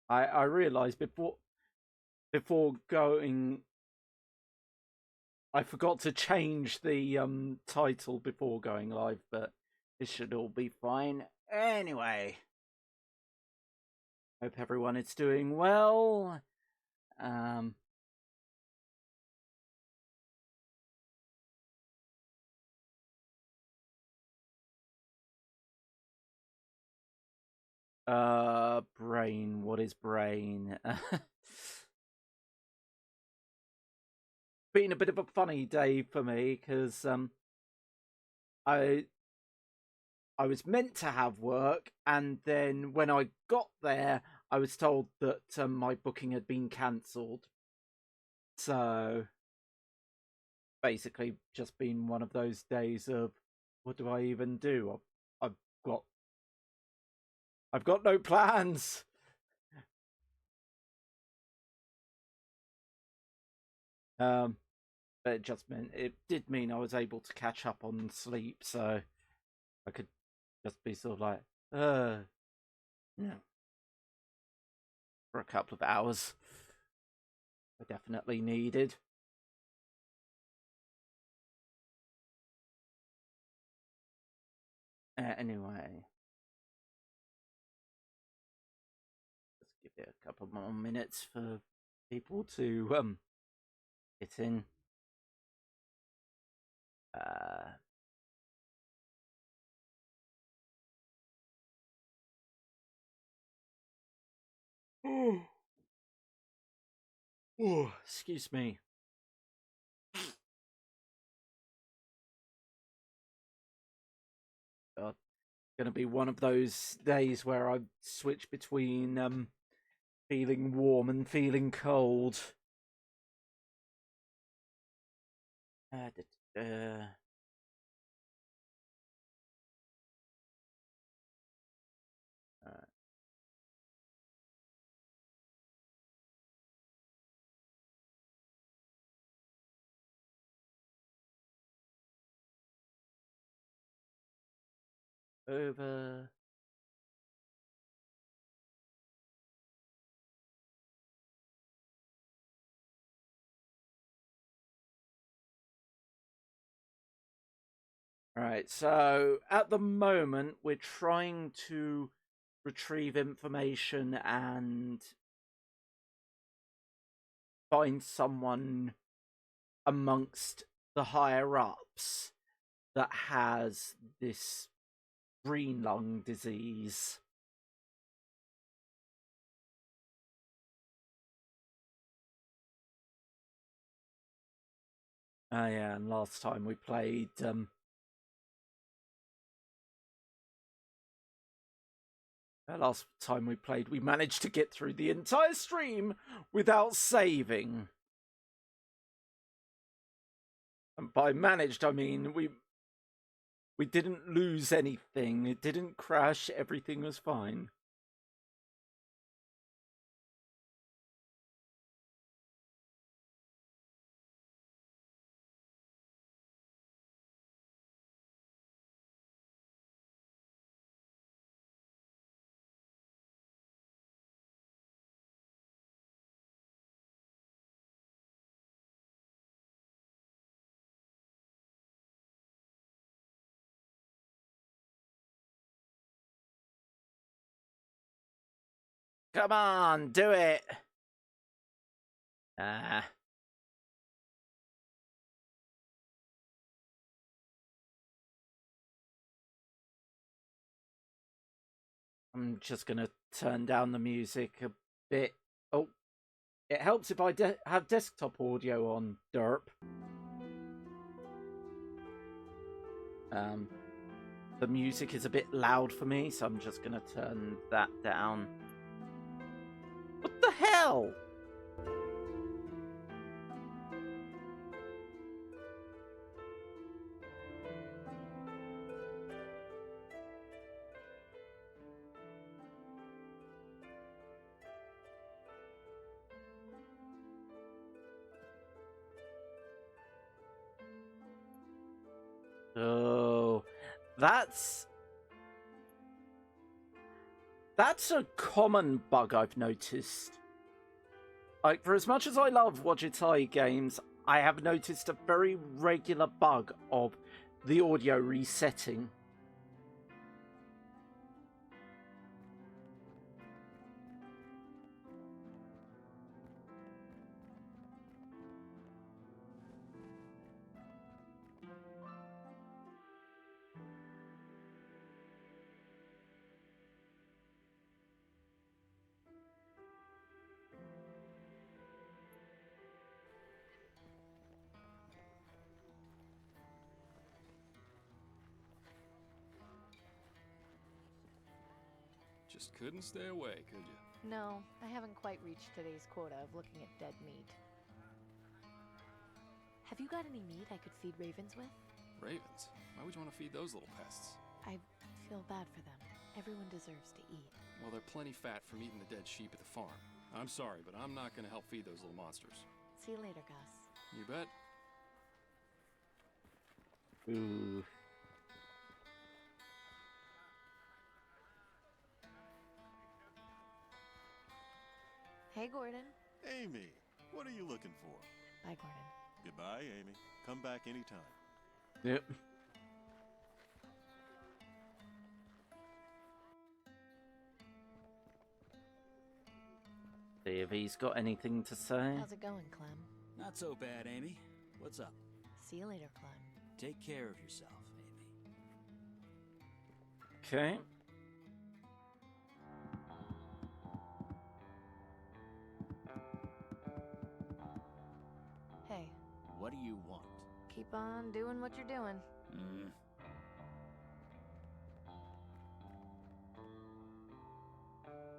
I realised before going, I forgot to change the title before going live, but it should all be fine. Anyway, hope everyone is doing well. Um, brain. What is brain? Been a bit of a funny day for me because I I was meant to have work, and then when I got there, I was told that my booking had been cancelled. So basically, just been one of those days of what do I even do? I've got I've got no plans. Um, but it did mean I was able to catch up on sleep, so I could just be sort of like, yeah, for a couple of hours. I definitely needed. Anyway, let's give it a couple more minutes for people to get in. Uh, oh, excuse me. God, gonna be one of those days where I switch between feeling warm and feeling cold. Uh, uh, uh, over. Right, so at the moment we're trying to retrieve information and find someone amongst the higher ups that has this green lung disease. Oh yeah, and last time we played we managed to get through the entire stream without saving. And by managed, I mean we didn't lose anything. It didn't crash. Everything was fine. Come on, do it. Ah. I'm just gonna turn down the music a bit. Oh, it helps if I have desktop audio on, derp. Um, the music is a bit loud for me, so I'm just gonna turn that down. What the hell? Oh, that's That's a common bug I've noticed. Like, for as much as I love Wajitai games, I have noticed a very regular bug of the audio resetting. Just couldn't stay away, could you? No, I haven't quite reached today's quota of looking at dead meat. Have you got any meat I could feed ravens with? Ravens? Why would you want to feed those little pests? I feel bad for them. Everyone deserves to eat. Well, they're plenty fat from eating the dead sheep at the farm. I'm sorry, but I'm not going to help feed those little monsters. See you later, Gus. You bet. Ooh. Hey, Gordon. Amy, what are you looking for? Bye, Gordon. Goodbye, Amy. Come back anytime. Yep. See if he's got anything to say. How's it going, Clem? Not so bad, Amy. What's up? See you later, Clem. Take care of yourself, Amy. Okay. Hey, What do you want? keep on doing what you're doing.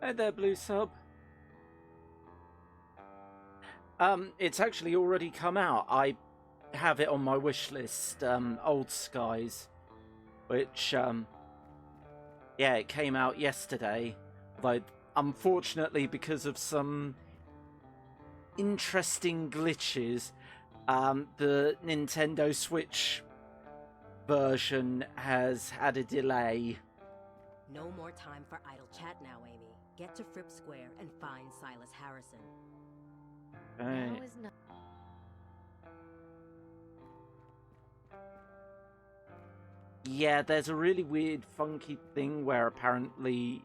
Hey there, Blue Sub. It's actually already come out. I have it on my wish list, Old Skies, which, yeah, it came out yesterday. Although, unfortunately, because of some interesting glitches, the Nintendo Switch version has had a delay. No more time for idle chat now, Amy. Get to Fripp Square and find Silas Harrison. Now is not. Yeah, there's a really weird, funky thing where apparently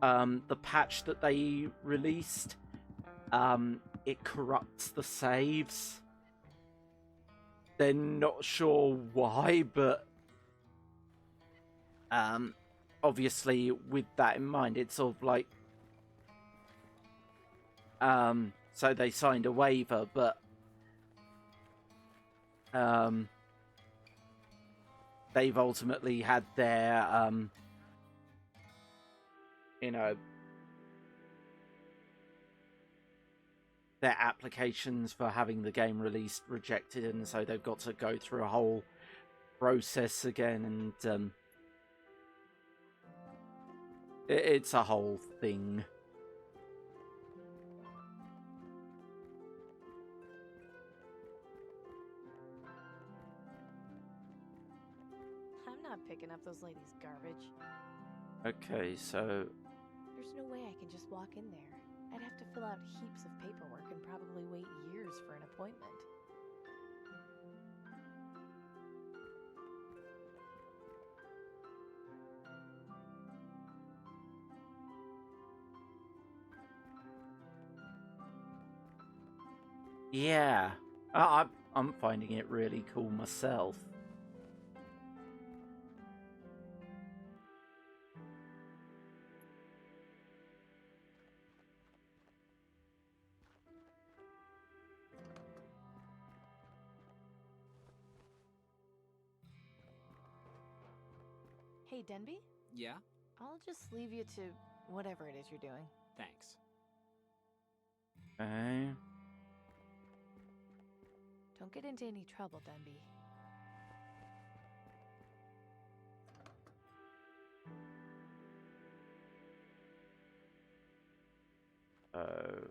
the patch that they released, it corrupts the saves. They're not sure why, but obviously with that in mind, it's sort of like so they signed a waiver, but they've ultimately had their you know, their applications for having the game released rejected, and so they've got to go through a whole process again, and it's a whole thing. I'm not picking up those ladies' garbage. Okay, so There's no way I can just walk in there. I'd have to fill out heaps of paperwork and probably wait years for an appointment. yeah, I'm finding it really cool myself. Hey, Denby? Yeah? I'll just leave you to whatever it is you're doing. Thanks. Okay. Don't get into any trouble, Denby. Oh.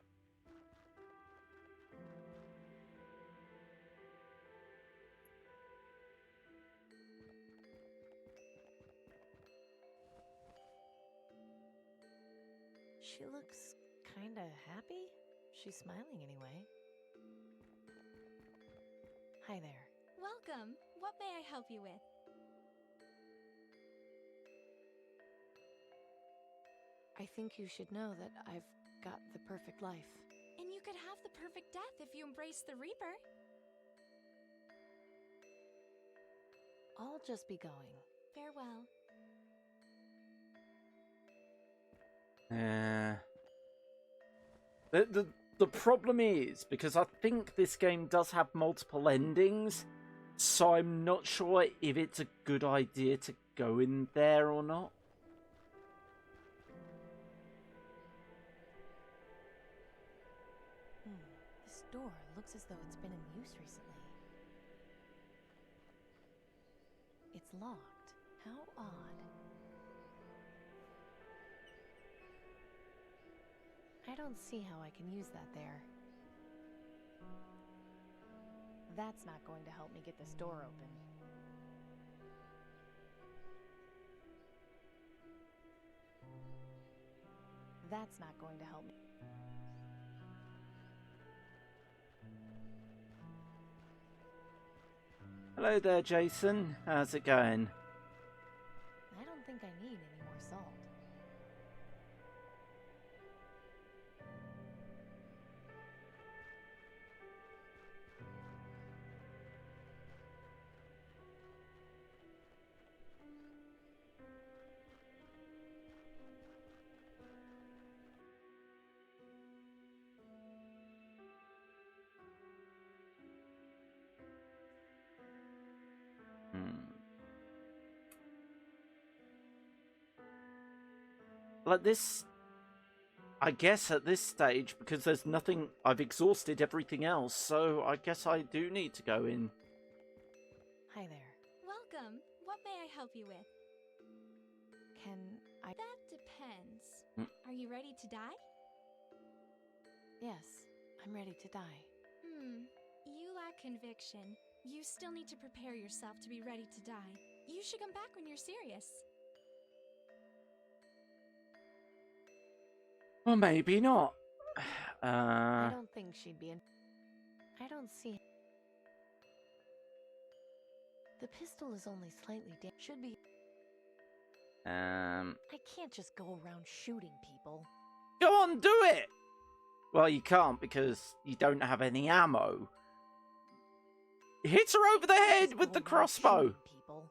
She looks kinda happy. She's smiling anyway. Hi there. Welcome. What may I help you with? I think you should know that I've got the perfect life. And you could have the perfect death if you embrace the Reaper. I'll just be going. Farewell. The problem is, because I think this game does have multiple endings, so I'm not sure if it's a good idea to go in there or not. This door looks as though it's been in use recently. It's locked. How odd. I don't see how I can use that there. That's not going to help me get this door open. That's not going to help me. Hello there, Jason. How's it going? I don't think I need any more salt. Like this, I guess at this stage, because there's nothing, I've exhausted everything else, so I guess I do need to go in. Hi there. Welcome. What may I help you with? Can I... That depends. Are you ready to die? Yes, I'm ready to die. You lack conviction. You still need to prepare yourself to be ready to die. You should come back when you're serious. Or maybe not. I don't think she'd be in... I don't see... The pistol is only slightly damaged. Should be... I can't just go around shooting people. Go on, do it! Well, you can't because you don't have any ammo. Hit her over the head with the crossbow! People.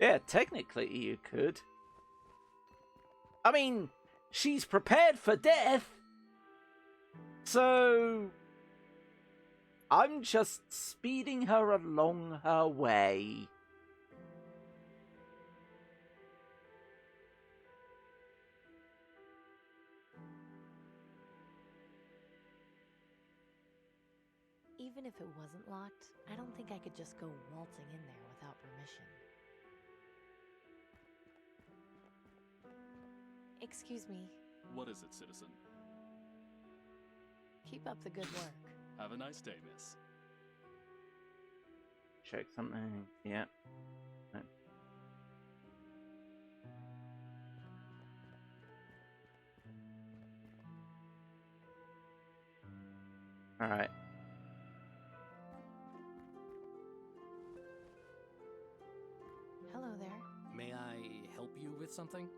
Yeah, technically you could. I mean, she's prepared for death. So I'm just speeding her along her way. Even if it wasn't locked, I don't think I could just go waltzing in there without permission. Excuse me. What is it, citizen? Keep up the good work. Have a nice day, miss. Check something. Yeah. No. All right. Hello there. May I help you with something?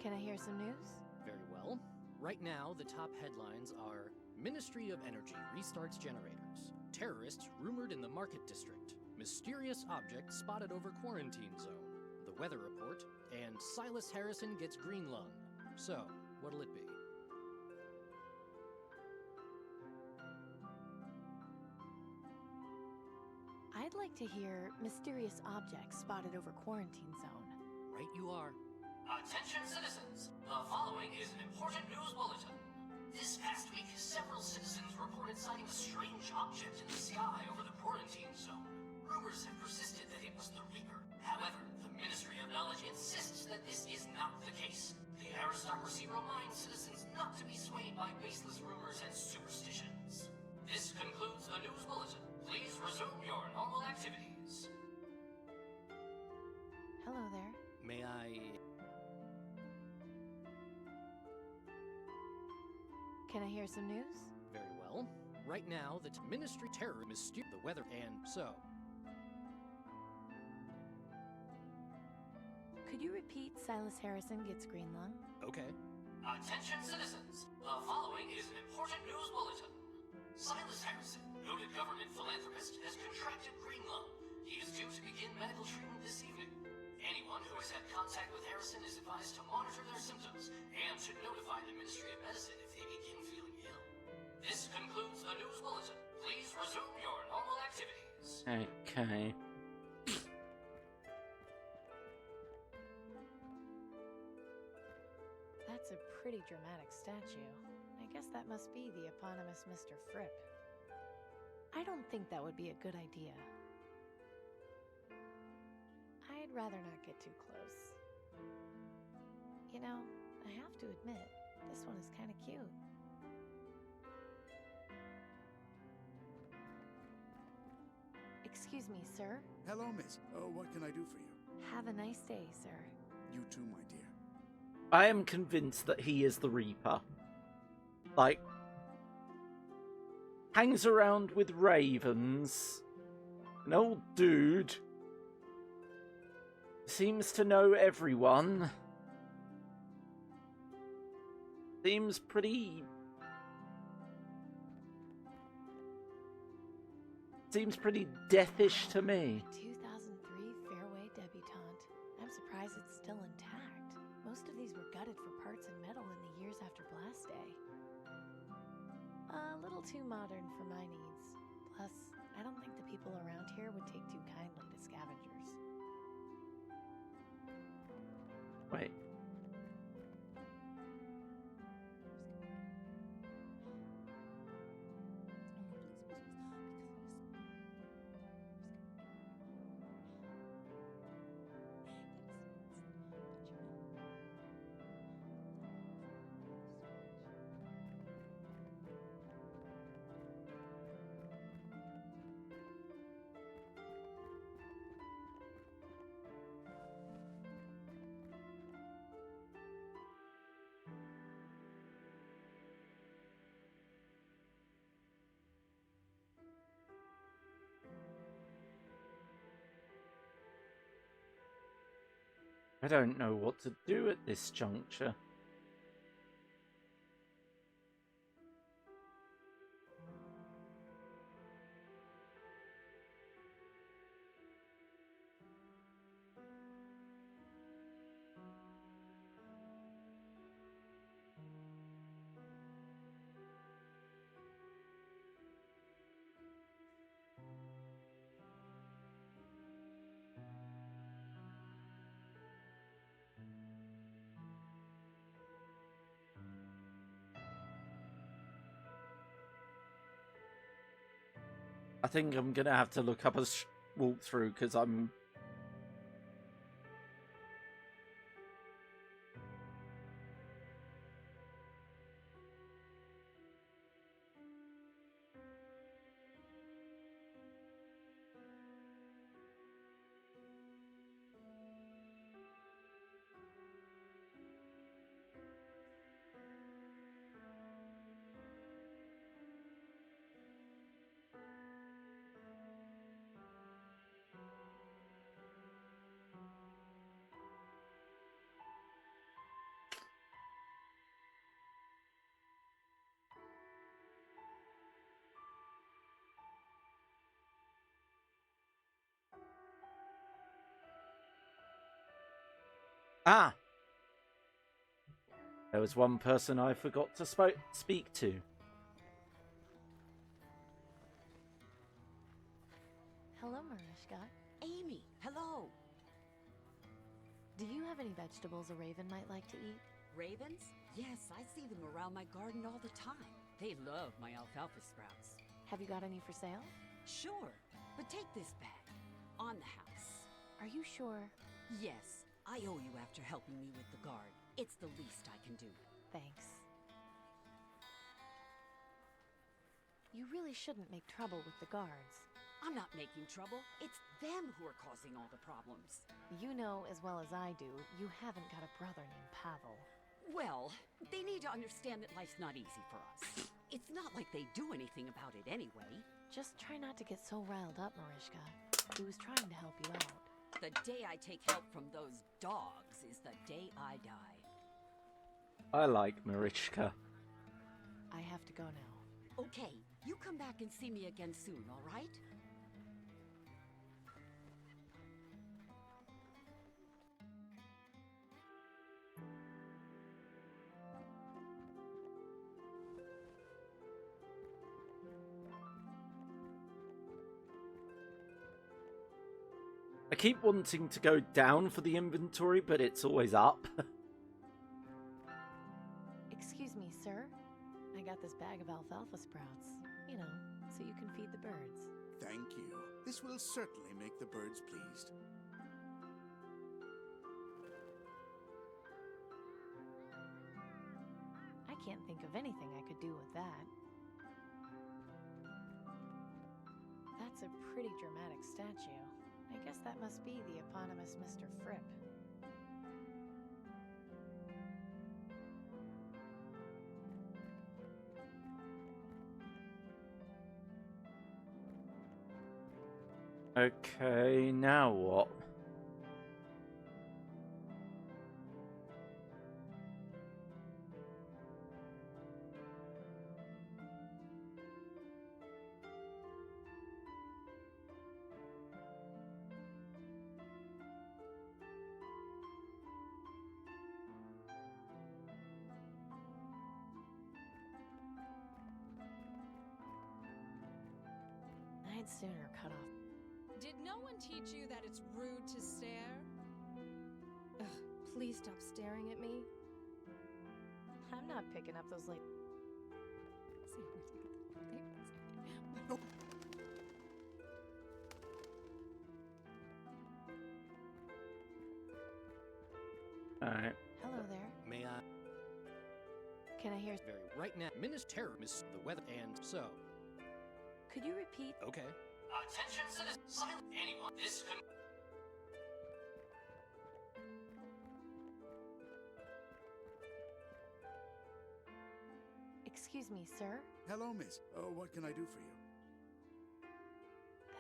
Can I hear some news? Very well. Right now, the top headlines are Ministry of Energy restarts generators. Terrorists rumored in the Market District. Mysterious object spotted over quarantine zone. The weather report. And Silas Harrison gets green lung. So, what'll it be? I'd like to hear mysterious objects spotted over quarantine zone. Right you are. Attention citizens, the following is an important news bulletin. This past week, several citizens reported sighting a strange object in the sky over the quarantine zone. Rumors have persisted that it was the Reaper. However, the Ministry of Knowledge insists that this is not the case. The Aristocracy reminds citizens not to be swayed by baseless rumors and superstitions. This concludes the news bulletin. Please resume your normal activities. Can I hear some news? Very well. Right now, the Ministry Terror the weather, and so. Could you repeat Silas Harrison gets green lung? Okay. Attention citizens, the following is an important news bulletin. Silas Harrison, noted government philanthropist, has contracted green lung. He is due to begin medical treatment this evening. Anyone who has had contact with Harrison is advised to monitor their symptoms and should notify the Ministry of Medicine if they begin feeling ill. This concludes the news bulletin. Please resume your normal activities. Okay. That's a pretty dramatic statue. I guess that must be the eponymous Mr. Fripp. I don't think that would be a good idea. I'd rather not get too close. You know, I have to admit, this one is kind of cute. Excuse me, sir. Hello, miss. What can I do for you? Have a nice day, sir. You too, my dear. I am convinced that he is the Reaper. Like, hangs around with ravens. An old dude. Seems to know everyone. Seems pretty deathish to me. 2003 Fairway Debutante. I'm surprised it's still intact. Most of these were gutted for parts and metal in the years after Blast Day. A little too modern for my needs. Plus, I don't think the people around here would take too kindly to scavengers. Wait. I don't know what to do at this juncture. I think I'm gonna have to look up a walkthrough because I'm. Ah! There was one person I forgot to speak to. Hello, Marishka. Amy, hello. Do you have any vegetables a raven might like to eat? Ravens? Yes, I see them around my garden all the time. They love my alfalfa sprouts. Have you got any for sale? Sure, but take this bag. On the house. Are you sure? Yes, I owe you after helping me with the guard. It's the least I can do. Thanks. You really shouldn't make trouble with the guards. I'm not making trouble. It's them who are causing all the problems. You know as well as I do, you haven't got a brother named Pavel. Well, they need to understand that life's not easy for us. It's not like they do anything about it anyway. Just try not to get so riled up, Marishka. He was trying to help you out. The day I take help from those dogs is the day I die. I like Marichka. I have to go now. Okay, you come back and see me again soon, all right? I keep wanting to go down for the inventory, but it's always up. Excuse me, sir. I got this bag of alfalfa sprouts. You know, so you can feed the birds. Thank you. This will certainly make the birds pleased. I can't think of anything I could do with that. That's a pretty dramatic statue. I guess that must be the eponymous Mr. Fripp. Okay, now what? I'd sooner cut off. Did no one teach you that it's rude to stare? Ugh, please stop staring at me. I'm not picking up those Alright. Hello there. May I? Can I hear? Very right now, Minister, Miss the weather, and so. Could you repeat? Okay. Attention citizens, silent anyone. This could... Excuse me, sir. Hello, miss. What can I do for you?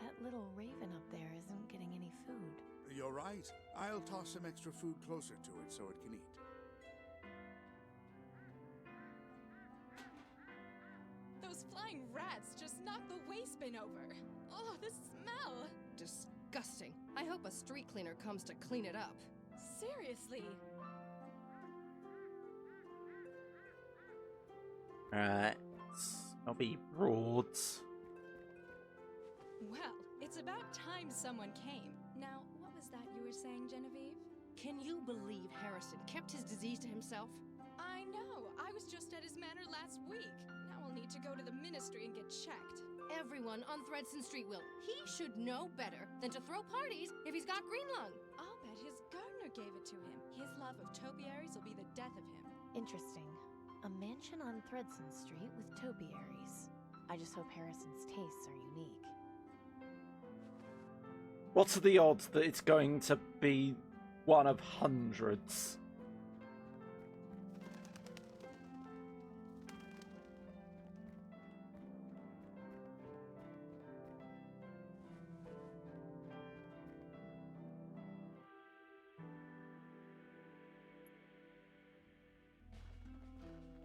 That little raven up there isn't getting any food. You're right. I'll toss some extra food closer to it so it can eat. Those flying rats just knocked the waste bin over. Oh, the smell! Disgusting. I hope a street cleaner comes to clean it up. Seriously. Alright. I'll be broads. Well, it's about time someone came. Now, what was that you were saying, Genevieve? Can you believe Harrison kept his disease to himself? I know. I was just at his manor last week. Now I'll need to go to the ministry and get checked. Everyone on Thredson Street will. He should know better than to throw parties if he's got green lung. I'll bet his gardener gave it to him. His love of topiaries will be the death of him. Interesting. A mansion on Thredson Street with topiaries. I just hope Harrison's tastes are unique. What are the odds that it's going to be one of hundreds?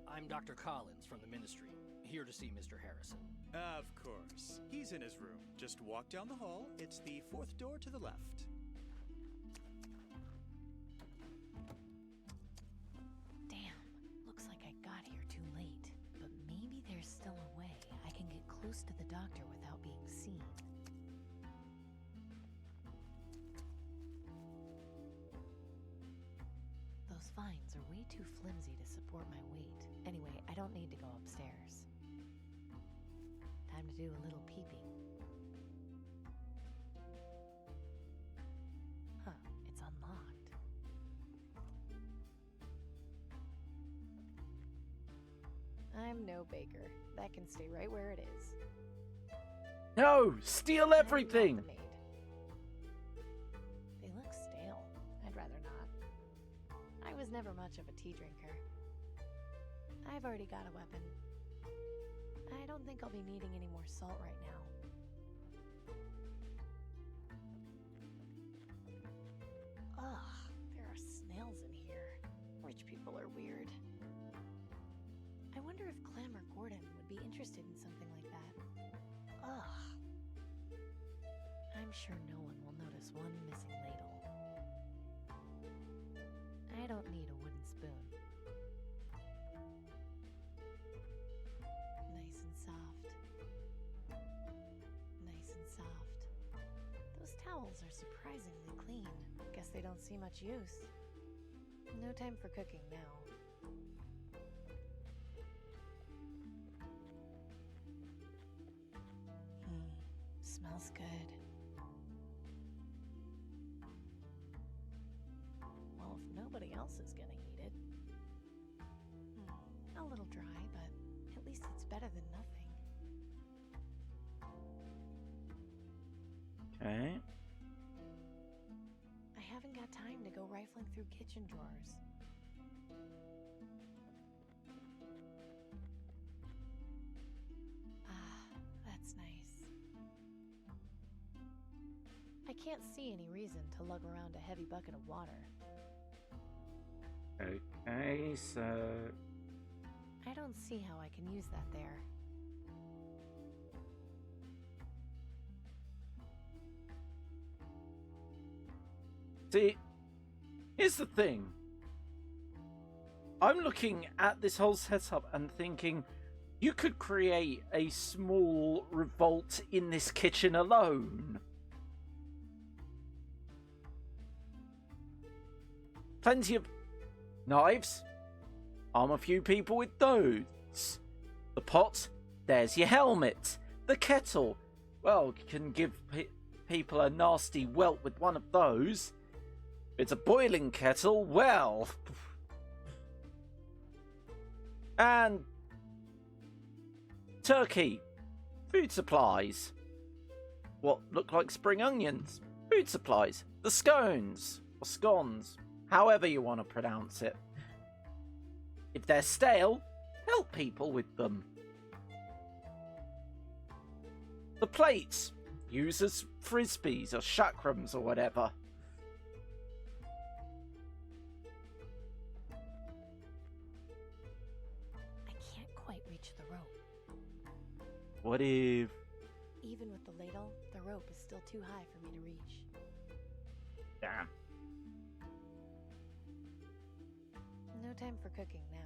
I'm Dr. Collins from the Ministry, here to see Mr. Harrison. Of course. He's in his room. Just walk down the hall. It's the fourth door to the left. Damn, looks like I got here too late. But maybe there's still a way I can get close to the doctor without being seen. Those vines are way too flimsy to support my weight. Anyway, I don't need to go upstairs. Time to do a little peeping. Huh, it's unlocked. I'm no baker. That can stay right where it is. No! Steal everything! They look stale. I'd rather not. I was never much of a tea drinker. I've already got a weapon. I don't think I'll be needing any more salt right now. Ugh, there are snails in here. Rich people are weird. I wonder if Clem or Gordon would be interested in something like that. Ugh. I'm sure no one will notice one missing ladle. I don't need a wooden spoon. Nice and soft. Nice and soft. Those towels are surprisingly clean. Guess they don't see much use. No time for cooking now. Smells good. Well, if nobody else is gonna eat it. A little dry, but at least it's better than nothing. Okay. I haven't got time to go rifling through kitchen drawers. Ah, that's nice. I can't see any reason to lug around a heavy bucket of water. Okay, so... I don't see how I can use that there. See, here's the thing. I'm looking at this whole setup and thinking, you could create a small revolt in this kitchen alone. Plenty of knives. Arm a few people with those. The pot, there's your helmet. The kettle, well, you can give people a nasty welt with one of those. It's a boiling kettle, well. And turkey, food supplies. What look like spring onions, food supplies. The scones, or scones, however you want to pronounce it. If they're stale, help people with them. The plates, use as frisbees or chakrams or whatever. I can't quite reach the rope. What if... Even with the ladle, the rope is still too high for me to reach. Damn. No time for cooking now.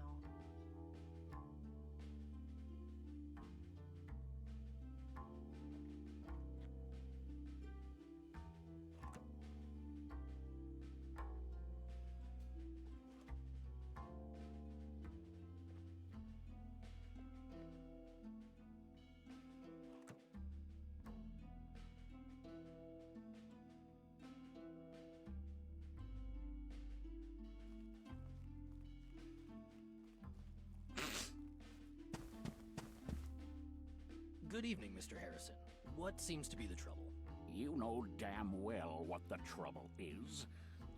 Good evening, Mr. Harrison. What seems to be the trouble? You know damn well what the trouble is.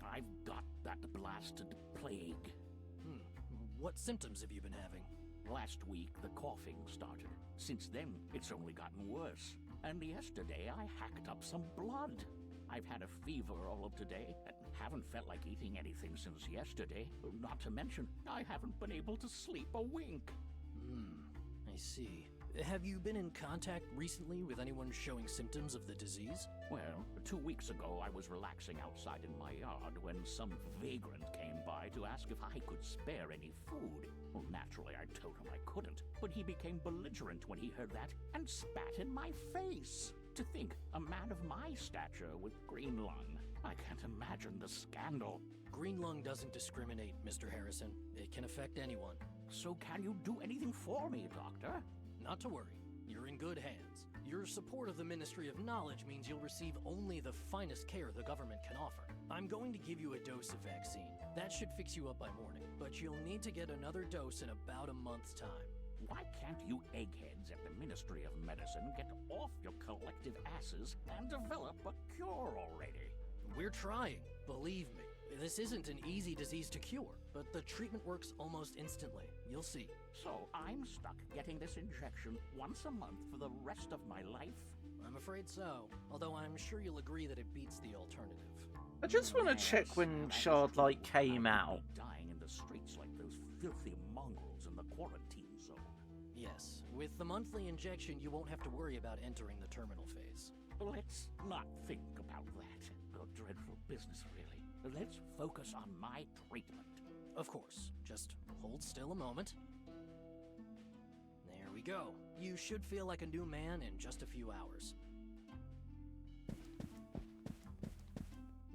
I've got that blasted plague. What symptoms have you been having? Last week, the coughing started. Since then, it's only gotten worse. And yesterday, I hacked up some blood. I've had a fever all of today and haven't felt like eating anything since yesterday. Not to mention, I haven't been able to sleep a wink. I see. Have you been in contact recently with anyone showing symptoms of the disease? Well, 2 weeks ago I was relaxing outside in my yard when some vagrant came by to ask if I could spare any food. Well, naturally I told him I couldn't, but he became belligerent when he heard that and spat in my face. To think, a man of my stature with green lung. I can't imagine the scandal. Green lung doesn't discriminate, Mr. Harrison. It can affect anyone. So can you do anything for me, Doctor? Not to worry. You're in good hands. Your support of the Ministry of Knowledge means you'll receive only the finest care the government can offer. I'm going to give you a dose of vaccine. That should fix you up by morning, but you'll need to get another dose in about a month's time. Why can't you eggheads at the Ministry of Medicine get off your collective asses and develop a cure already? We're trying, believe me. This isn't an easy disease to cure, but the treatment works almost instantly. You'll see. So I'm stuck getting this injection once a month for the rest of my life? I'm afraid so. Although I'm sure you'll agree that it beats the alternative. I just want to check when Shardlight came out. Dying in the streets like those filthy mongrels in the quarantine zone. Yes. With the monthly injection, you won't have to worry about entering the terminal phase. Let's not think about that. A dreadful business, really. Let's focus on my treatment. Of course. Just hold still a moment. There we go. You should feel like a new man in just a few hours.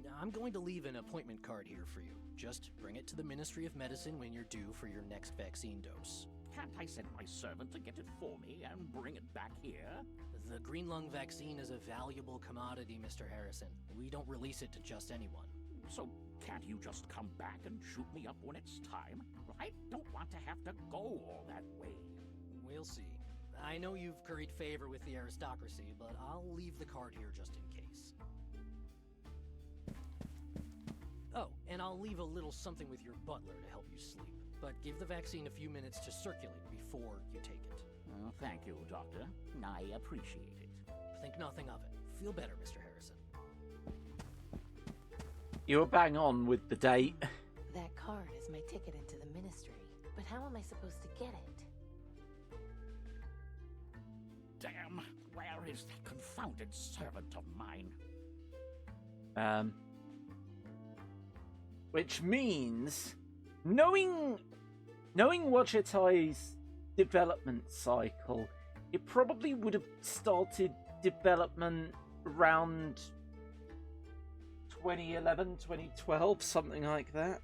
Now, I'm going to leave an appointment card here for you. Just bring it to the Ministry of Medicine when you're due for your next vaccine dose. Can't I send my servant to get it for me and bring it back here? The green lung vaccine is a valuable commodity, Mr. Harrison. We don't release it to just anyone. So can't you just come back and shoot me up when it's time? I don't want to have to go all that way. We'll see. I know you've curried favor with the Aristocracy, but I'll leave the card here just in case. Oh, and I'll leave a little something with your butler to help you sleep. But give the vaccine a few minutes to circulate before you take it. Thank you, Doctor. I appreciate it. Think nothing of it. Feel better, Mr. Harrison. You were bang on with the date. That card is my ticket into the ministry, but how am I supposed to get it? Damn, where is that confounded servant of mine? Which means, knowing Wajitai's development cycle, it probably would have started development around 2011, 2012, something like that.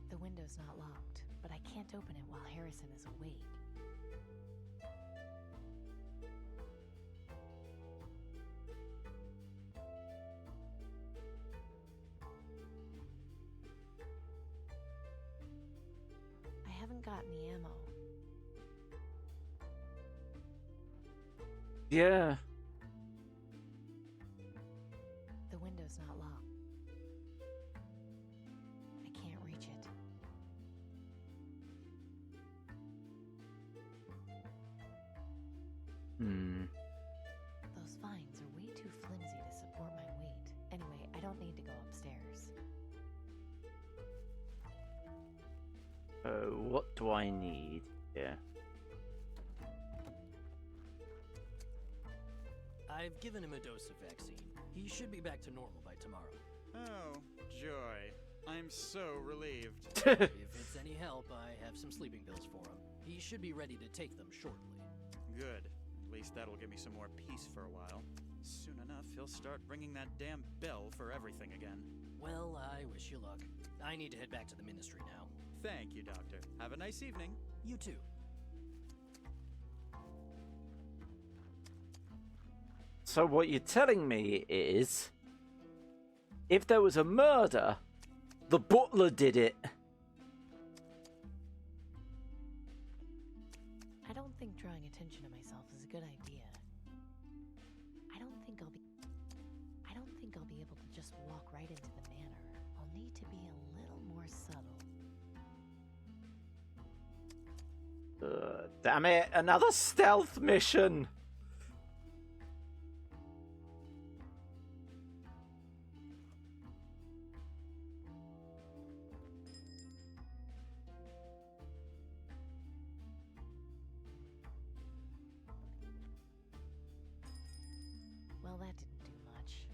The window's not locked, but I can't open it while Harrison is awake. I haven't got any ammo. Yeah. The window's not locked. I can't reach it. Those vines are way too flimsy to support my weight. Anyway, I don't need to go upstairs. What do I need? Yeah. I've given him a dose of vaccine. He should be back to normal by tomorrow. Oh, joy. I'm so relieved. If it's any help, I have some sleeping pills for him. He should be ready to take them shortly. Good. At least that'll give me some more peace for a while. Soon enough, he'll start ringing that damn bell for everything again. Well, I wish you luck. I need to head back to the ministry now. Thank you, Doctor. Have a nice evening. You too. So what you're telling me is, if there was a murder, the butler did it. I don't think drawing attention to myself is a good idea. I don't think I'll be able to just Damn it, another stealth mission! Well, that didn't do much.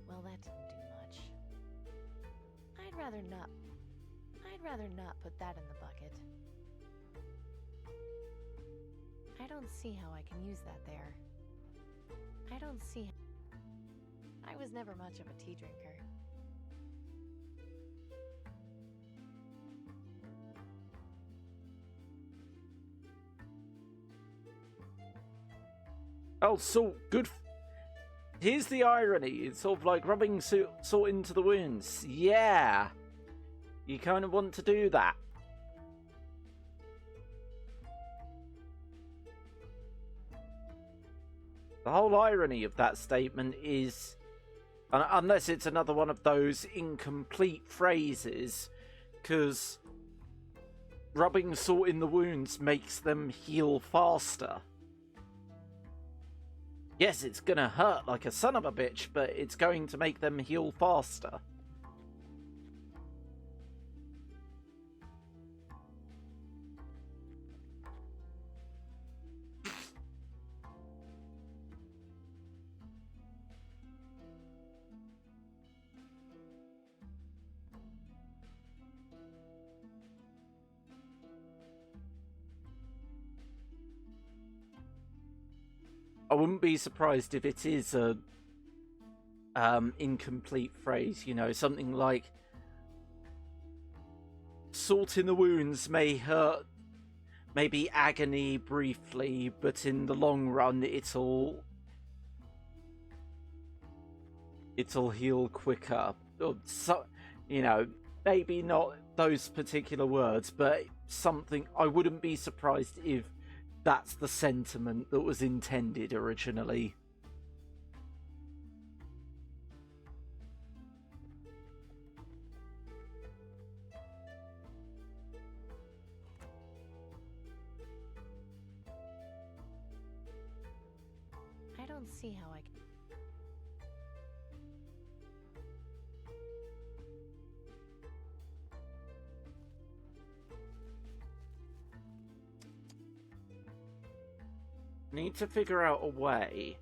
Well, that didn't do much. I'd rather not put that in the bucket. I don't see how I can use that there. I don't see. I was never much of a tea drinker. Oh, salt, good. Here's the irony. It's sort of like rubbing salt into the wounds. Yeah. You kind of want to do that. The whole irony of that statement is, unless it's another one of those incomplete phrases, because rubbing salt in the wounds makes them heal faster. Yes, it's gonna hurt like a son of a bitch, but it's going to make them heal faster. I wouldn't be surprised if it is a incomplete phrase, you know, something like salt in the wounds may hurt, maybe agony briefly, but in the long run it'll heal quicker. Or so, you know, maybe not those particular words, but something. I wouldn't be surprised if that's the sentiment that was intended originally. I don't see how I can. Need to figure out a way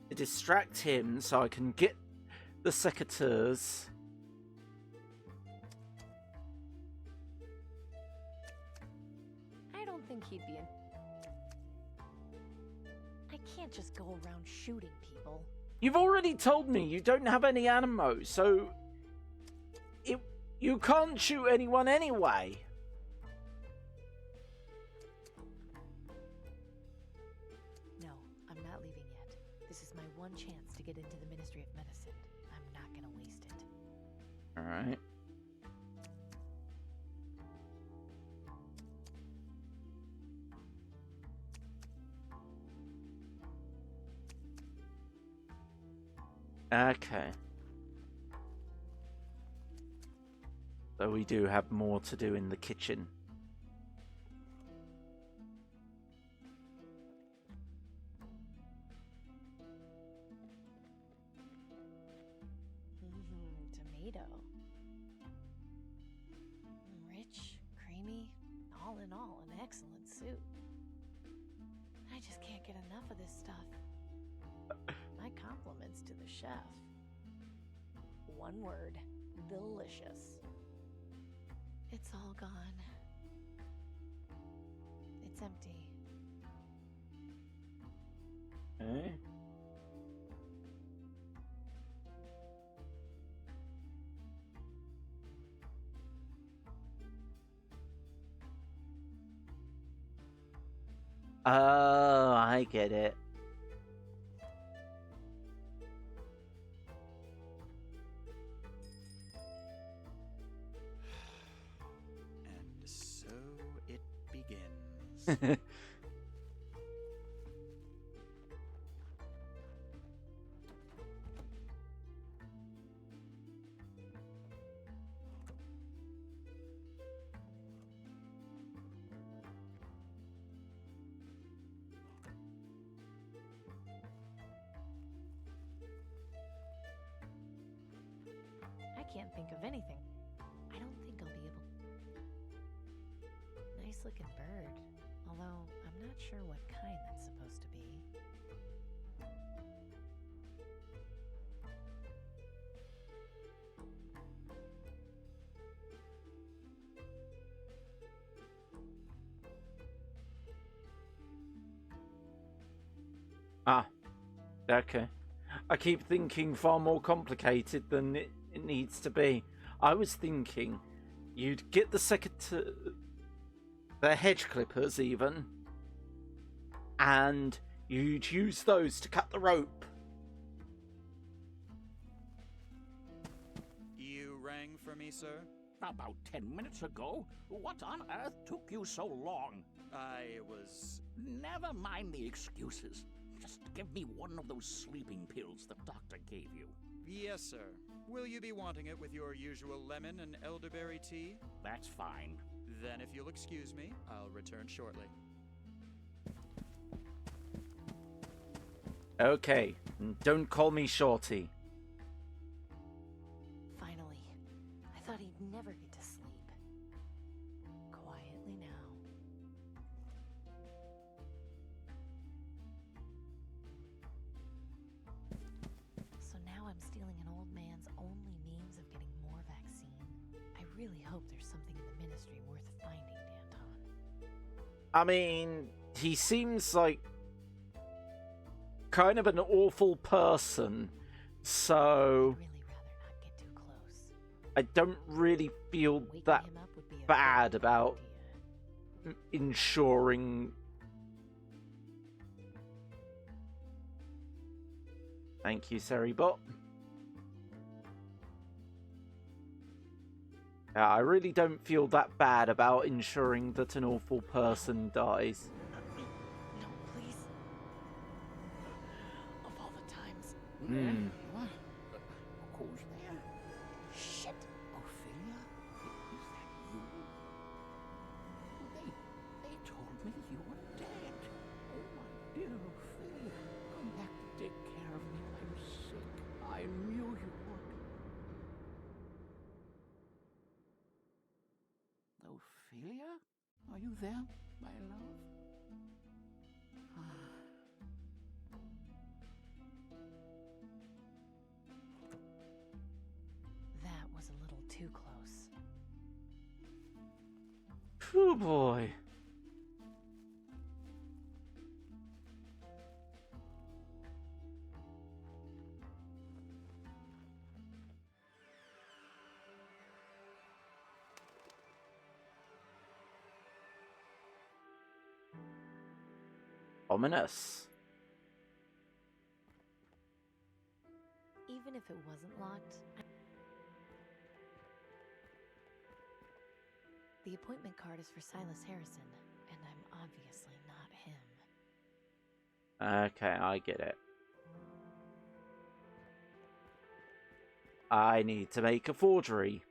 to distract him so I can get the secateurs. I don't think he'd be in. I can't just go around shooting people. You've already told me you don't have any ammo, so you can't shoot anyone anyway. One chance to get into the Ministry of Medicine. I'm not gonna waste it. Alright. Okay. So we do have more to do in the kitchen. Tomato. Rich, creamy, all in all, an excellent soup. I just can't get enough of this stuff. My compliments to the chef. One word, delicious. It's all gone. It's empty. Okay. Oh, I get it. And so it begins. can't think of anything. I don't think I'll be able. Nice looking bird, although I'm not sure what kind that's supposed to be. Ah, okay. I keep thinking far more complicated than it needs to be. I was thinking you'd get the hedge clippers even, and you'd use those to cut the rope. You rang for me, sir? About 10 minutes ago. What on earth took you so long? I was... Never mind the excuses. Just give me one of those sleeping pills the doctor gave you. Yes, sir. Will you be wanting it with your usual lemon and elderberry tea? That's fine. Then if you'll excuse me, I'll return shortly. Okay, and don't call me Shorty. Finally. I thought he'd never get to sleep. Quietly now. So now I'm stealing an old man's only means of getting more vaccine. I really hope there's something in the ministry worth finding, Danton. I mean, he seems like kind of an awful person, so I'd really rather not get too close. I don't really feel Waking that him up would be a bad very about good idea. ensuring. Thank you, Seribot. Yeah, I really don't feel that bad about ensuring that an awful person dies. No, please. Of all the times. What? Who's there? Shit. Ophelia? Is that you? They told me you were dead. Oh, my dear Ophelia. Come back to take care of me. I'm sick. I knew you would. Ophelia? Are you there, my love? That was a little too close. Oh boy. Ominous. Even if it wasn't locked, the appointment card is for Silas Harrison, and I'm obviously not him. Okay, I get it. I need to make a forgery.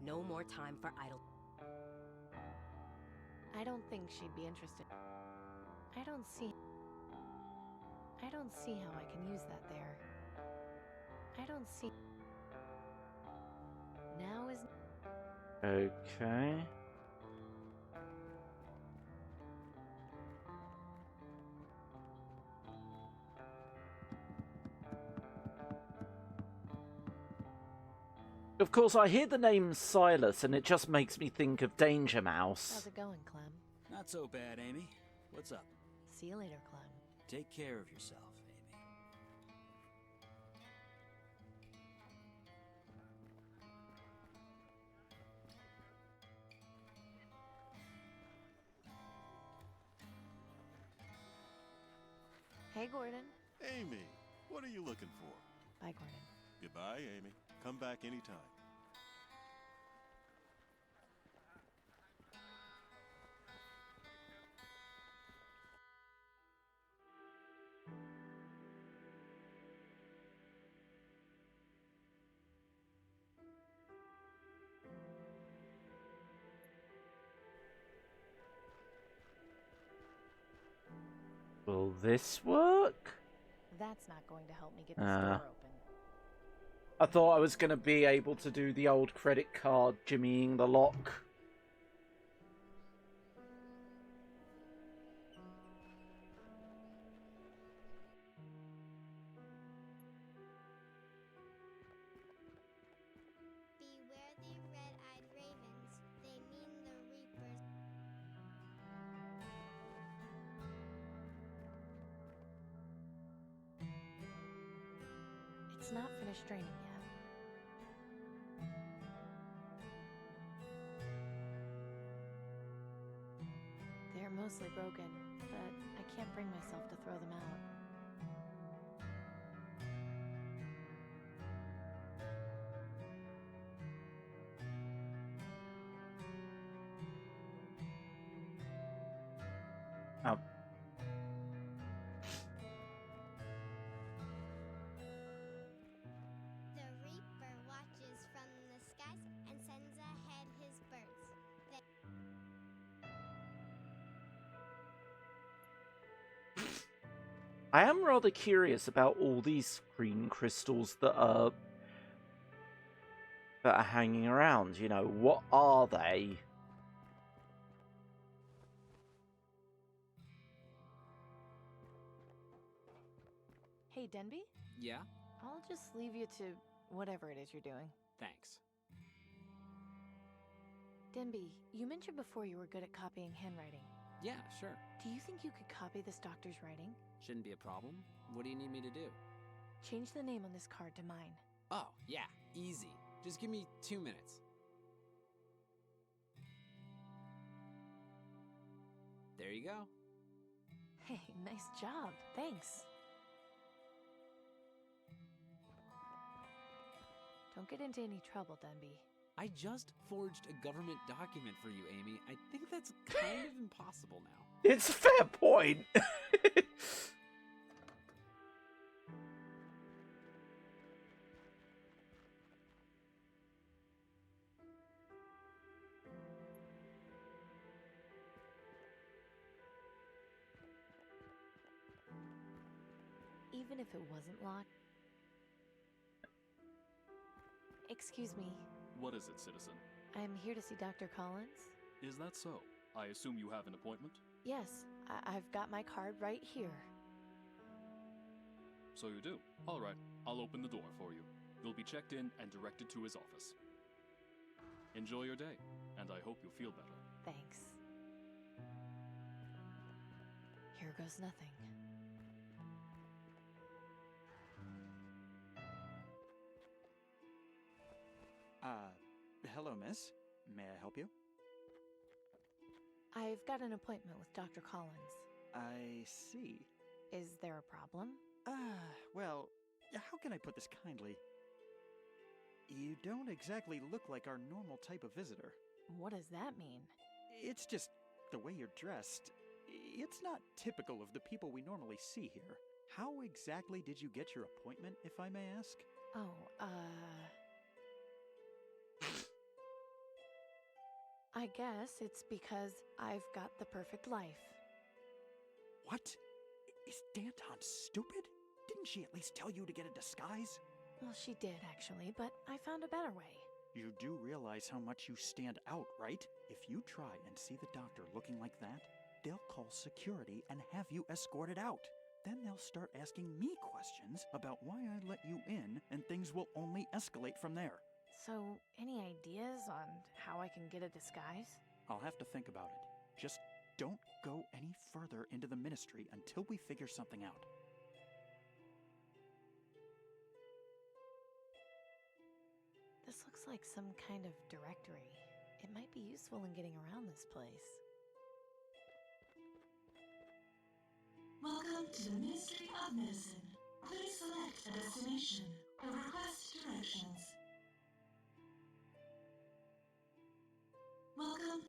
No more time for idle. I don't think she'd be interested. I don't see how I can use that there. I don't see. Now is. Okay. Of course, I hear the name Silas, and it just makes me think of Danger Mouse. How's it going, Clem? Not so bad, Amy. What's up? See you later, Clem. Take care of yourself, Amy. Hey, Gordon. Amy, what are you looking for? Bye, Gordon. Goodbye, Amy. Come back anytime. Will this work? That's not going to help me get this door open. I thought I was going to be able to do the old credit card jimmying the lock. Beware the red-eyed ravens. They mean the reapers. It's not finished draining yet. They're mostly broken, but I can't bring myself to throw them out. Oh. The reaper watches from the skies and sends ahead his birds. I am rather curious about all these screen crystals that are hanging around. You know, what are they? Hey, Denby? Yeah? I'll just leave you to whatever it is you're doing. Thanks. Denby, you mentioned before you were good at copying handwriting. Yeah, sure. Do you think you could copy this doctor's writing? Shouldn't be a problem. What do you need me to do? Change the name on this card to mine. Oh, yeah, easy. Just give me 2 minutes. There you go. Hey, nice job. Thanks. Don't get into any trouble, Denby. I just forged a government document for you, Amy. I think that's kind of impossible now. It's a fair point. Even if it wasn't locked. Excuse me. What is it, citizen? I'm here to see Dr. Collins. Is that so? I assume you have an appointment? Yes, I've got my card right here. So you do. All right, I'll open the door for you. You'll be checked in and directed to his office. Enjoy your day, and I hope you feel better. Thanks. Here goes nothing. Hello, miss. May I help you? I've got an appointment with Dr. Collins. I see. Is there a problem? Well, how can I put this kindly? You don't exactly look like our normal type of visitor. What does that mean? It's just the way you're dressed. It's not typical of the people we normally see here. How exactly did you get your appointment, if I may ask? Oh, I guess it's because I've got the perfect life. What? Is Danton stupid? Didn't she at least tell you to get a disguise? Well, she did, actually, but I found a better way. You do realize how much you stand out, right? If you try and see the doctor looking like that, they'll call security and have you escorted out. Then they'll start asking me questions about why I let you in, and things will only escalate from there. So, any ideas on how I can get a disguise? I'll have to think about it. Just don't go any further into the ministry until we figure something out. This looks like some kind of directory. It might be useful in getting around this place. Welcome Welcome to the Ministry of Medicine. Please select a destination or request directions. Welcome.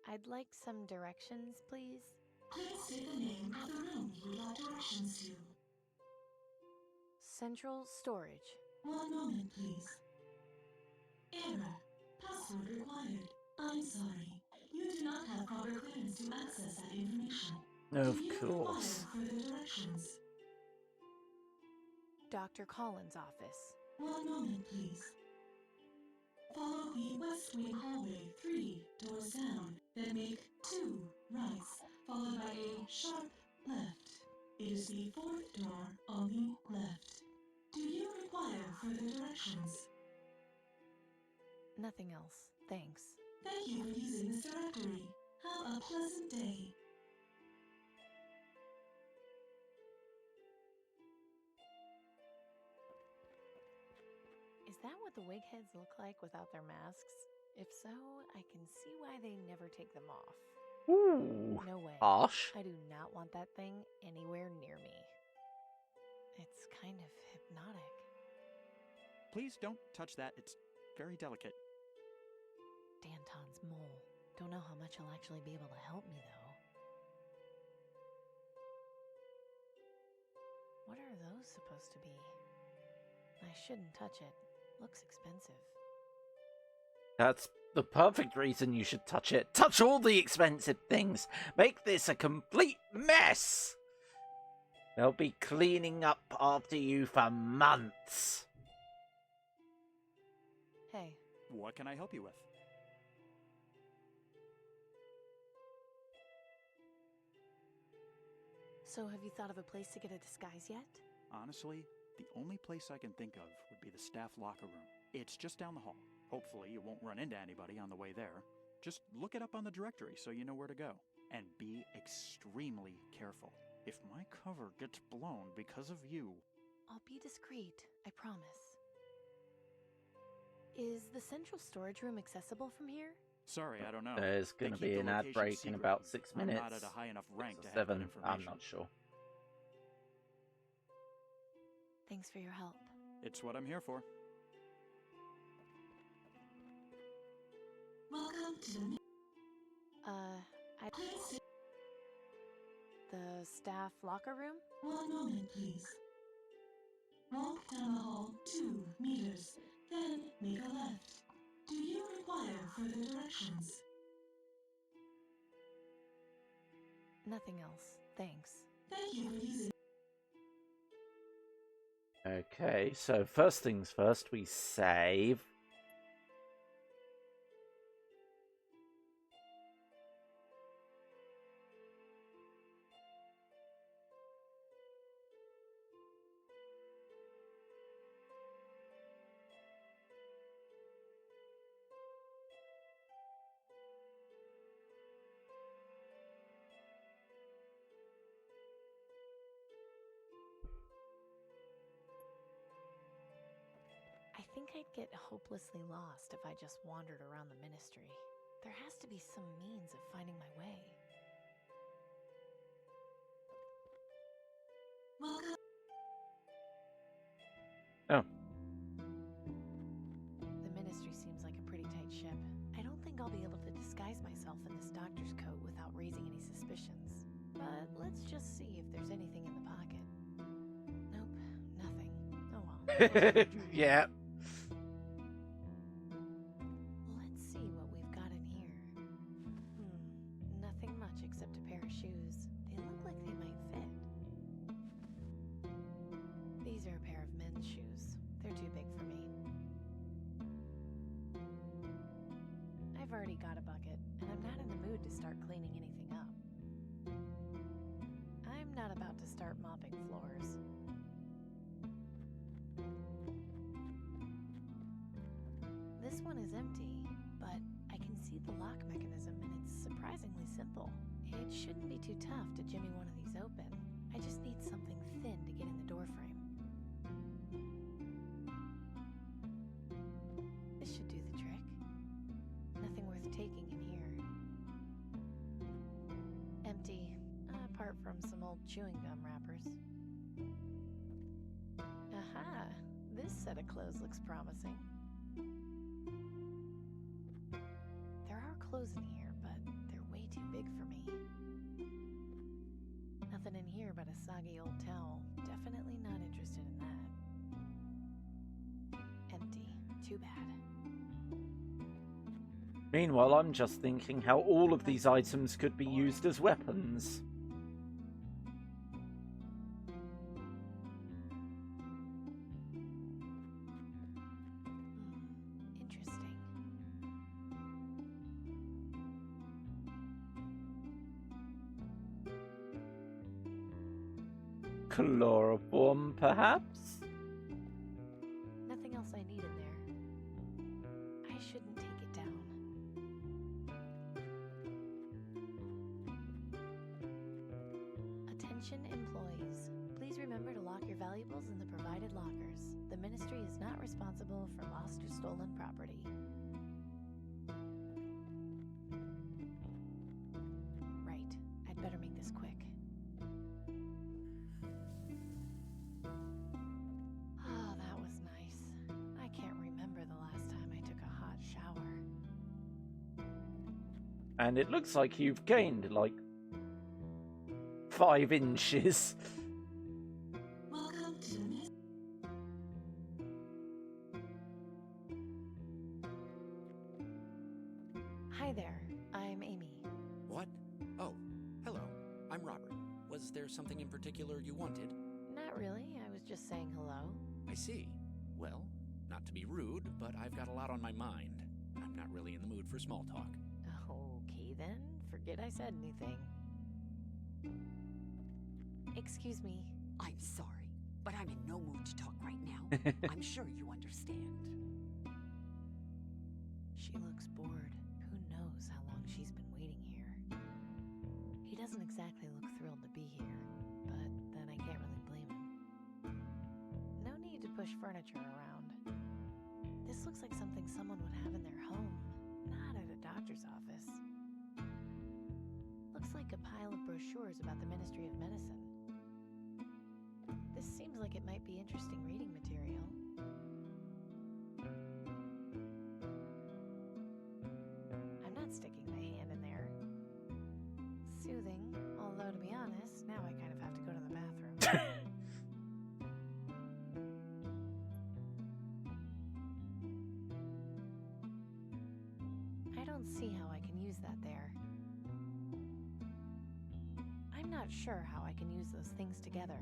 I'd like some directions, please. Please state the name of the room you would like directions to. Central storage. One moment, please. Error. Password required. I'm sorry. You do not have proper clearance to access that information. Of Do you course. require further directions? Dr. Collins' office. One moment, please. Follow the West Wing hallway 3 doors down, then make 2 rights, followed by a sharp left. It is the 4th door on the left. Do you require further directions? Nothing else. Thanks. Thank you for using this directory. Have a pleasant day. Is that what the wig heads look like without their masks? If so, I can see why they never take them off. Ooh, no way. harsh. I do not want that thing anywhere near me. It's kind of hypnotic. Please don't touch that. It's very delicate. Danton's mole. Don't know how much he'll actually be able to help me, though. What are those supposed to be? I shouldn't touch it. Looks expensive. That's the perfect reason you should touch it. Touch all the expensive things. Make this a complete mess. They'll be cleaning up after you for months. Hey. What can I help you with? So have you thought of a place to get a disguise yet? Honestly, the only place I can think of would be the staff locker room. It's just down the hall. Hopefully you won't run into anybody on the way there. Just look it up on the directory so you know where to go. And be extremely careful. If my cover gets blown because of you... I'll be discreet, I promise. Is the central storage room accessible from here? Sorry, I don't know. There's going to be an ad break in about 6 minutes. I'm not at a high enough rank to have 7, that information. I'm not sure. Thanks for your help. It's what I'm here for. Welcome to the... The staff locker room? One moment, please. Walk down the hall 2 meters, then make a left. Do you require further directions? Nothing else. Thanks. Thank you for using... Okay, so first things first, we save. I think I'd get hopelessly lost if I just wandered around the ministry. There has to be some means of finding my way. Welcome. Oh. The ministry seems like a pretty tight ship. I don't think I'll be able to disguise myself in this doctor's coat without raising any suspicions. But let's just see if there's anything in the pocket. Nope, nothing. Oh well. Yeah. Let's see what we've got in here. Nothing much except a pair of shoes. They look like they might fit. These are a pair of men's shoes. They're too big for me. I've already got a bucket, and I'm not in the mood to start cleaning anything up. I'm not about to start mopping floors. This one is empty, but I can see the lock mechanism and it's surprisingly simple. It shouldn't be too tough to jimmy one of these open. I just need something thin to get in the doorframe. This should do the trick. Nothing worth taking in here. Empty, apart apart from some old chewing gum wrappers. Aha! This set of clothes looks promising. There are clothes in here, but they're way too big for me. Nothing in here but a soggy old towel. Definitely not interested in that. Empty. Too bad. Meanwhile, I'm just thinking how all of these items could be used as weapons. Interesting. Chloroform, perhaps? Nothing else I need in there. I shouldn't take it down. Attention employees. Please remember to lock your valuables in the provided lockers. The Ministry is not responsible for lost or stolen property. Right. I'd better make this quick. Oh, that was nice. I can't remember the last time I took a hot shower. And it looks like you've gained, like, 5 inches. Welcome to Miss. Hi there. I'm Amy. What? Oh, hello. I'm Robert. Was there something in particular you wanted? Not really. I was just saying hello. I see. Well, not to be rude, but I've got a lot on my mind. I'm not really in the mood for small talk. Okay then. Forget I said anything. Excuse me. I'm sorry, but I'm in no mood to talk right now. I'm sure you understand. She looks bored. Who knows how long she's been waiting here. He doesn't exactly look thrilled to be here, but then I can't really blame him. No need to push furniture around. This looks like something someone would have in their home, not at a doctor's office. Looks like a pile of brochures about the Ministry of Medicine. This seems like it might be interesting reading material. I'm not sticking my hand in there. Soothing, although to be honest, now I kind of have to go to the bathroom. I don't see how I can use that there. I'm not sure how I can use those things together.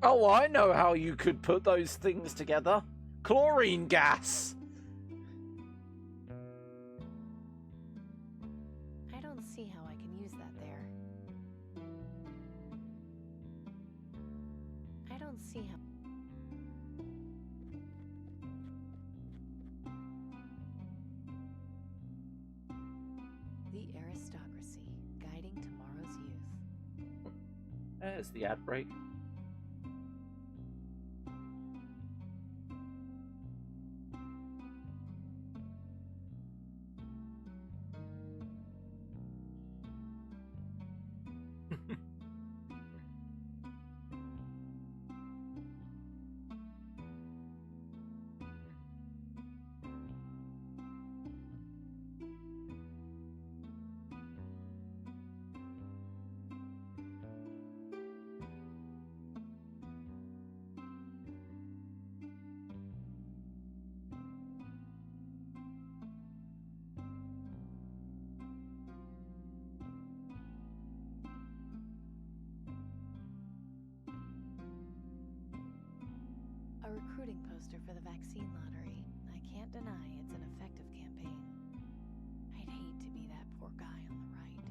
Oh, I know how you could put those things together. Chlorine gas! I don't see how I can use that there. I don't see how... The Aristocracy, guiding tomorrow's youth. There's the ad break. A recruiting poster for the vaccine lottery. I can't deny it's an effective campaign. I'd hate to be that poor guy on the right.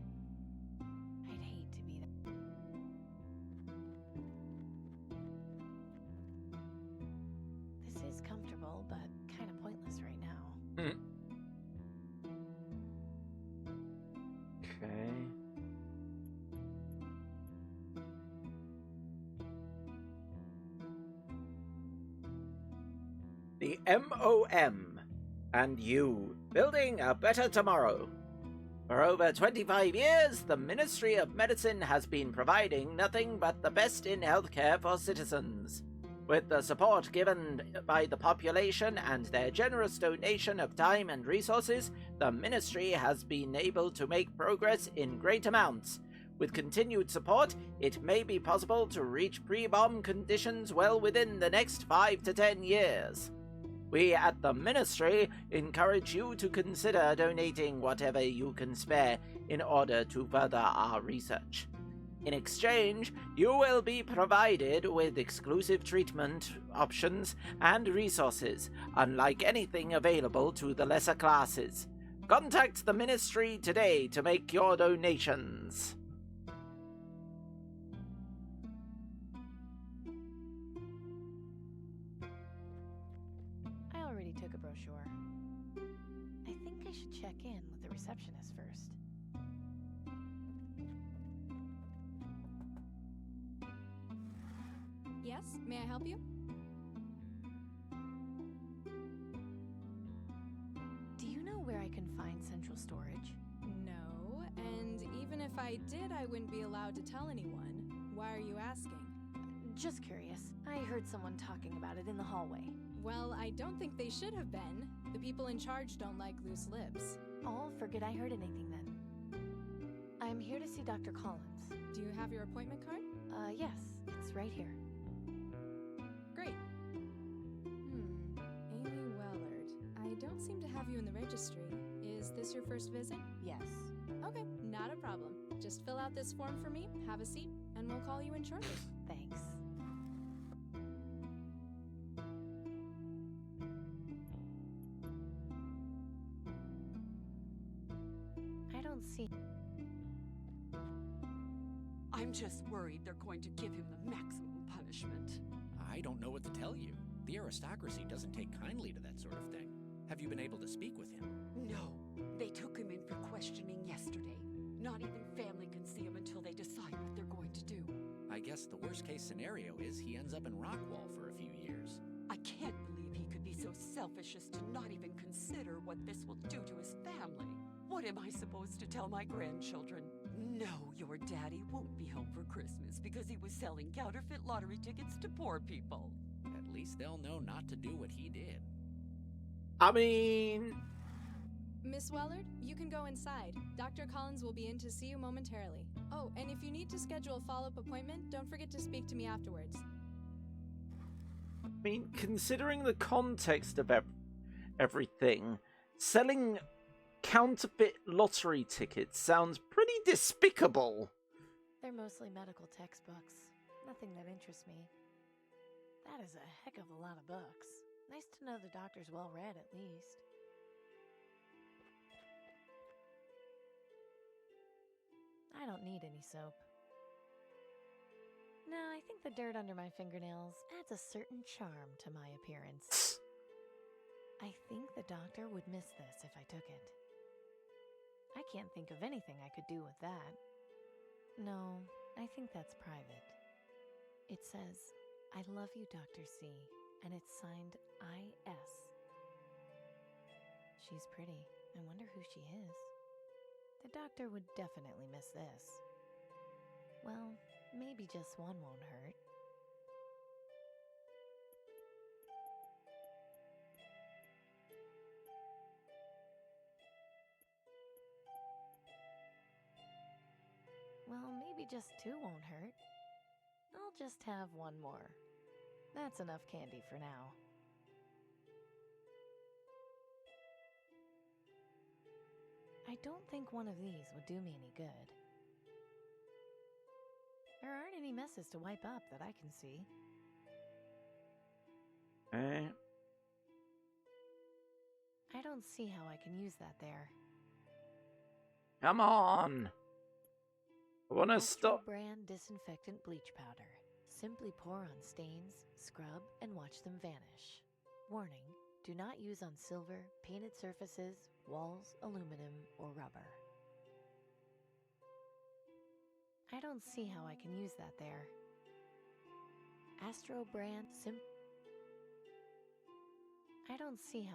I'd hate to be that... This is comfortable, but kind of pointless right now. Okay. The MOM and you, building a better tomorrow. For over 25 years, the Ministry of Medicine has been providing nothing but the best in healthcare for citizens. With the support given by the population and their generous donation of time and resources, the Ministry has been able to make progress in great amounts. With continued support, it may be possible to reach pre-bomb conditions well within the next 5 to 10 years. We at the Ministry encourage you to consider donating whatever you can spare in order to further our research. In exchange, you will be provided with exclusive treatment options and resources, unlike anything available to the lesser classes. Contact the Ministry today to make your donations. I already took a brochure. I think I should check in with the receptionist first. Yes, may I help you? Do you know where I can find central storage? No, and even if I did, I wouldn't be allowed to tell anyone. Why are you asking? Just curious. I heard someone talking about it in the hallway. Well, I don't think they should have been. The people in charge don't like loose lips. Oh, forget I heard anything then. I'm here to see Dr. Collins. Do you have your appointment card? Yes, it's right here. Great. Amy Wellard. I don't seem to have you in the registry. Is this your first visit? Yes. Okay, not a problem. Just fill out this form for me, have a seat, and we'll call you in shortly. Thanks. I don't see... I'm just worried they're going to give him the maximum punishment. I don't know what to tell you. The Aristocracy doesn't take kindly to that sort of thing. Have you been able to speak with him? No, they took him in for questioning yesterday. Not even family can see him until they decide what they're going to do. I guess the worst case scenario is he ends up in Rockwall for a few years. I can't believe he could be so selfish as to not even consider what this will do to his family. What am I supposed to tell my grandchildren? No, your daddy won't be home for Christmas because he was selling counterfeit lottery tickets to poor people. At least they'll know not to do what he did. I mean... Miss Wellard, you can go inside. Dr. Collins will be in to see you momentarily. Oh, and if you need to schedule a follow-up appointment, don't forget to speak to me afterwards. I mean, considering the context of everything, selling counterfeit lottery tickets sounds pretty despicable. They're mostly medical textbooks. Nothing that interests me. That is a heck of a lot of books. Nice to know the doctor's well read, at least. I don't need any soap. No, I think the dirt under my fingernails adds a certain charm to my appearance. I think the doctor would miss this if I took it. I can't think of anything I could do with that. No, I think that's private. It says, "I love you, Dr. C," and it's signed I.S. She's pretty. I wonder who she is. The doctor would definitely miss this. Well, maybe just one won't hurt. Well, maybe just two won't hurt. I'll just have one more. That's enough candy for now. I don't think one of these would do me any good. There aren't any messes to wipe up that I can see. I don't see how I can use that there. Come on! I wanna stop. Brand disinfectant bleach powder. Simply pour on stains, scrub, and watch them vanish. Warning, do not use on silver, painted surfaces, walls, aluminum, or rubber. I don't see how I can use that there. Astro brand I don't see.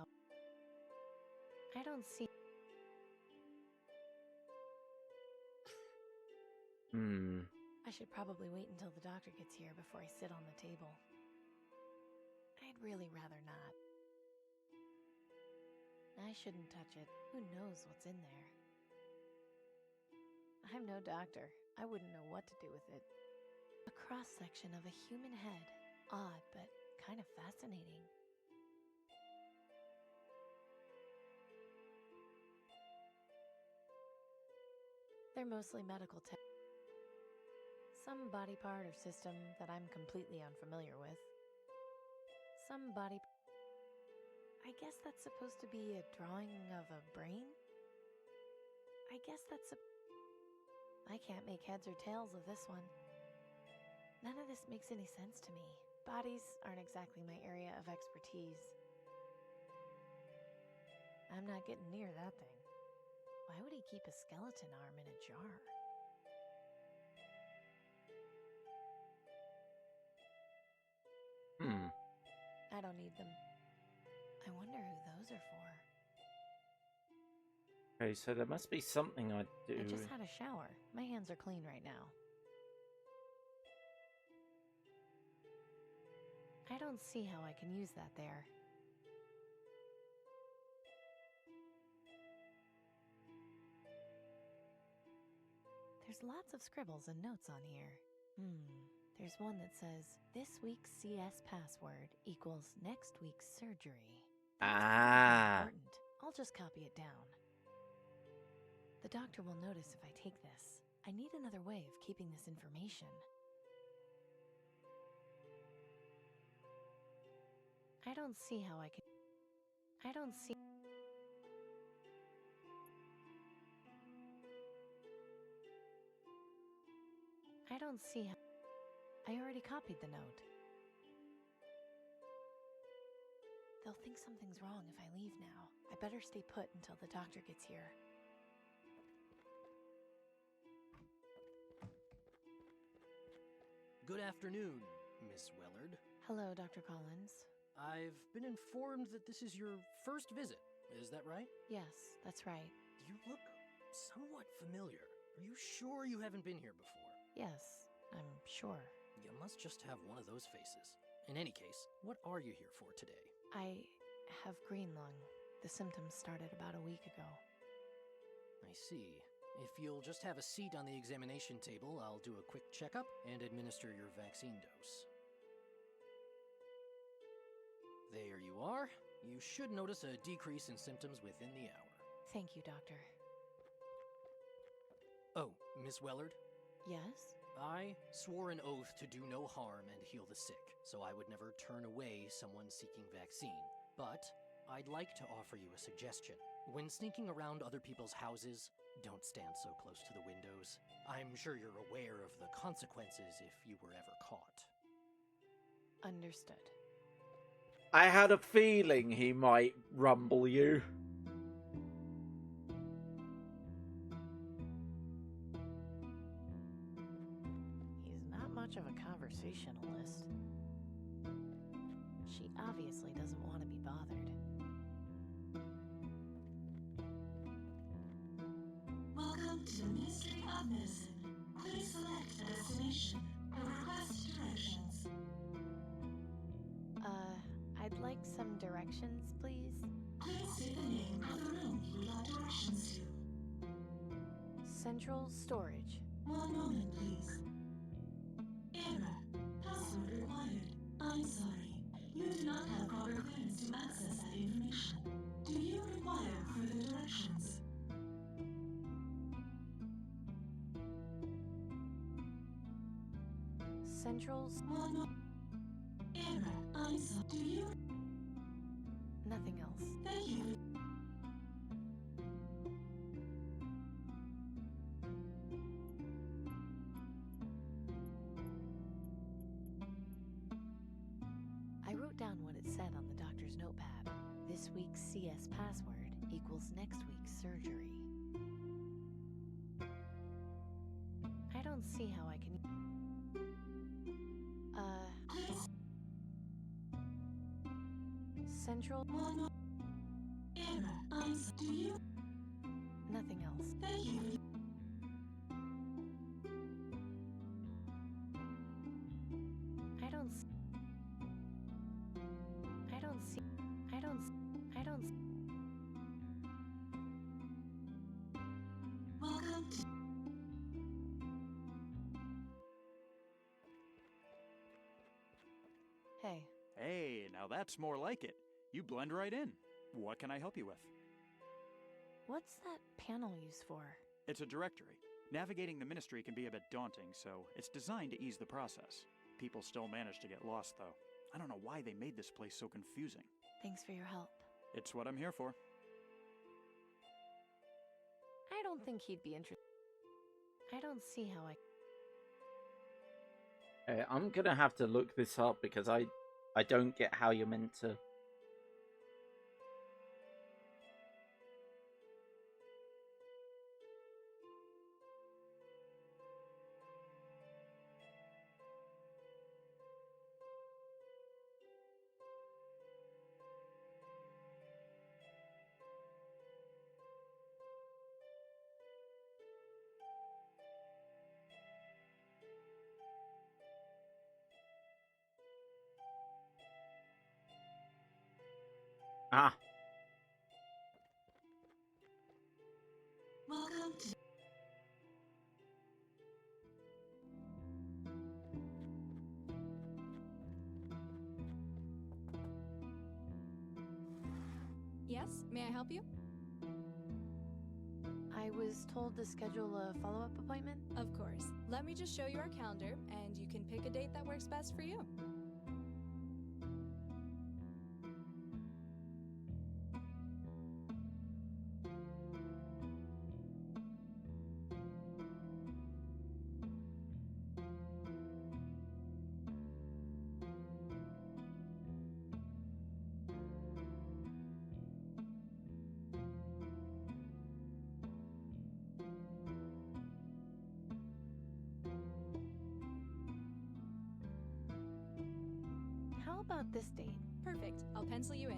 Hmm. I should probably wait until the doctor gets here before I sit on the table. I'd really rather not. I shouldn't touch it. Who knows what's in there? I'm no doctor. I wouldn't know what to do with it. A cross-section of a human head. Odd, but kind of fascinating. They're mostly medical some body part or system that I'm completely unfamiliar with. Some body... I guess that's supposed to be a drawing of a brain? I guess that's I can't make heads or tails of this one. None of this makes any sense to me. Bodies aren't exactly my area of expertise. I'm not getting near that thing. Why would he keep a skeleton arm in a jar? I don't need them. I wonder who those are for. Okay, so there must be something I do. I just had a shower. My hands are clean right now. I don't see how I can use that there. There's lots of scribbles and notes on here. There's one that says, this week's CS password equals next week's surgery. That's important. I'll just copy it down. The doctor will notice if I take this. I need another way of keeping this information. I don't see how I can... I don't see... I don't see how... I already copied the note. They'll think something's wrong if I leave now. I better stay put until the doctor gets here. Good afternoon, Miss Willard. Hello, Dr. Collins. I've been informed that this is your first visit. Is that right? Yes, that's right. You look somewhat familiar. Are you sure you haven't been here before? Yes, I'm sure. You must just have one of those faces. In any case, what are you here for today? I have green lung. The symptoms started about a week ago. I see. If you'll just have a seat on the examination table, I'll do a quick checkup and administer your vaccine dose. There you are. You should notice a decrease in symptoms within the hour. Thank you, Doctor. Oh, Miss Willard? Yes? I swore an oath to do no harm and heal the sick, so I would never turn away someone seeking vaccine. But I'd like to offer you a suggestion. When sneaking around other people's houses, don't stand so close to the windows. I'm sure you're aware of the consequences if you were ever caught. Understood. I had a feeling he might rumble you. He's not much of a conversationalist. She obviously doesn't want to be bothered. Welcome to the Ministry of Medicine. Please select a destination or request directions. I'd like some directions, please. Please state the name of the room you would like directions to. Central storage. One moment, please. Error. Password required. I'm sorry. You do not have proper clearance to access that information. Do you require further directions? Central... One more. Error. I'm sorry. Do you... Nothing else. Thank you. I wrote down what it said on the doctor's notepad. This week's CS password equals next week's surgery. I don't see how I can... Central... One more. Error. Do you... Nothing else. Thank you. don't. Welcome to Hey. Hey, now that's more like it. You blend right in. What can I help you with? What's that panel used for? It's a directory. Navigating the ministry can be a bit daunting, so it's designed to ease the process. People still manage to get lost, though. I don't know why they made this place so confusing. Thanks for your help. It's what I'm here for. I don't think he'd be interested. I don't see how I. Hey, I'm gonna have to look this up because I don't get how you're meant to. Ah. Welcome to Yes? May I help you? I was told to schedule a follow-up appointment. Of course. Let me just show you our calendar, and you can pick a date that works best for you. How about this date? Perfect. I'll pencil you in.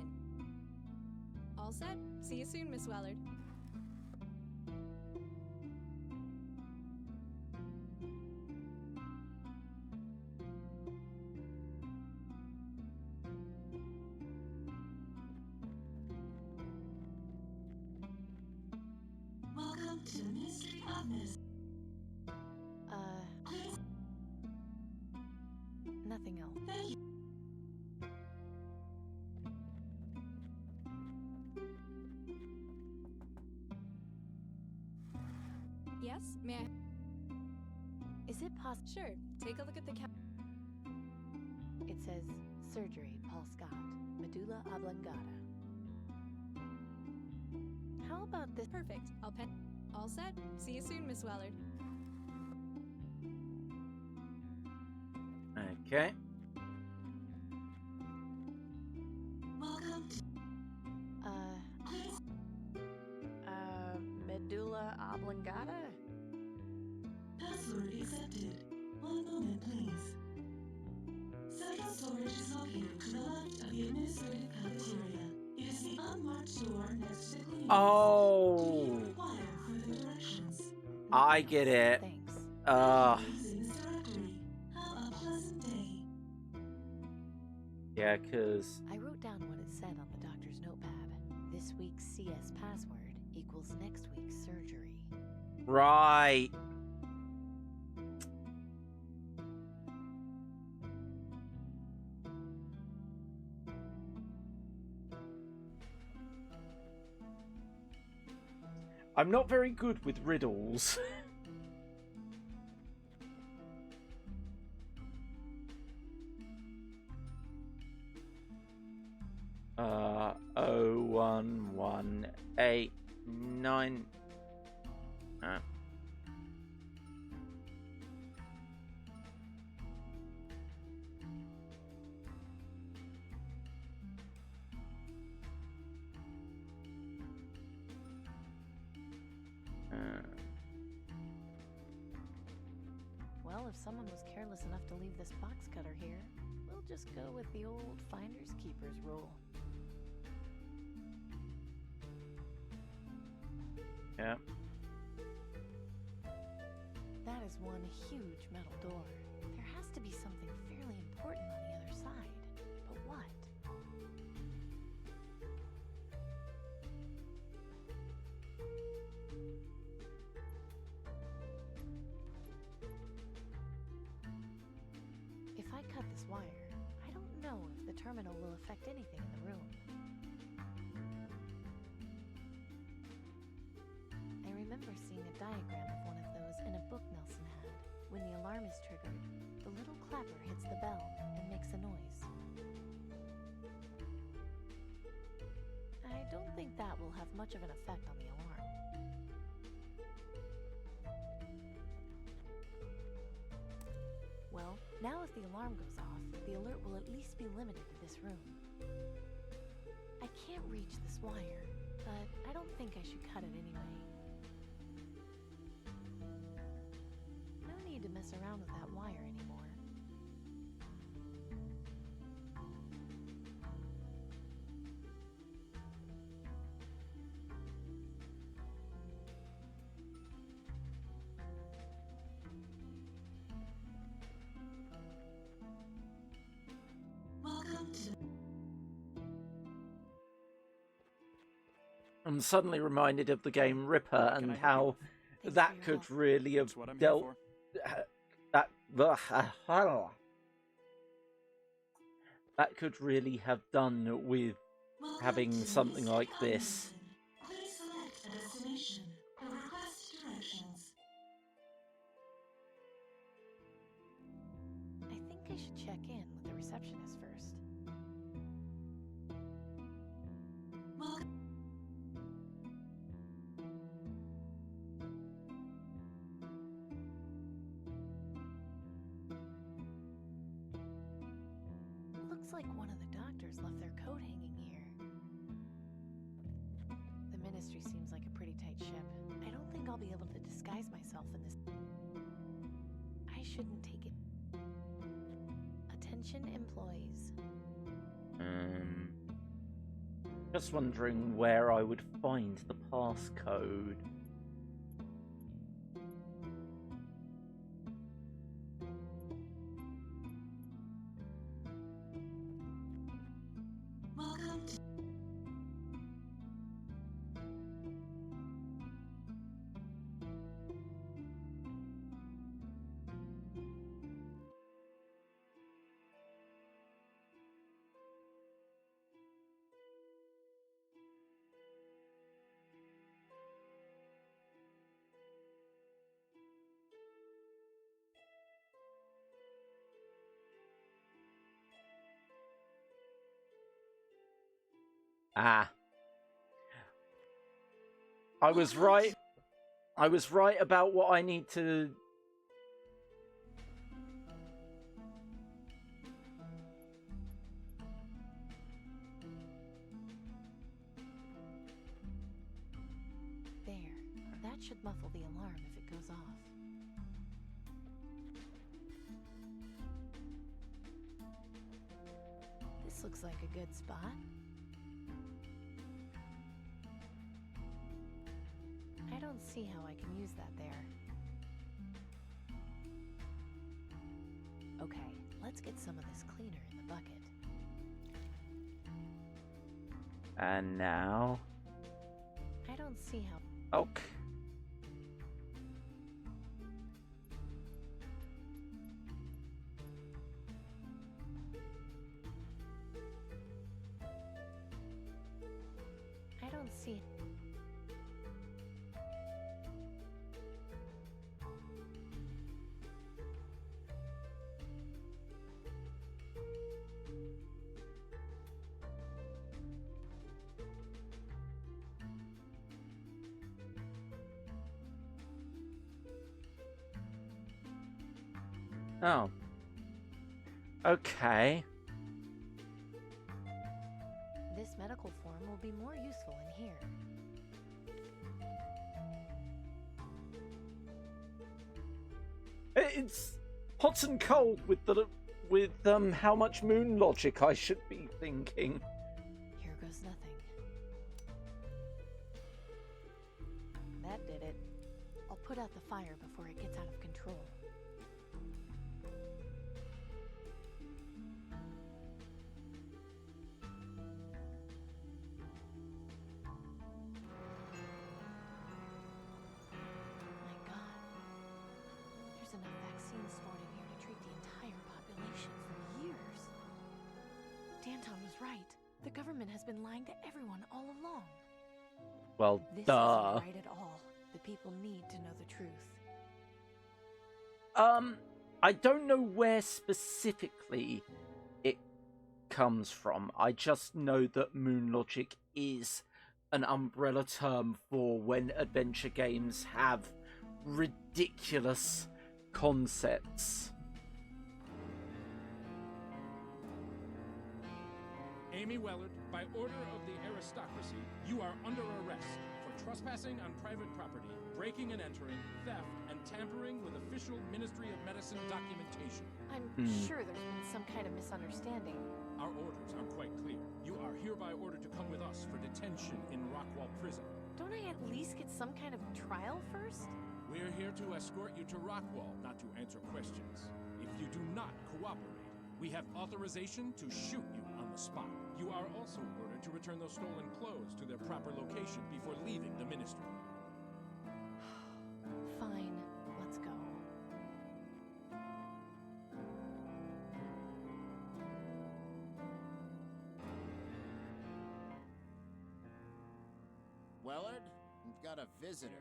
All set? See you soon, Miss Wellard. Welcome to the Ministry of Medicine. Nothing else. Thank you. Yes? May I? Is it possible? Sure. Take a look at the It says surgery, Paul Scott, medulla oblongata. How about this? Perfect. I'll pen. All set? See you soon, Miss Wellard. Okay. Welcome to medulla oblongata? Password accepted. One moment, please. Central storage is located to the left of the administrative cafeteria. It is the unmarked door next to the cleaning. Oh. Do you require further directions? I get it. Thanks. Using this directory. Have a pleasant day. Yeah, because I wrote down what it said on the doctor's notepad. This week's CS password equals next week's surgery. right. I'm not very good with riddles. 0118 Well, if someone was careless enough to leave this box cutter here, we'll just go with the old finders keepers rule. Yeah. That is one huge metal door. There has to be something fairly important on the other side. But what? this wire, I don't know if the terminal will affect anything in the room. I remember seeing a diagram of one of those in a book Nelson had. When the alarm is triggered, the little clapper hits the bell and makes a noise. I don't think that will have much of an effect on the alarm. Well, now if the alarm goes off, the alert will at least be limited to this room. I can't reach this wire, but I don't think I should cut it anyway. No need to mess around with that wire anymore. Welcome to I'm suddenly reminded of the game Ripper and how that could really have dealt that could really have done with having something like this. Please select a destination or request directions. I think I should check in with the receptionist first. Welcome. Looks like one of the doctors left their coat hanging here. The Ministry seems like a pretty tight ship. I don't think I'll be able to disguise myself in this. I shouldn't take it. Attention employees. Just wondering where I would find the passcode. Welcome to Ah. I was right. I was right about what I need to... There. That should muffle the alarm if it goes off. This looks like a good spot. I don't see how I can use that there. Okay, let's get some of this cleaner in the bucket. And now... I don't see how... Okay. I don't see... Oh. Okay. This medical form will be more useful in here. It's hot and cold with how much moon logic I should be thinking. Here goes nothing. That did it. I'll put out the fire before it gets out of control. Enough vaccines stored in here to treat the entire population for years. Danton was right. The government has been lying to everyone all along. Well, This duh. isn't right at all. The people need to know the truth. I don't know where specifically it comes from. I just know that moon logic is an umbrella term for when adventure games have ridiculous concepts. Amy Wellard, by order of the Aristocracy, you are under arrest for trespassing on private property, breaking and entering, theft, and tampering with official Ministry of Medicine documentation. I'm sure there's been some kind of misunderstanding. Our orders are quite clear. You are hereby ordered to come with us for detention in Rockwall Prison. Don't I at least get some kind of trial first? We're here to escort you to Rockwall, not to answer questions. If you do not cooperate, we have authorization to shoot you on the spot. You are also ordered to return those stolen clothes to their proper location before leaving the ministry. Fine, let's go. Wellard, we've got a visitor.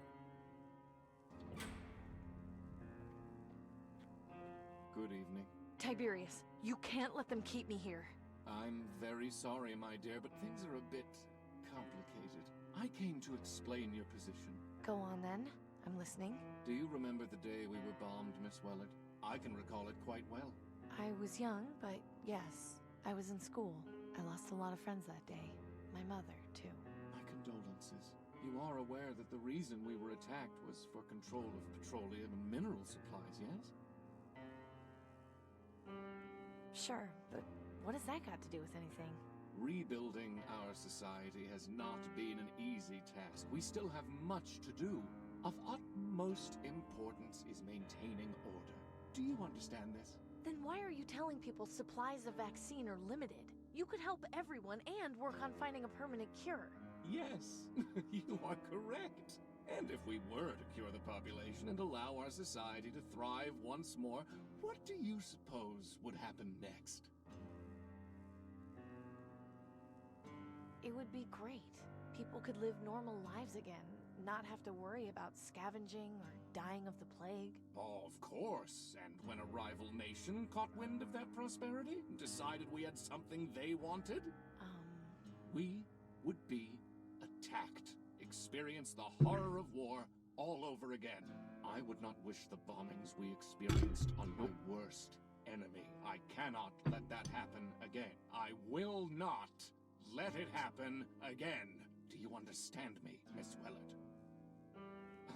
Good evening. Tiberius, you can't let them keep me here. I'm very sorry, my dear, but things are a bit complicated. I came to explain your position. Go on then. I'm listening. Do you remember the day we were bombed, Miss Wellard? I can recall it quite well. I was young, but yes, I was in school. I lost a lot of friends that day. My mother, too. My condolences. You are aware that the reason we were attacked was for control of petroleum and mineral supplies, yes? Sure, but what has that got to do with anything? Rebuilding our society has not been an easy task. We still have much to do. Of utmost importance is maintaining order. Do you understand this? Then why are you telling people supplies of vaccine are limited? You could help everyone and work on finding a permanent cure. Yes, you are correct. And if we were to cure the population and allow our society to thrive once more, what do you suppose would happen next? It would be great. People could live normal lives again, not have to worry about scavenging or dying of the plague. Oh, of course. And when a rival nation caught wind of that prosperity and decided we had something they wanted, we would be attacked. Experience the horror of war all over again. I would not wish the bombings we experienced on my worst enemy. I cannot let that happen again. I will not let it happen again. Do you understand me, Miss Wellard?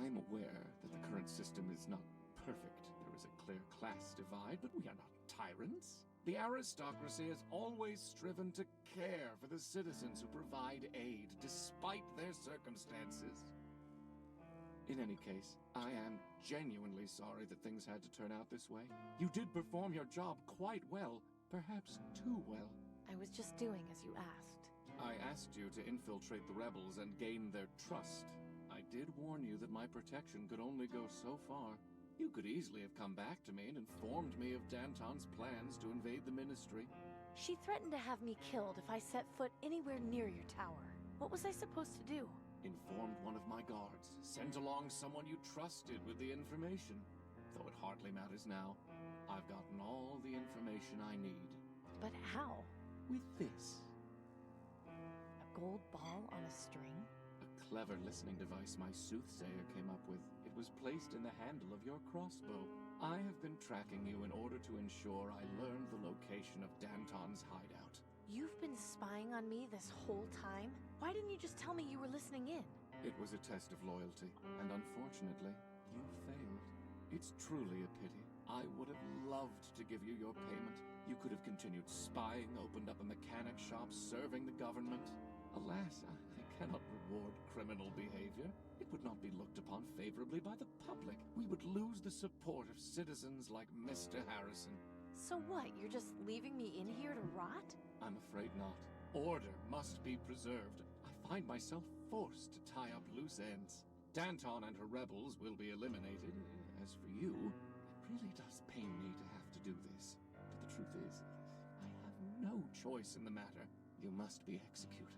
I'm aware that the current system is not perfect. There is a clear class divide, but we are not tyrants. The aristocracy has always striven to care for the citizens who provide aid, despite their circumstances. In any case, I am genuinely sorry that things had to turn out this way. You did perform your job quite well, perhaps too well. I was just doing as you asked. I asked you to infiltrate the rebels and gain their trust. I did warn you that my protection could only go so far. You could easily have come back to me and informed me of Danton's plans to invade the ministry. She threatened to have me killed if I set foot anywhere near your tower. What was I supposed to do? Informed one of my guards. Sent along someone you trusted with the information. Though it hardly matters now. I've gotten all the information I need. But how? With this. A gold ball on a string? A clever listening device my soothsayer came up with. It was placed in the handle of your crossbow. I have been tracking you in order to ensure I learned the location of Danton's hideout. You've been spying on me this whole time? Why didn't you just tell me you were listening in? It was a test of loyalty, and unfortunately, you failed. It's truly a pity. I would have loved to give you your payment. You could have continued spying, opened up a mechanic shop, serving the government. Alas, I cannot reward criminal behavior. It would not be looked upon favorably by the public. We would lose the support of citizens like Mr. Harrison. So what, you're just leaving me in here to rot? I'm afraid not. Order must be preserved. I find myself forced to tie up loose ends. Danton and her rebels will be eliminated. As for you, it really does pain me to have to do this. But the truth is, I have no choice in the matter. You must be executed.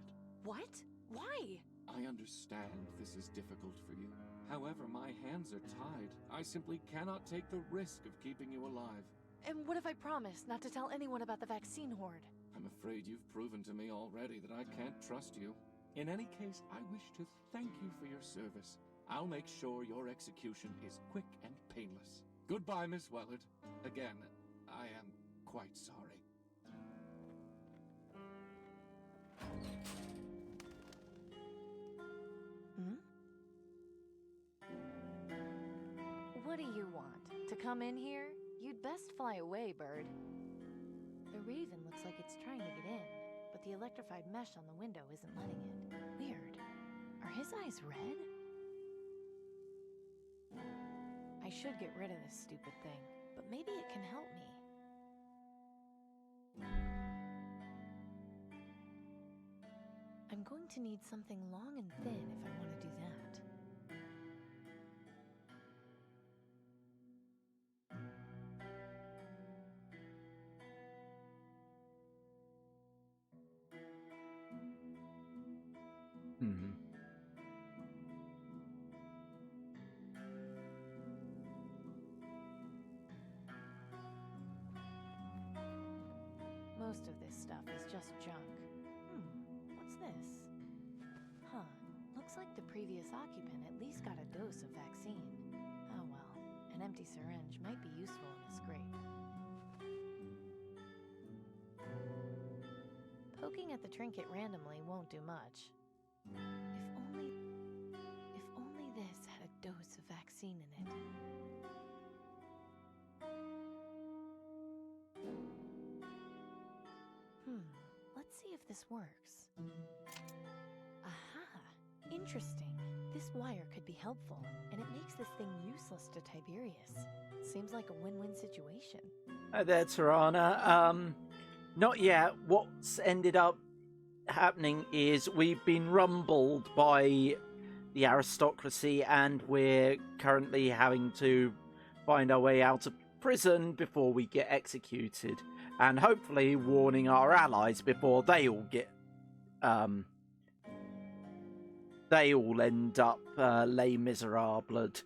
What? Why? I understand this is difficult for you. However, my hands are tied. I simply cannot take the risk of keeping you alive. And what if I promise not to tell anyone about the vaccine horde? I'm afraid you've proven to me already that I can't trust you. In any case, I wish to thank you for your service. I'll make sure your execution is quick and painless. Goodbye, Miss Wellard. Again, I am quite sorry. What do you want? To come in here? You'd best fly away, bird. The raven looks like it's trying to get in, but the electrified mesh on the window isn't letting it. Weird. Are his eyes red? I should get rid of this stupid thing, but maybe it can help me. I'm going to need something long and thin if I want to do that. Most of this stuff is just junk. What's this? Huh, looks like the previous occupant at least got a dose of vaccine. Oh well, an empty syringe might be useful in a scrape. Poking at the trinket randomly won't do much. If only this had a dose of vaccine in it. Let's see if this works. Aha! Interesting. This wire could be helpful, and it makes this thing useless to Tiberius. Seems like a win-win situation. Hi there, Tirana. Not yet. What's ended up happening is we've been rumbled by the aristocracy, and we're currently having to find our way out of prison before we get executed. And hopefully warning our allies before they all get, they all end up Les Miserables.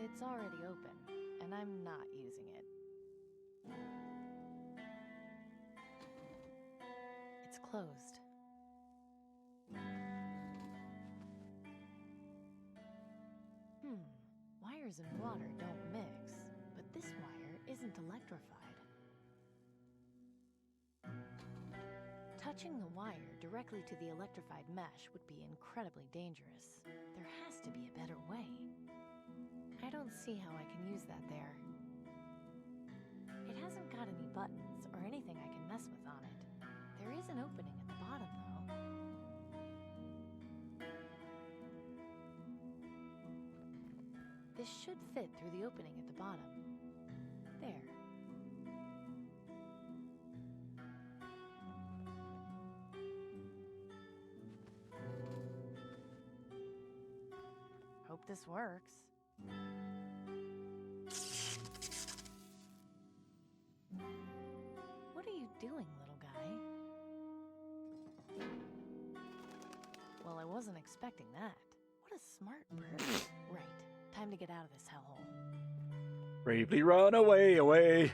It's already open, and I'm not using it. It's closed. Wires and water don't mix, but this wire isn't electrified. Touching the wire directly to the electrified mesh would be incredibly dangerous. There has to be a better way. I don't see how I can use that there. It hasn't got any buttons or anything I can mess with on it. There is an opening at the bottom, though. This should fit through the opening at the bottom. There. Hope this works. What are you doing, little guy? Well, I wasn't expecting that. What a smart bird. Right. Time to get out of this hellhole. Bravely run away.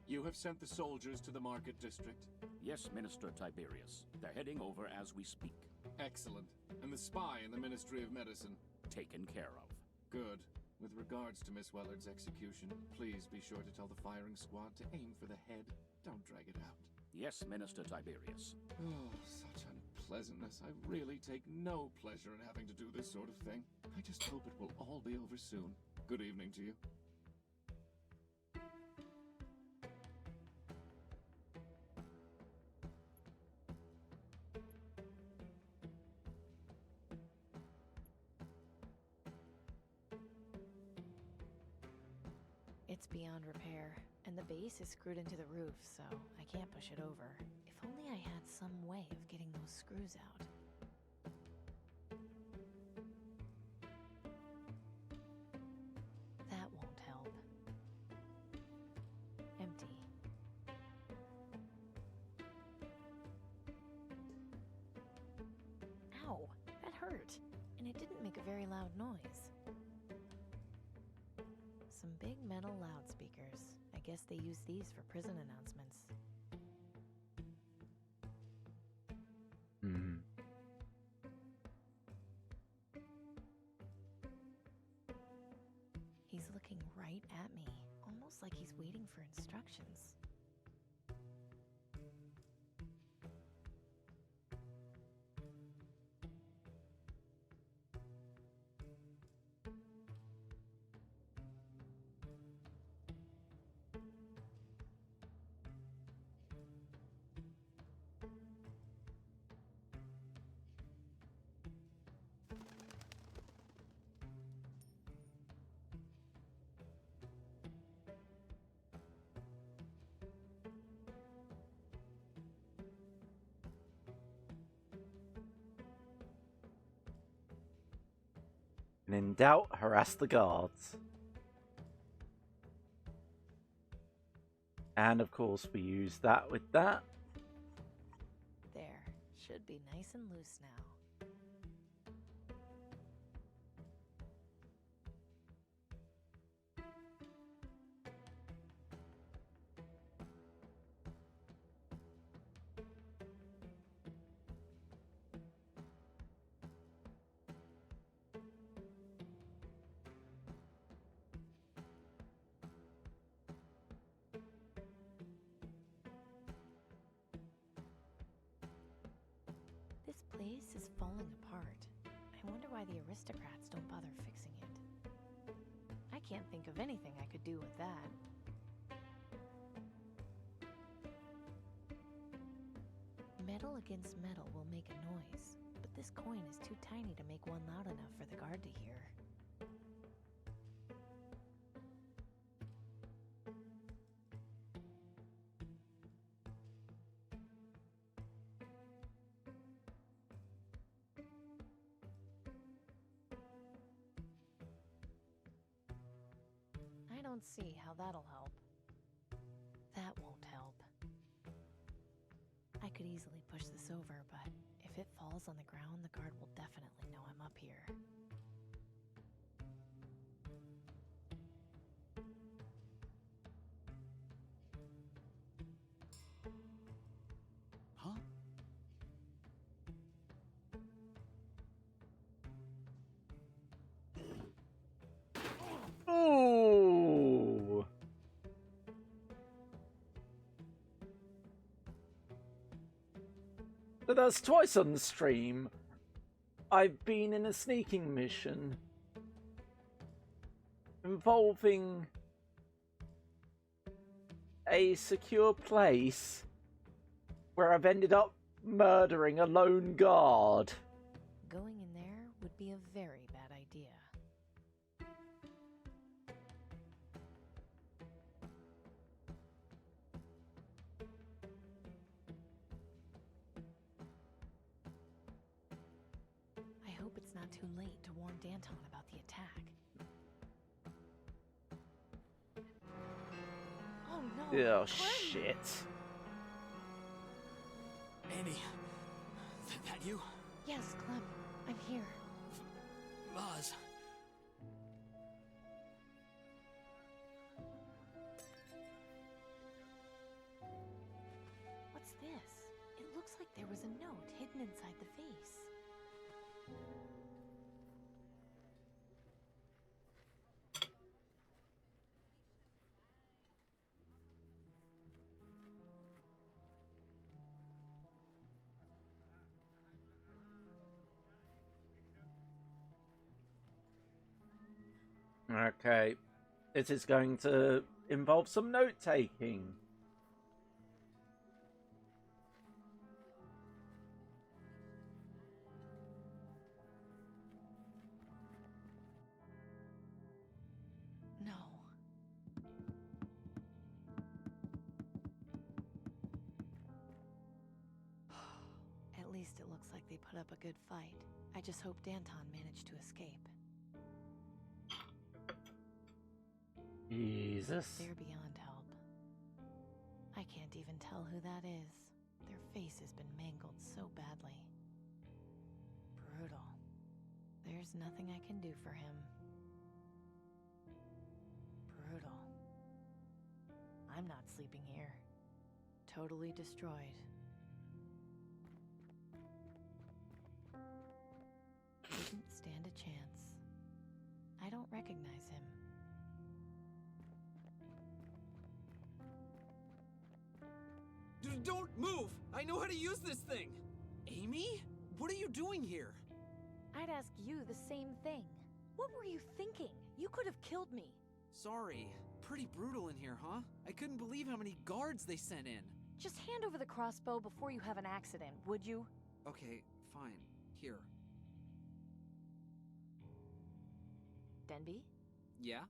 You have sent the soldiers to the market district? Yes, Minister Tiberius. They're heading over as we speak. Excellent. And the spy in the Ministry of Medicine? Taken care of. Good. With regards to Miss Wellard's execution, please be sure to tell the firing squad to aim for the head. Don't drag it out. Yes, Minister Tiberius. Oh, such unpleasantness. I really take no pleasure in having to do this sort of thing. I just hope it will all be over soon. Good evening to you. It's beyond repair, and the base is screwed into the roof, so I can't push it over. If If only I had some way of getting those screws out. That won't help. Empty. Ow! That hurt. And it didn't make a very loud noise. Some big metal loudspeakers. I guess they use these for prison announcements. Hmm. He's looking right at me, almost like he's waiting for instructions. And in doubt, harass the guards. And of course, we use that with that. There. Should be nice and loose now. This place is falling apart. I wonder why the aristocrats don't bother fixing it. I can't think of anything I could do with that. Metal against metal will make a noise, but this coin is too tiny to make one loud enough for the guard to hear. I don't see how that'll help. That won't help. I could easily push this over, but if it falls on the ground, the guard will definitely know I'm up here. Huh? Ooh! So that's twice on the stream. I've been in a sneaking mission involving a secure place where I've ended up murdering a lone guard. Going in there would be a very bad idea. I hope it's not too late to warn Danton about the attack. Oh no! Oh shit. Amy, that you? Yes, Clem, I'm here. Maz. What's this? It looks like there was a note hidden inside the vase. Okay. This is going to involve some note taking. No. Looks like they put up a good fight. I just hope Danton managed to escape. Jesus. They're beyond help. I can't even tell who that is. Their face has been mangled so badly. Brutal. There's nothing I can do for him. Brutal. I'm not sleeping here. Totally destroyed. Didn't stand a chance. I don't recognize him. Don't move! I know how to use this thing! Amy? What are you doing here? I'd ask you the same thing. What were you thinking? You could have killed me. Sorry. Pretty brutal in here, huh? I couldn't believe how many guards they sent in. Just hand over the crossbow before you have an accident, would you? Okay, fine. Here. Denby? Yeah?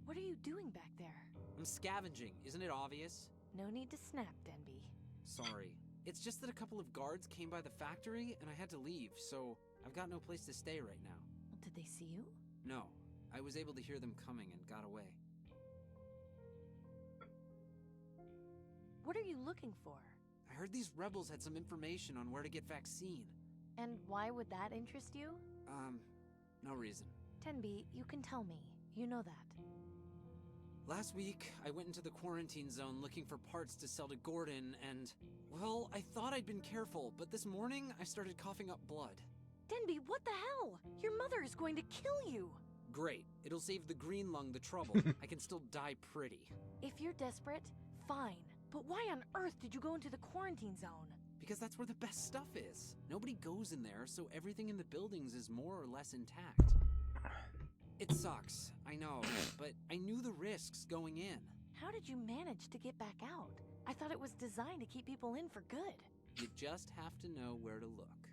What are you doing back there? I'm scavenging, isn't it obvious? No need to snap, Denby. Sorry. It's just that a couple of guards came by the factory and I had to leave, so I've got no place to stay right now. Did they see you? No. I was able to hear them coming and got away. What are you looking for? I heard these rebels had some information on where to get vaccine. And why would that interest you? No reason. Denby, you can tell me. You know that. Last week, I went into the quarantine zone looking for parts to sell to Gordon and, well, I thought I'd been careful, but this morning I started coughing up blood. Denby, what the hell? Your mother is going to kill you! Great. It'll save the green lung the trouble. I can still die pretty. If you're desperate, fine. But why on earth did you go into the quarantine zone? Because that's where the best stuff is. Nobody goes in there, so everything in the buildings is more or less intact. It sucks, I know, but I knew the risks going in. How did you manage to get back out? I thought it was designed to keep people in for good. You just have to know where to look.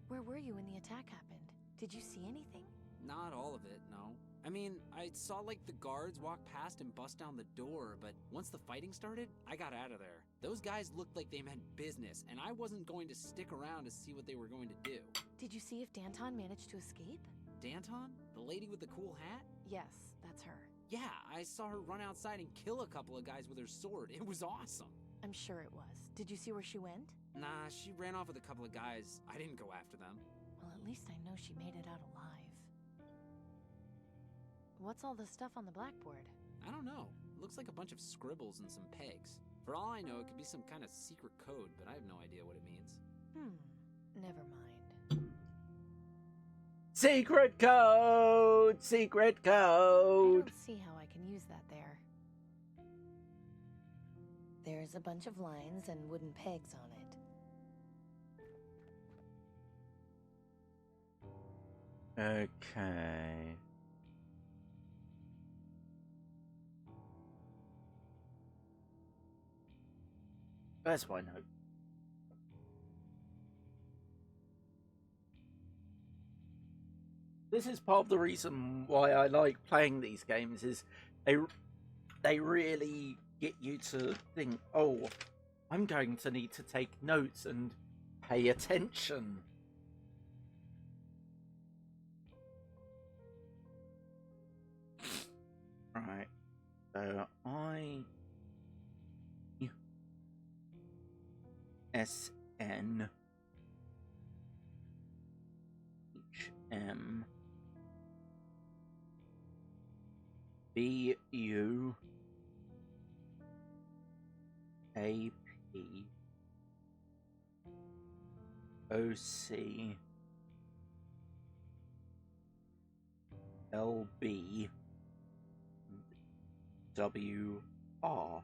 Where were you when the attack happened? Did you see anything? Not all of it, no. I mean, I saw like the guards walk past and bust down the door, but once the fighting started, I got out of there. Those guys looked like they meant business, and I wasn't going to stick around to see what they were going to do. Did you see if Danton managed to escape? Danton? The lady with the cool hat? Yes, that's her. Yeah, I saw her run outside and kill a couple of guys with her sword. It was awesome. I'm sure it was. Did you see where she went? Nah, she ran off with a couple of guys. I didn't go after them. Well, at least I know she made it out alive. What's all the stuff on the blackboard? I don't know. It looks like a bunch of scribbles and some pegs. For all I know, it could be some kind of secret code, but I have no idea what it means. Never mind. Secret code! Secret code! I don't see how I can use that there. There's a bunch of lines and wooden pegs on it. Okay. That's my note. This is part of the reason why I like playing these games, is they really get you to think, oh, I'm going to need to take notes and pay attention. Right, so SN HM BU AP OC LB WR.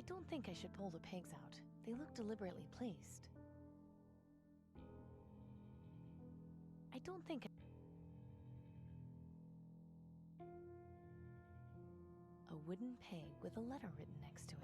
don't think I should pull the pegs out. They look deliberately placed. I don't think... A wooden peg with a letter written next to it.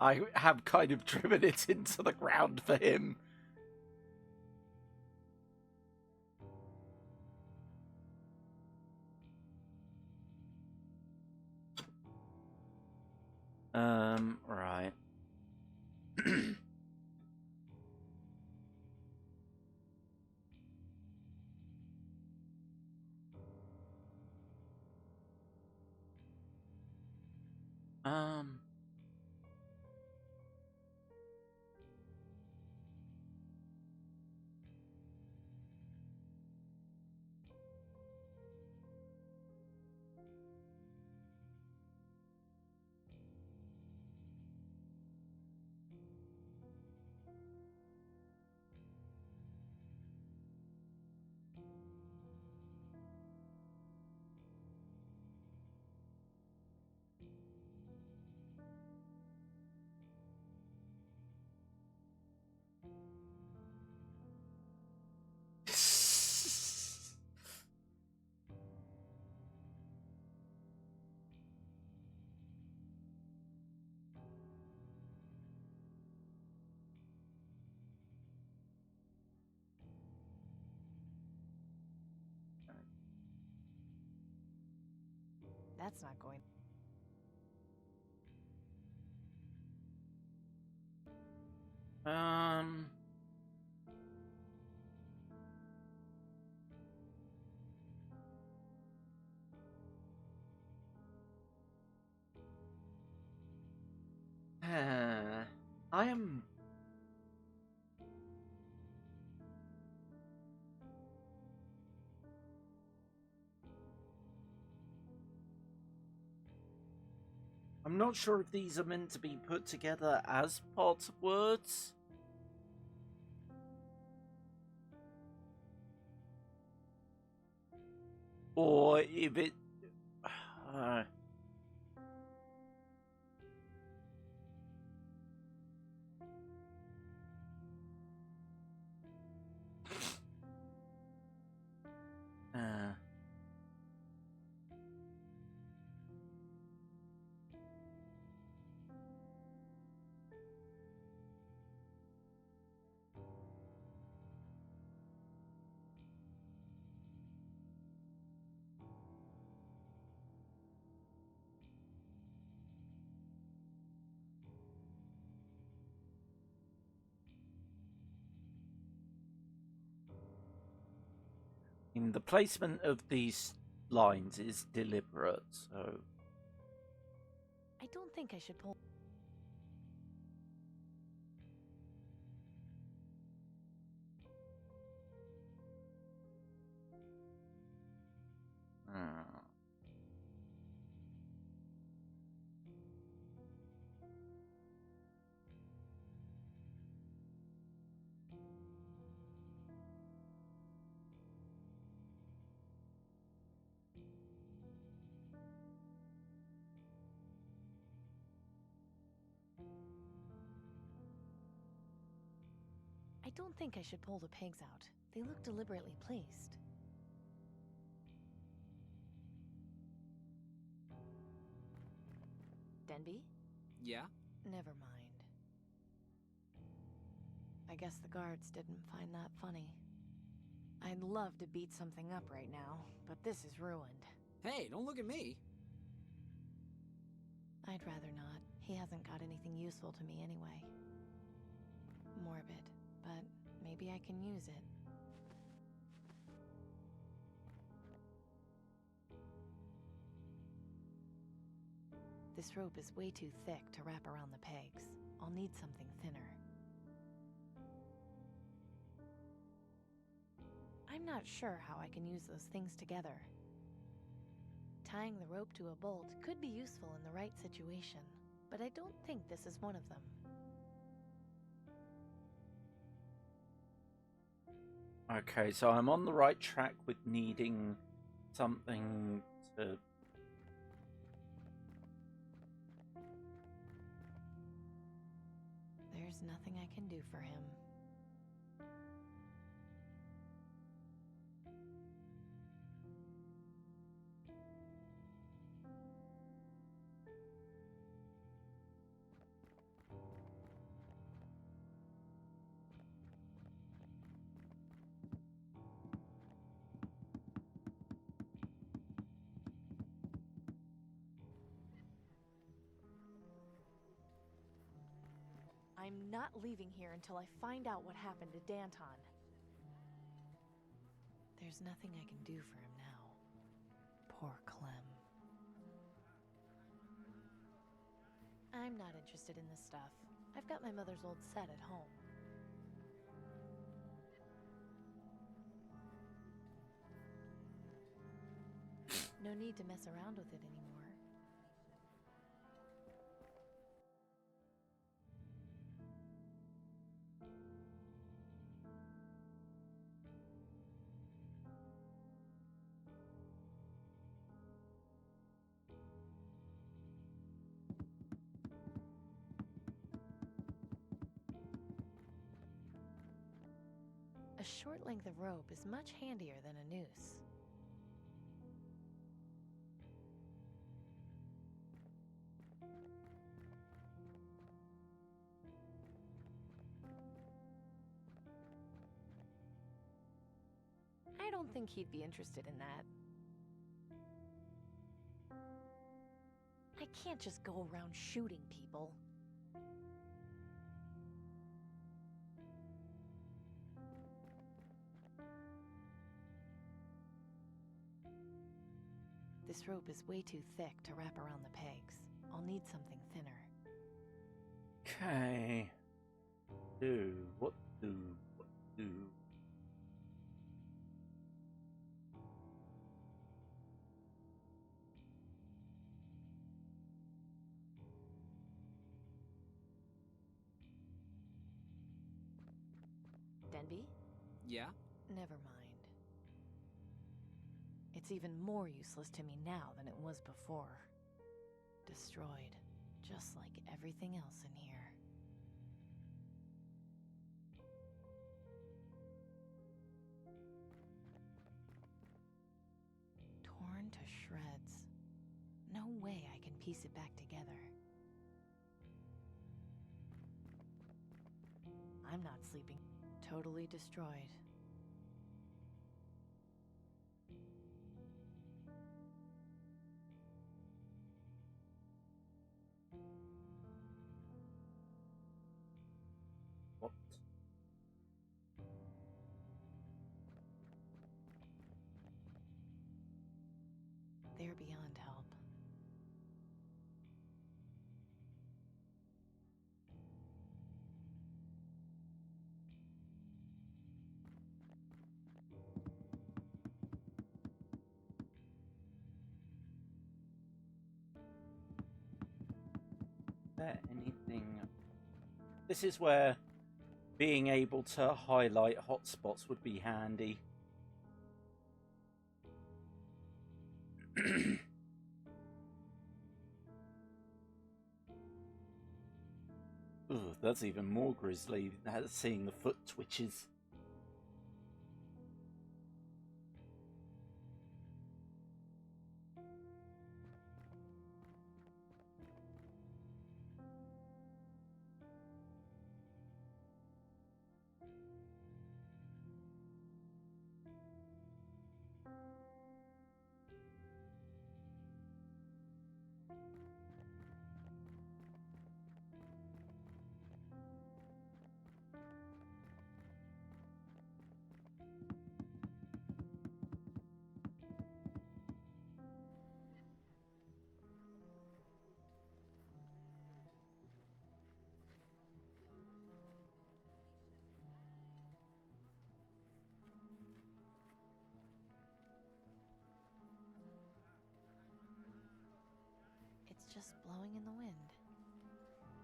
I have kind of driven it into the ground for him. Right. um... That's not going... I am... I'm not sure if these are meant to be put together as parts of words. Or if it... In the placement of these lines is deliberate, so... I don't think I should pull... I don't think I should pull the pegs out. They look deliberately placed. Denby? Yeah? Never mind. I guess the guards didn't find that funny. I'd love to beat something up right now, but this is ruined. Hey, don't look at me! I'd rather not. He hasn't got anything useful to me anyway. Morbid, but maybe I can use it. This rope is way too thick to wrap around the pegs. I'll need something thinner. I'm I'm not sure how I can use those things together. Tying the rope to a bolt could be useful in the right situation, but I don't think this is one of them. Okay, so I'm on the right track with needing something to... There's nothing I can do for him. I'm not leaving here until I find out what happened to Danton. There's nothing I can do for him now. Poor Clem. I'm not interested in this stuff. I've got my mother's old set at home. No need to mess around with it anymore. A short length of rope is much handier than a noose. I don't think he'd be interested in that. I can't just go around shooting people. This rope is way too thick to wrap around the pegs. I'll need something thinner. Okay. What do? Denby? Yeah? Never mind. It's even more useless to me now than it was before. Destroyed, just like everything else in here. Torn to shreds. No way I can piece it back together. I'm not sleeping. Totally destroyed. What? They're beyond help. Anything? This is where being able to highlight hotspots would be handy. Ugh, that's even more grisly than seeing the foot twitches. just blowing in the wind.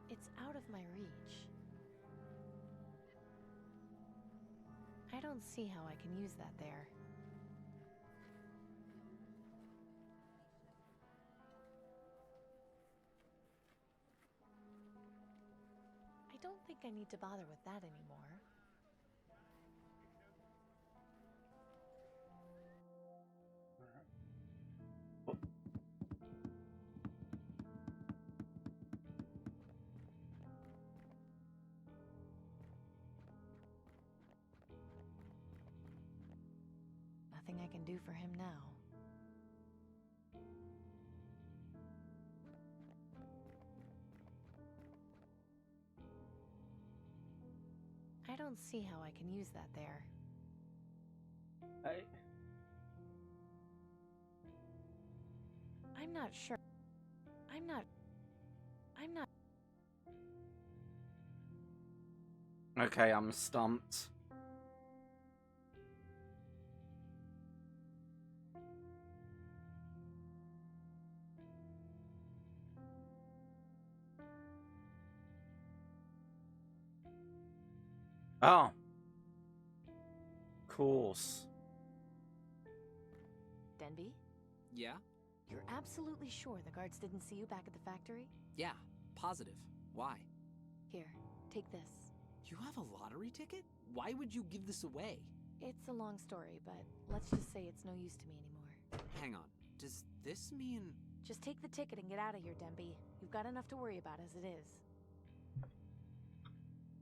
It's out of my reach. I don't see how I can use that there. I don't think I need to bother with that anymore. Nothing I can do for him now. I don't see how I can use that there. I'm not sure. I'm not. Okay, I'm stumped. Oh. Course. Denby? Yeah? You're absolutely sure the guards didn't see you back at the factory? Yeah, positive. Why? Here, take this. You have a lottery ticket? Why would you give this away? It's a long story, but let's just say it's no use to me anymore. Hang on. Does this mean... Just take the ticket and get out of here, Denby. You've got enough to worry about as it is.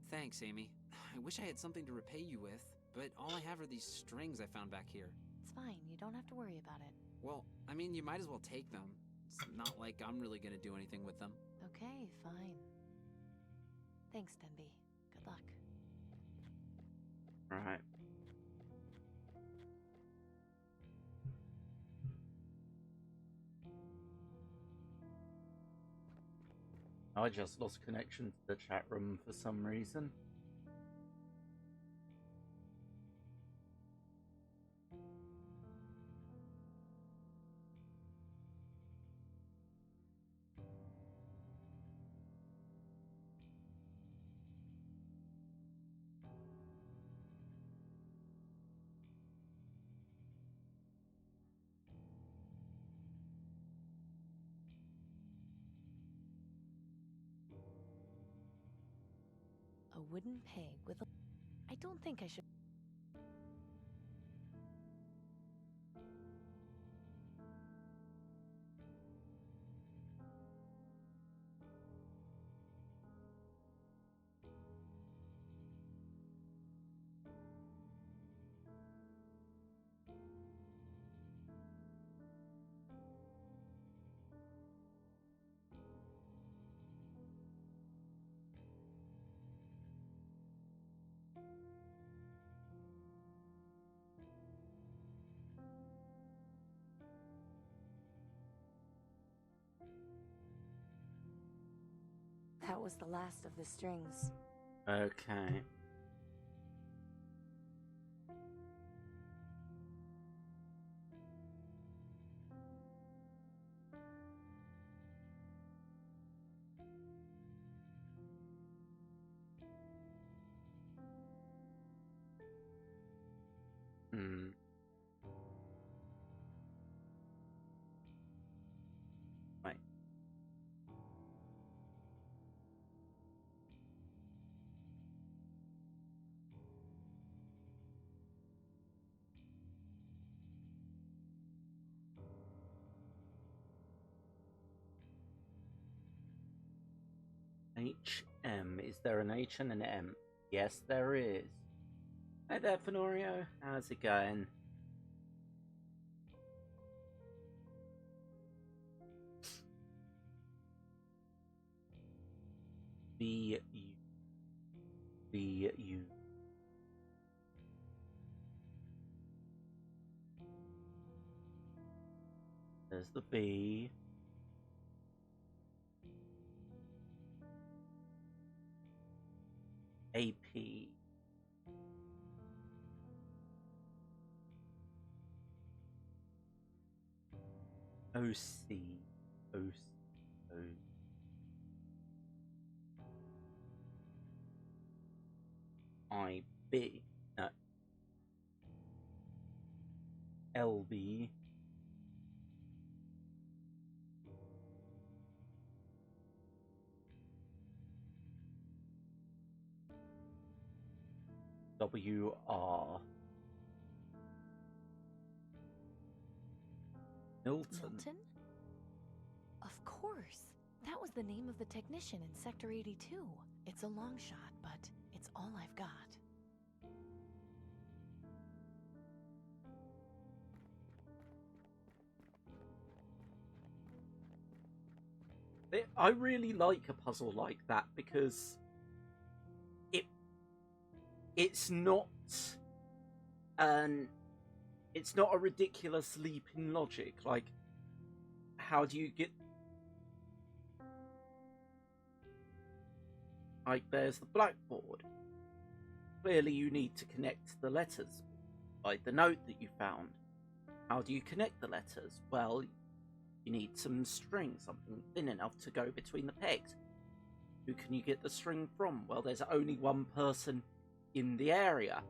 Thanks, Amy. I wish I had something to repay you with, but all I have are these strings I found back here. It's fine. You don't have to worry about it. Well, I mean, you might as well take them. It's not like I'm really gonna do anything with them. Okay, fine. Thanks, Denby. Good luck. Right. I just lost connection to the chat room for some reason. A wooden peg with a... I don't think I should... That was the last of the strings. Okay. Hmm. Right. HM. Is there an H and an M? Yes, there is. Hey there, Fenorio. How's it going? B U B U. There's the B. AP. OC. OC. OC. B. No. LB. WR. Milton? Of course. That was the name of the technician in Sector 82. It's a long shot, but it's all I've got. I really like a puzzle like that because it's not a ridiculous leap in logic. Like, how do you get, like, there's the blackboard. Clearly you need to connect the letters, like the note that you found. How do you connect the letters? Well, you need some string, something thin enough to go between the pegs. Who can you get the string from? Well, there's only one person in the area.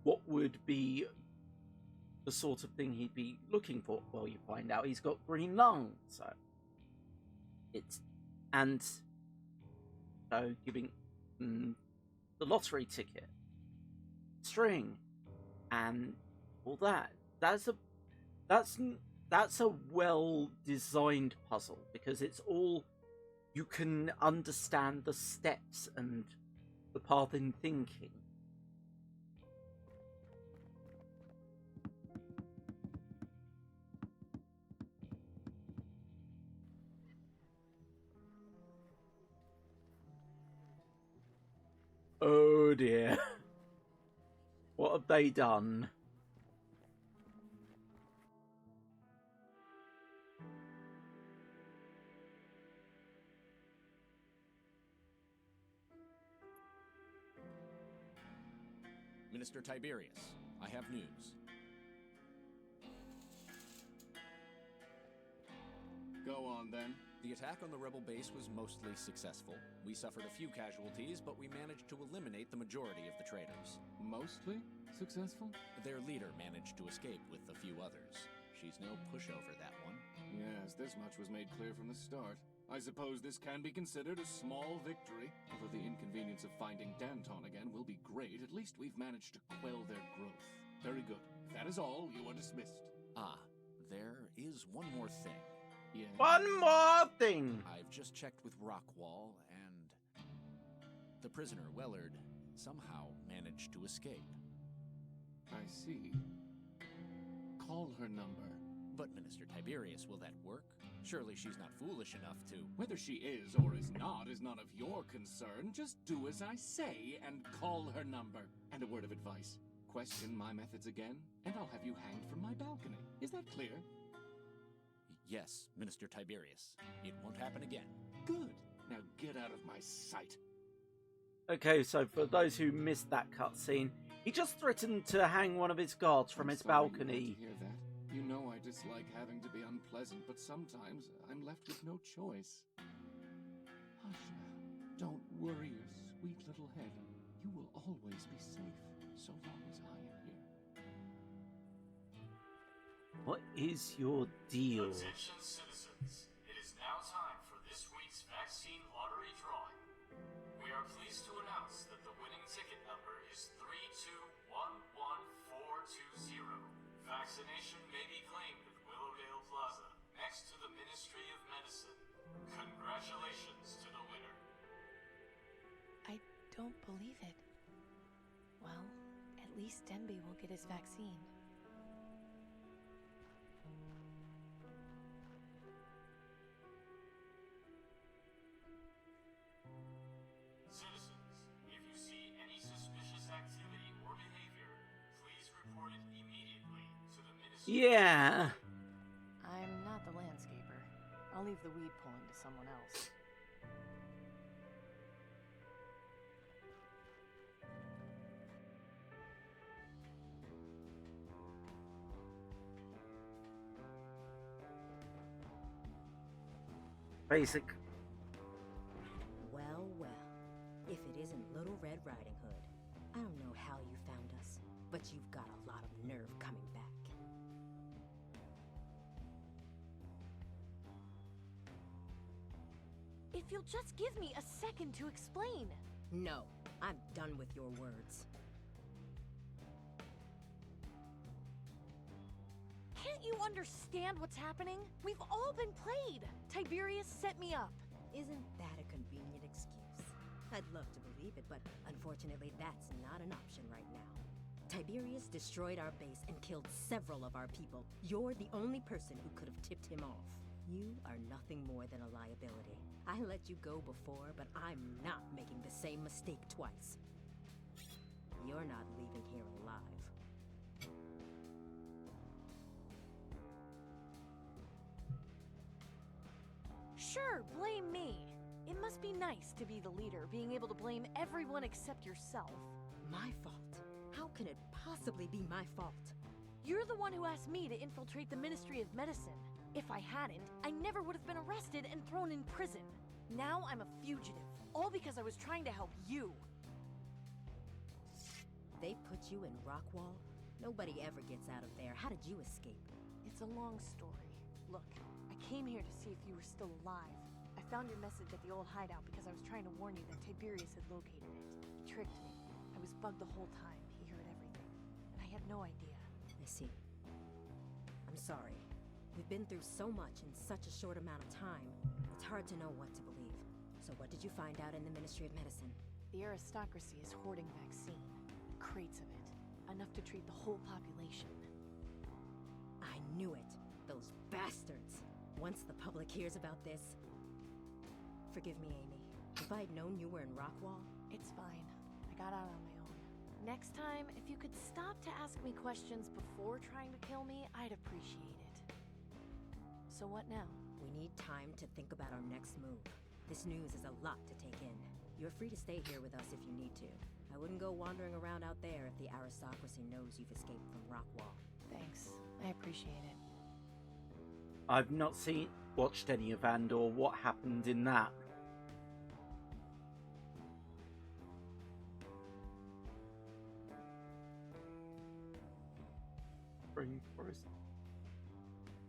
What would be the sort of thing he'd be looking for? Well, you find out he's got green lungs, so giving the lottery ticket, string, and all that. That's a well-designed puzzle because it's all, you can understand the steps and the path in thinking. Oh dear. What have they done? Minister Tiberius, I have news. Go on, then. The attack on the rebel base was mostly successful. We suffered a few casualties, but we managed to eliminate the majority of the traitors. Mostly successful? Their leader managed to escape with a few others. She's no pushover, that one. Yes, this much was made clear from the start. I suppose this can be considered a small victory. Although the inconvenience of finding Danton again will be great, at least we've managed to quell their growth. Very good. If that is all, you are dismissed. Ah, there is one more thing. Yes? One more thing! I've just checked with Rockwall, and the prisoner, Wellard, somehow managed to escape. I see. Call her number. But, Minister Tiberius, will that work? Surely she's not foolish enough to... Whether she is or is none of your concern. Just do as I say and call her number. And a word of advice. Question my methods again, and I'll have you hanged from my balcony. Is that clear? Yes, Minister Tiberius. It won't happen again. Good. Now get out of my sight. Okay, so for those who missed that cutscene, he just threatened to hang one of his guards from his balcony. You hear that? You know I dislike having to be unpleasant, but sometimes I'm left with no choice. Hush now. Don't worry your sweet little head. You will always be safe, so long as I am here. What is your deal? Attention citizens, it is now time for this week's vaccine lottery drawing. We are pleased to announce that the winning ticket number is 3211420. Vaccination may be claimed at Willowdale Plaza, next to the Ministry of Medicine. Congratulations to the winner. I don't believe it. Well, at least Denby will get his vaccine. Citizens, if you see any suspicious activity or behavior, please report it immediately to the Ministry. Yeah. I'm not the landscaper. I'll leave the weed pulling to someone else. Basic. Well, well. If it isn't Little Red Riding Hood. but you've got a lot of nerve coming back. If you'll just give me a second to explain. No, I'm done with your words. Can't you understand what's happening? We've all been played. Tiberius set me up. Isn't that a convenient excuse? I'd love to believe it, but unfortunately that's not an option right now. Tiberius destroyed our base and killed several of our people. You're the only person who could have tipped him off. You are nothing more than a liability. I let you go before, but I'm not making the same mistake twice. You're not leaving here alive. Sure, blame me. It must be nice to be the leader, being able to blame everyone except yourself. My fault? How can it possibly be my fault? You're the one who asked me to infiltrate the Ministry of Medicine. If I hadn't, I never would have been arrested and thrown in prison. Now I'm a fugitive, all because I was trying to help you. They put you in Rockwall? Nobody ever gets out of there. How did you escape? It's a long story. Look, I came here to see if you were still alive. I found your message at the old hideout because I was trying to warn you that Tiberius had located it. He tricked me. I was bugged the whole time. He heard everything. And I had no idea. I see. I'm sorry. We've been through so much in such a short amount of time. It's hard to know what to believe. So what did you find out in the Ministry of Medicine? The Aristocracy is hoarding vaccine. Crates of it. Enough to treat the whole population. I knew it. Those bastards. Once the public hears about this... Forgive me, Amy. If I'd known you were in Rockwall... It's fine. I got out on my own. Next time, if you could stop to ask me questions before trying to kill me, I'd appreciate it. So what now? We need time to think about our next move. This news is a lot to take in. You're free to stay here with us if you need to. I wouldn't go wandering around out there if the Aristocracy knows you've escaped from Rockwall. Thanks. I appreciate it. I've not watched any of Andor. What happened in that? Rainforest.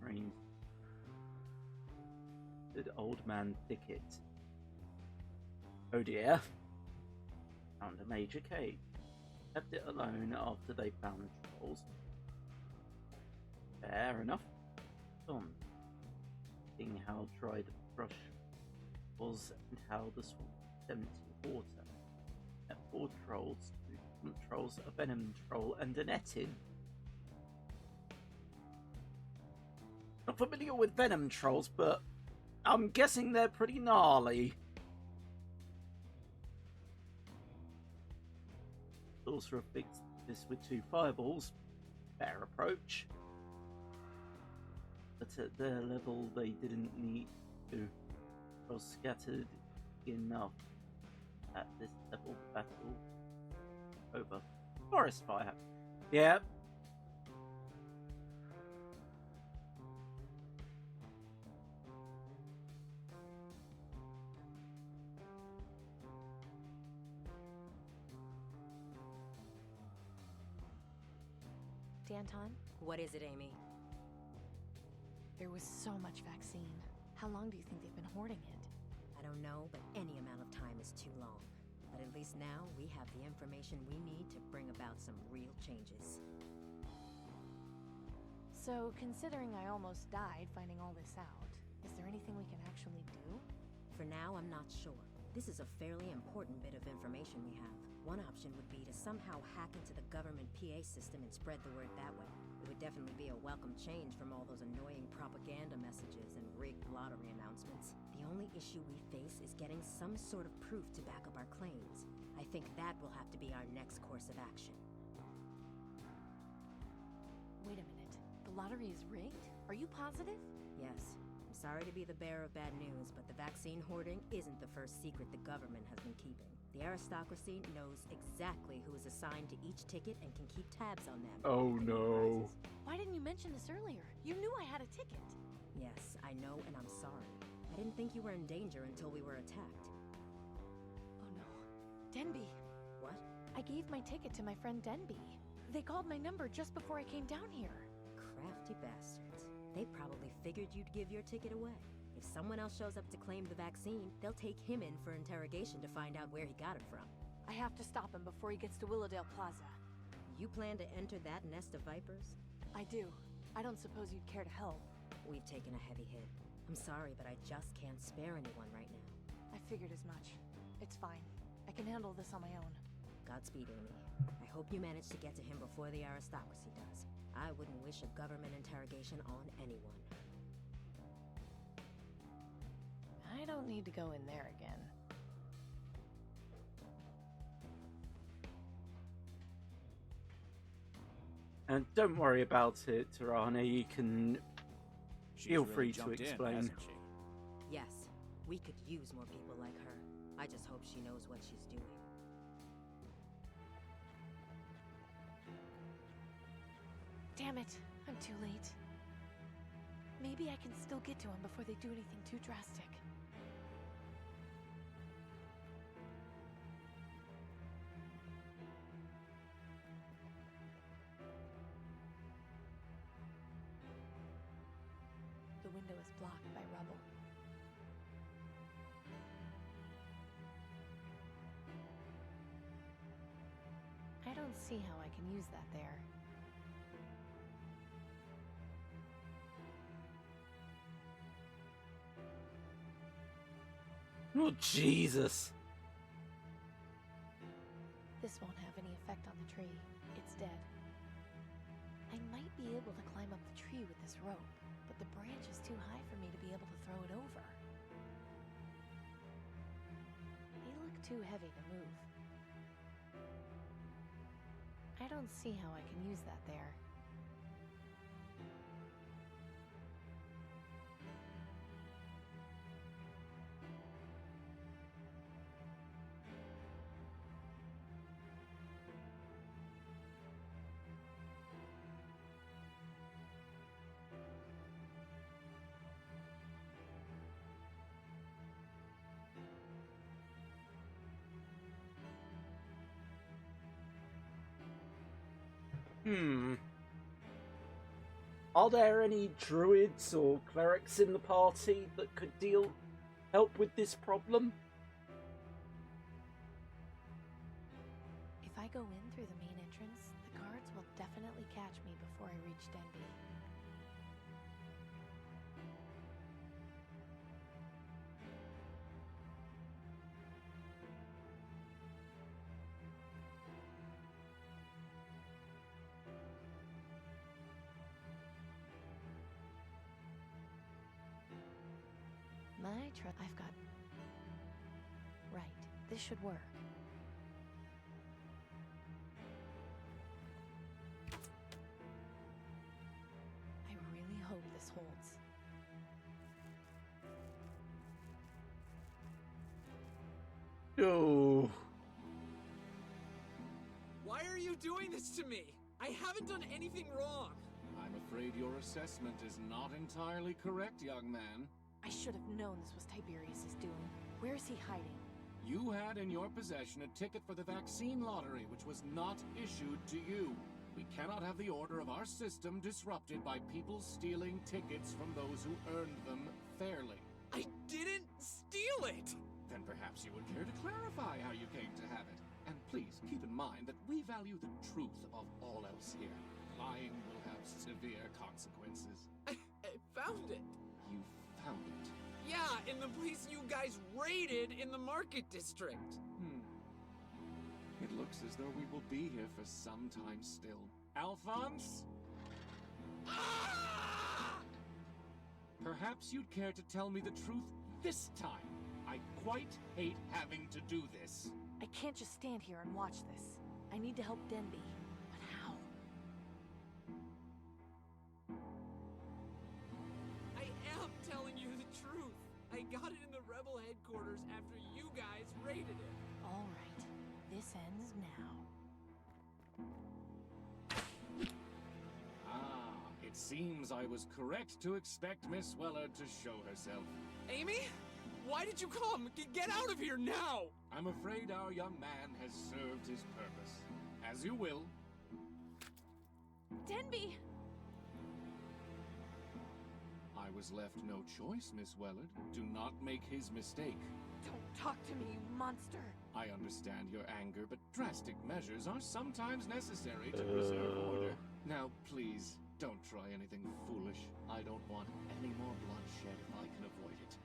Rain. Good old man Thicket. Oh dear. Found a major cave. Left it alone after they found trolls. Fair enough. Seeing how dry the brush was and how the swamp was empty water. Met 4 trolls, 2 front trolls, a venom troll, and an Etin. Not familiar with venom trolls, but I'm guessing they're pretty gnarly. Sorcerer fixed this with 2 fireballs. Fair approach. But at their level, they didn't need to. Was scattered enough at this level. Battle over. Forest fire. Yeah. Danton? What is it, Amy? There was so much vaccine. How long do you think they've been hoarding it? I don't know, but any amount of time is too long. But at least now we have the information we need to bring about some real changes. So, considering I almost died finding all this out, is there anything we can actually do? For now, I'm not sure. This is a fairly important bit of information we have. One option would be to somehow hack into the government PA system and spread the word that way. It would definitely be a welcome change from all those annoying propaganda messages and rigged lottery announcements. The only issue we face is getting some sort of proof to back up our claims. I think that will have to be our next course of action. Wait a minute. The lottery is rigged? Are you positive? Yes. I'm sorry to be the bearer of bad news, but the vaccine hoarding isn't the first secret the government has been keeping. The Aristocracy knows exactly who is assigned to each ticket and can keep tabs on them. Oh no. Why didn't you mention this earlier? You knew I had a ticket. Yes, I know, and I'm sorry. I didn't think you were in danger until we were attacked. Oh no. Denby. What? I gave my ticket to my friend Denby. They called my number just before I came down here. Crafty bastards. They probably figured you'd give your ticket away. If someone else shows up to claim the vaccine, they'll take him in for interrogation to find out where he got it from. I have to stop him before he gets to Willowdale Plaza. You plan to enter that nest of vipers? I do. I don't suppose you'd care to help. We've taken a heavy hit. I'm sorry, but I just can't spare anyone right now. I figured as much. It's fine. I can handle this on my own. Godspeed, Amy. I hope you manage to get to him before the aristocracy does. I wouldn't wish a government interrogation on anyone. I don't need to go in there again. And don't worry about it, Tirana. You can feel free to explain. Yes, we could use more people like her. I just hope she knows what she's doing. Damn it, I'm too late. Maybe I can still get to him before they do anything too drastic. The window is blocked by rubble. I don't see how I can use that there. Oh, Jesus. This won't have any effect on the tree. It's dead. I might be able to climb up the tree with this rope, but the branch is too high for me to be able to throw it over. They look too heavy to move. I don't see how I can use that there. Are there any druids or clerics in the party that could help with this problem? If I go in through the main entrance, the guards will definitely catch me before I reach Denby. I've got... Right, this should work. I really hope this holds. Oh. Why are you doing this to me? I haven't done anything wrong. I'm afraid your assessment is not entirely correct, young man. I should have known this was Tiberius's doing. Where is he hiding? You had in your possession a ticket for the vaccine lottery, which was not issued to you. We cannot have the order of our system disrupted by people stealing tickets from those who earned them fairly. I didn't steal it! Then perhaps you would care to clarify how you came to have it. And please keep in mind that we value the truth of all else here. Lying will have severe consequences. I found it! You found it? Yeah, in the place you guys raided in the market district. It looks as though we will be here for some time still. Alphonse? Ah! Perhaps you'd care to tell me the truth this time. I quite hate having to do this. I can't just stand here and watch this. I need to help Denby. But how? I am telling you the truth. I got it in the rebel headquarters after you guys raided it. All right. This ends now. It seems I was correct to expect Miss Weller to show herself. Amy? Why did you come? Get out of here now! I'm afraid our young man has served his purpose. As you will. Denby! I was left no choice, Miss Wellard. Do not make his mistake. Don't talk to me, you monster! I understand your anger, but drastic measures are sometimes necessary to preserve order. Now, please, don't try anything foolish. I don't want any more bloodshed if I can avoid it.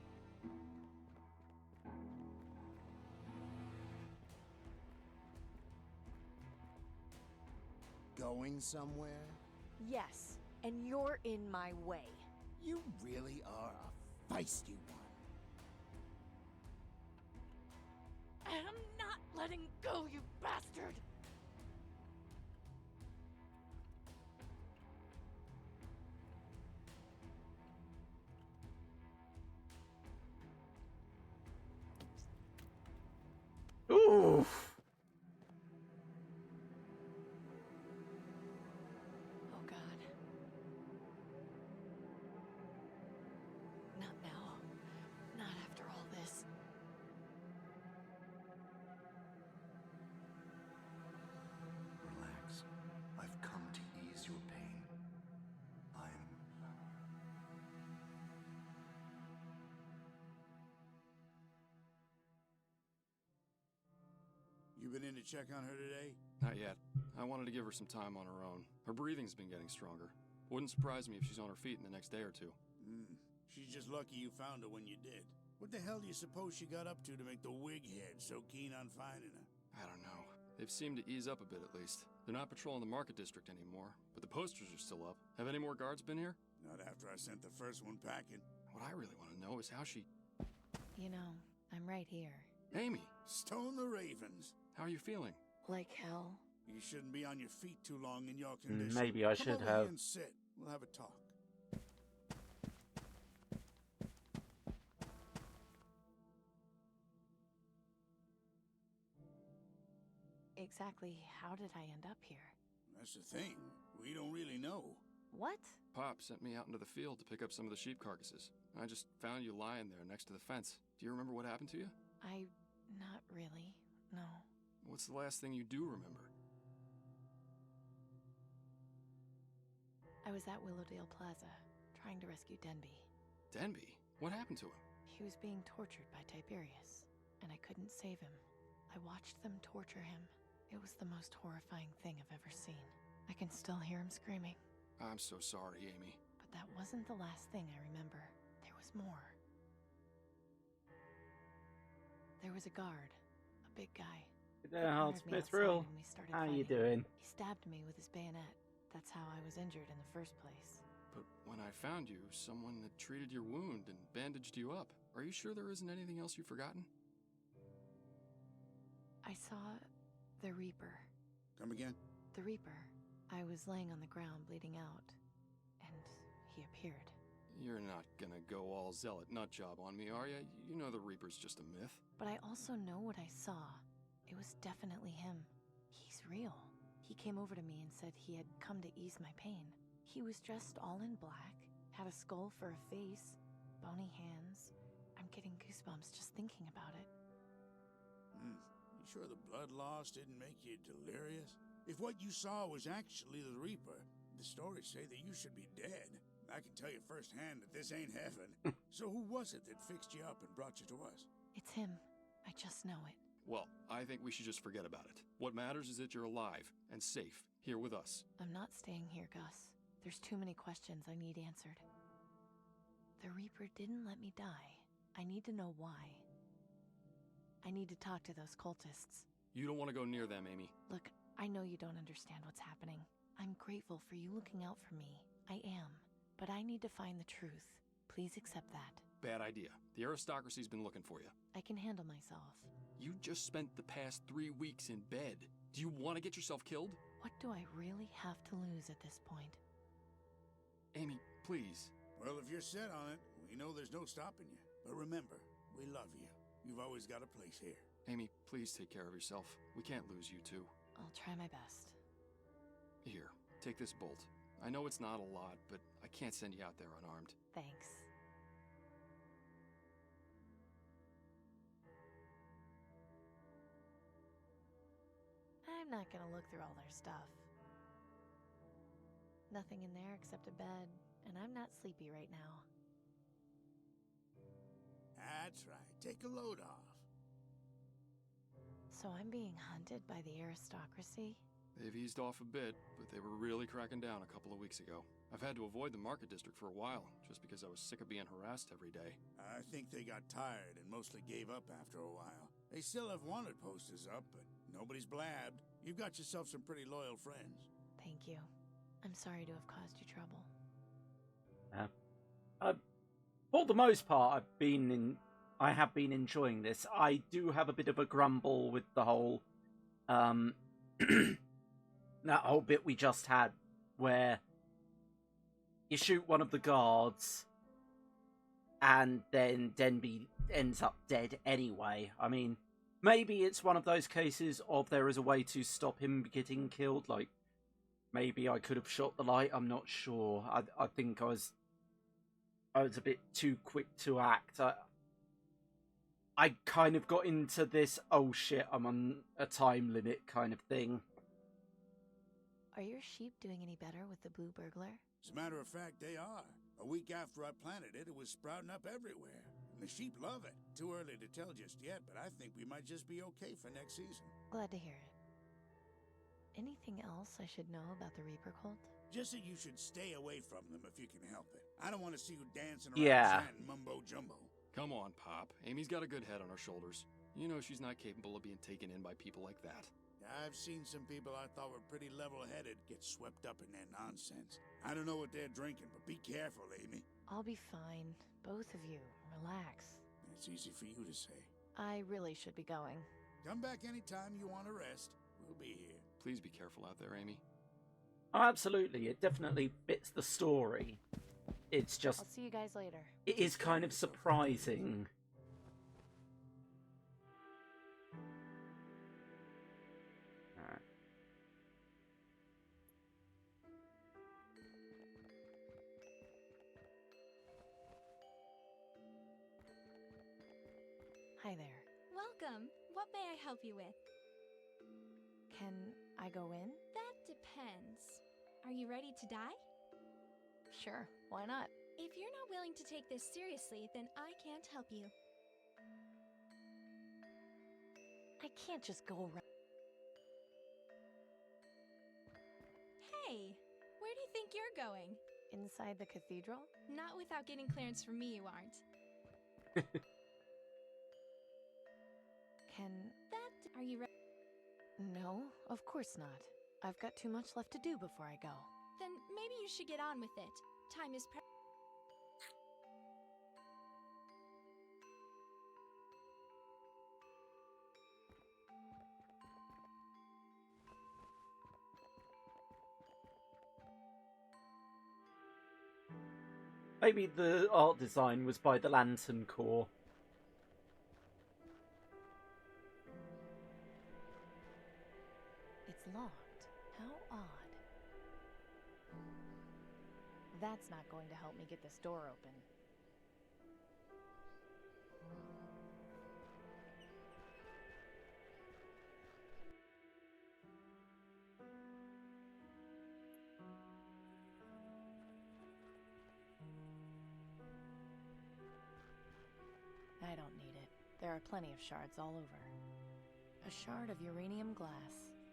Going somewhere? Yes, and you're in my way. You really are a feisty one. I'm not letting go, you bastard! Oof. Oh God. Not now. Not after all this. Relax. I've come to ease your pain. You been in to check on her today? Not yet. I wanted to give her some time on her own. Her breathing's been getting stronger. Wouldn't surprise me if she's on her feet in the next day or two. She's just lucky you found her when you did. What the hell do you suppose she got up to make the wig head so keen on finding her? I don't know. They've seemed to ease up a bit at least. They're not patrolling the market district anymore, but the posters are still up. Have any more guards been here? Not after I sent the first one packing. What I really want to know is how she... You know, I'm right here. Amy! Stone the Ravens. How are you feeling? Like hell. You shouldn't be on your feet too long in your condition. Maybe I should Come over have. here and sit. We'll have a talk. Exactly how did I end up here? That's the thing. We don't really know. What? Pop sent me out into the field to pick up some of the sheep carcasses. I just found you lying there next to the fence. Do you remember what happened to you? Not really. No. What's the last thing you do remember? I was at Willowdale Plaza, trying to rescue Denby. Denby? What happened to him? He was being tortured by Tiberius, and I couldn't save him. I watched them torture him. It was the most horrifying thing I've ever seen. I can still hear him screaming. I'm so sorry, Amy. But that wasn't the last thing I remember. There was more. There was a guard, a big guy. Good day, Hard Smith Real. How you doing? He stabbed me with his bayonet. That's how I was injured in the first place. But when I found you, someone had treated your wound and bandaged you up. Are you sure there isn't anything else you've forgotten? I saw the Reaper. Come again? The Reaper. I was laying on the ground bleeding out, and he appeared. You're not gonna go all zealot nutjob on me, are you? You know the Reaper's just a myth. But I also know what I saw. It was definitely him. He's real. He came over to me and said he had come to ease my pain. He was dressed all in black, had a skull for a face, bony hands. I'm getting goosebumps just thinking about it. You sure the blood loss didn't make you delirious? If what you saw was actually the Reaper, the stories say that you should be dead. I can tell you firsthand that this ain't heaven. So who was it that fixed you up and brought you to us? It's him. I just know it. Well, I think we should just forget about it. What matters is that you're alive and safe here with us. I'm not staying here, Gus. There's too many questions I need answered. The Reaper didn't let me die. I need to know why. I need to talk to those cultists. You don't want to go near them, Amy. Look, I know you don't understand what's happening. I'm grateful for you looking out for me. I am. But I need to find the truth. Please accept that. Bad idea. The Aristocracy's been looking for you. I can handle myself. You just spent the past 3 weeks in bed. Do you want to get yourself killed? What do I really have to lose at this point? Amy, please. Well, if you're set on it, we know there's no stopping you. But remember, we love you. You've always got a place here. Amy, please take care of yourself. We can't lose you two. I'll try my best. Here, take this bolt. I know it's not a lot, but I can't send you out there unarmed. Thanks. I'm not gonna look through all their stuff. Nothing in there except a bed, and I'm not sleepy right now. That's right. Take a load off. So I'm being hunted by the Aristocracy? They've eased off a bit, but they were really cracking down a couple of weeks ago. I've had to avoid the market district for a while, just because I was sick of being harassed every day. I think they got tired and mostly gave up after a while. They still have wanted posters up, but nobody's blabbed. You've got yourself some pretty loyal friends. Thank you. I'm sorry to have caused you trouble. For the most part, I have been enjoying this. I do have a bit of a grumble with the whole, that whole bit we just had, where you shoot one of the guards, and then Denby ends up dead anyway. I mean, maybe it's one of those cases of there is a way to stop him getting killed. Like, maybe I could have shot the light. I'm not sure. I think I was a bit too quick to act. I kind of got into this, oh shit, I'm on a time limit kind of thing. Are your sheep doing any better with the blue burglar? As a matter of fact, they are. A week after I planted it, it was sprouting up everywhere. And the sheep love it. Too early to tell just yet, but I think we might just be okay for next season. Glad to hear it. Anything else I should know about the Reaper cult? Just that you should stay away from them if you can help it. I don't want to see you dancing around chanting mumbo-jumbo. Come on, Pop. Amy's got a good head on her shoulders. You know she's not capable of being taken in by people like that. I've seen some people I thought were pretty level-headed get swept up in their nonsense. I don't know what they're drinking, but be careful, Amy. I'll be fine. Both of you. Relax. It's easy for you to say. I really should be going. Come back anytime you want to rest. We'll be here. Please be careful out there, Amy. Oh, absolutely. It definitely fits the story. It's just... I'll see you guys later. It is kind of surprising. Hi there. Welcome. What may I help you with? Can I go in? That depends. Are you ready to die? Sure, why not? If you're not willing to take this seriously, then I can't help you. I can't just go around. Hey, where do you think you're going? Inside the cathedral? Not without getting clearance from me, you aren't. Are you ready? No, of course not. I've got too much left to do before I go. Then maybe you should get on with it. Time is Maybe the art design was by the Lantern Corps. It's locked. How odd. That's not going to help me get this door open. I don't need it. There are plenty of shards all over. A shard of uranium glass.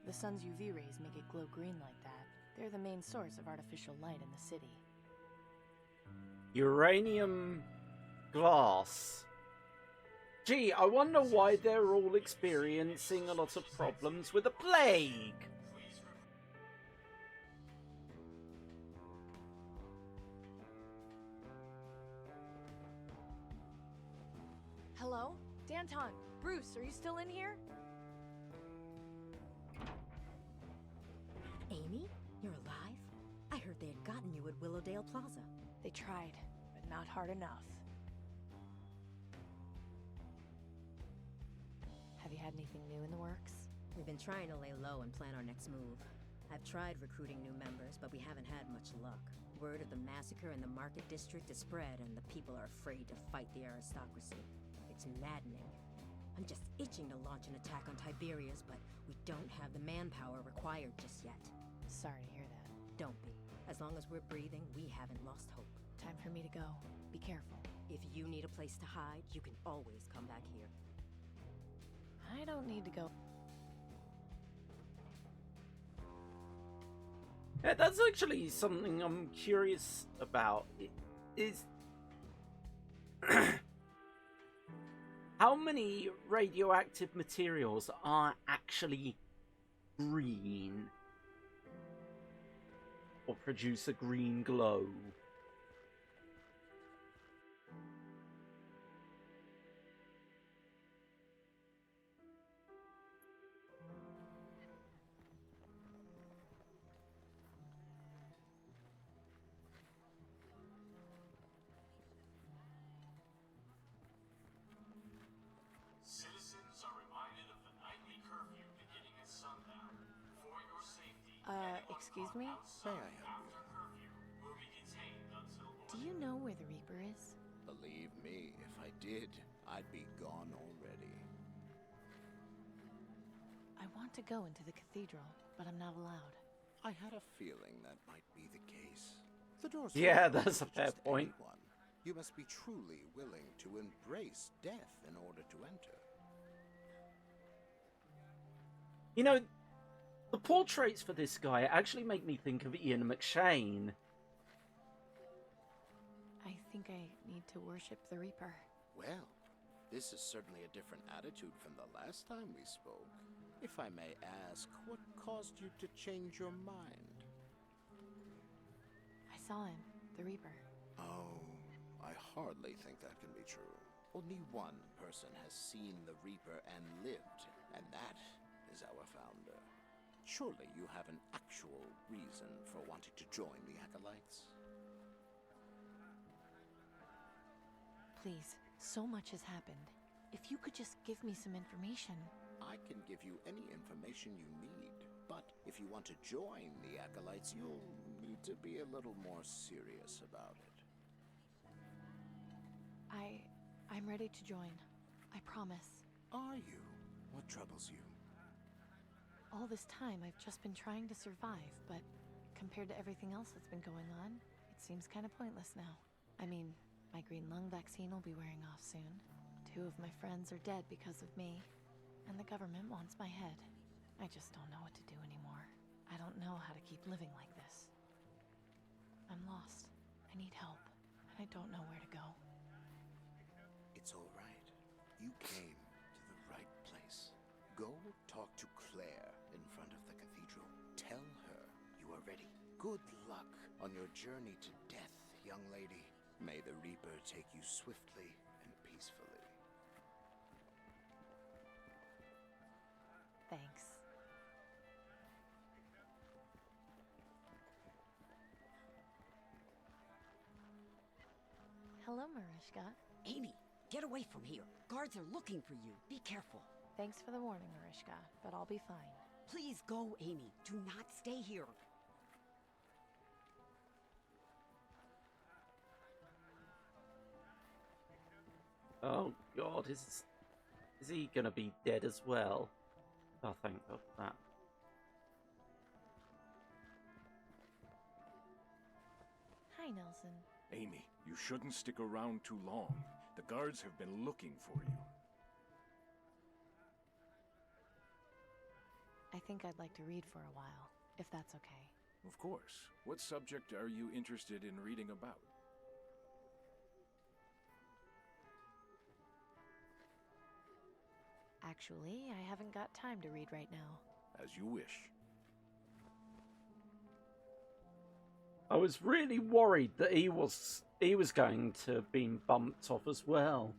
The sun's UV rays make it glow green like that. They're the main source of artificial light in the city. Uranium glass. Gee, I wonder why they're all experiencing a lot of problems with the plague. Hello? Danton, Bruce, are you still in here? Amy? You're alive? I heard they had gotten you at Willowdale Plaza. They tried, but not hard enough. Have you had anything new in the works? We've been trying to lay low and plan our next move. I've tried recruiting new members, but we haven't had much luck. Word of the massacre in the Market District is spread, and the people are afraid to fight the aristocracy. It's maddening. I'm just itching to launch an attack on Tiberias, but we don't have the manpower required just yet. Sorry to hear that. Don't be. As long as we're breathing, we haven't lost hope. Time for me to go. Be careful. If you need a place to hide, you can always come back here. I don't need to go. Yeah, that's actually something I'm curious about. Is how many radioactive materials are actually green or produce a green glow? Citizens are reminded of the nightly curfew beginning at sundown. For your safety, Excuse me? May I help you? after curfew will be detained until Do you know where the Reaper is? Believe me, if I did, I'd be gone already. I want to go into the cathedral, but I'm not allowed. I had a feeling that might be the case. The door's Yeah, open that's to a fair just point. anyone. You must be truly willing to embrace death in order to enter. You know, the portraits for this guy actually make me think of Ian McShane. I think I need to worship the Reaper. Well, this is certainly a different attitude from the last time we spoke. If I may ask, what caused you to change your mind? I saw him, the Reaper. Oh, I hardly think that can be true. Only one person has seen the Reaper and lived, and that is our founder. Surely you have an actual reason for wanting to join the Acolytes? Please, so much has happened. If you could just give me some information. I can give you any information you need, but if you want to join the Acolytes, you'll need to be a little more serious about it. I'm ready to join. I promise. Are you? What troubles you? All this time, I've just been trying to survive, but compared to everything else that's been going on, it seems kind of pointless now. I mean, my green lung vaccine will be wearing off soon. 2 of my friends are dead because of me, and the government wants my head. I just don't know what to do anymore. I don't know how to keep living like this. I'm lost. I need help, and I don't know where to go. It's all right. You came to the right place. Go talk to Claire in front of the cathedral. Tell her you are ready. Good luck on your journey to death, young lady. May the Reaper take you swiftly and peacefully. Thanks. Hello, Marishka. Amy, get away from here. Guards are looking for you. Be careful. Thanks for the warning, Marishka, but I'll be fine. Please go, Amy. Do not stay here. Oh God, is he gonna be dead as well? Oh, thank God for that. Hi, Nelson. Amy, you shouldn't stick around too long. The guards have been looking for you. I think I'd like to read for a while, if that's okay. Of course. What subject are you interested in reading about? Actually, I haven't got time to read right now. As you wish. I was really worried that he was going to have been bumped off as well.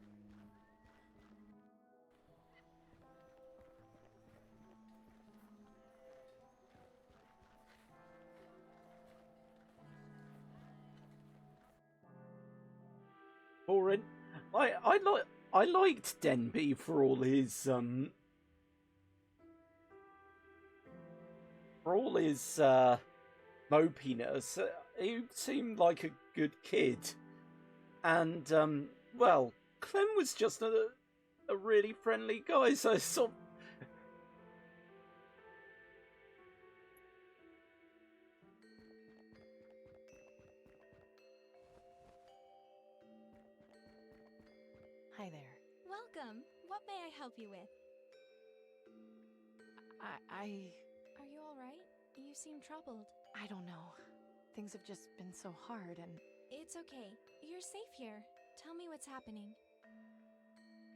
Boring. I liked Denby for all his mopiness. He seemed like a good kid, and well, Clem was just a really friendly guy. So sort of... Hi there. Welcome. What may I help you with? Are you all right? You seem troubled. I don't know. Things have just been so hard and... It's okay. You're safe here. Tell me what's happening.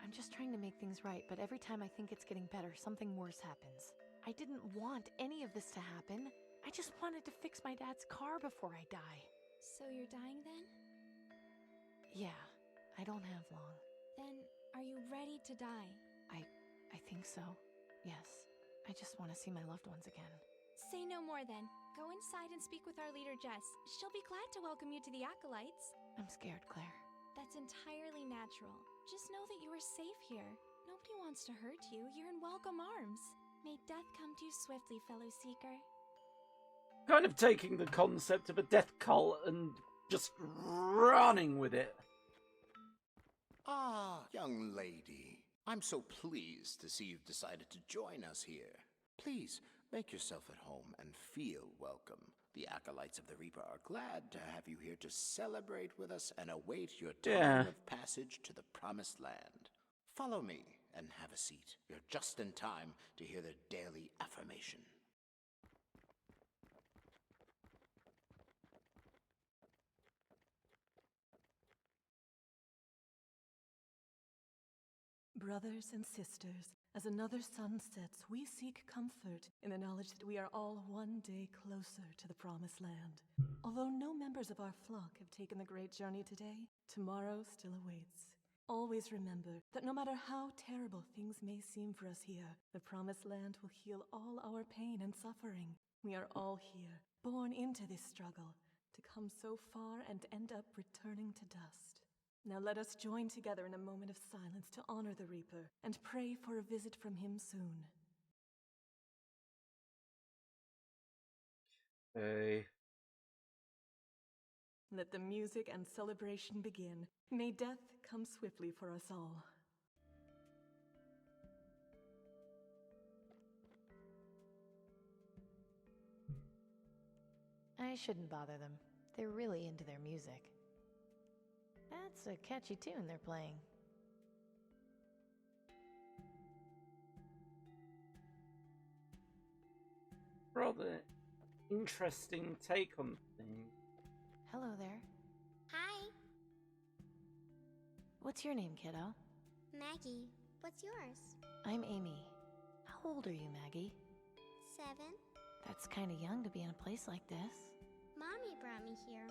I'm just trying to make things right, but every time I think it's getting better, something worse happens. I didn't want any of this to happen. I just wanted to fix my dad's car before I die. So you're dying then? Yeah, I don't have long. Then, are you ready to die? I think so. Yes. I just want to see my loved ones again. Say no more then. Go inside and speak with our leader, Jess. She'll be glad to welcome you to the Acolytes. I'm scared, Claire. That's entirely natural. Just know that you are safe here. Nobody wants to hurt you. You're in welcome arms. May death come to you swiftly, fellow seeker. Kind of taking the concept of a death cult and just running with it. Ah, young lady. I'm so pleased to see you've decided to join us here. Please, make yourself at home and feel welcome. The Acolytes of the Reaper are glad to have you here to celebrate with us and await your time of passage to the Promised Land. Follow me and have a seat. You're just in time to hear the daily affirmation. Brothers and sisters, as another sun sets, we seek comfort in the knowledge that we are all one day closer to the Promised Land. Although no members of our flock have taken the great journey today, tomorrow still awaits. Always remember that no matter how terrible things may seem for us here, the Promised Land will heal all our pain and suffering. We are all here, born into this struggle, to come so far and end up returning to dust. Now let us join together in a moment of silence to honor the Reaper and pray for a visit from him soon. Hey. Let the music and celebration begin. May death come swiftly for us all. I shouldn't bother them. They're really into their music. That's a catchy tune they're playing. Rather interesting take on things. Hello there. Hi. What's your name, kiddo? Maggie. What's yours? I'm Amy. How old are you, Maggie? 7. That's kind of young to be in a place like this. Mommy brought me here.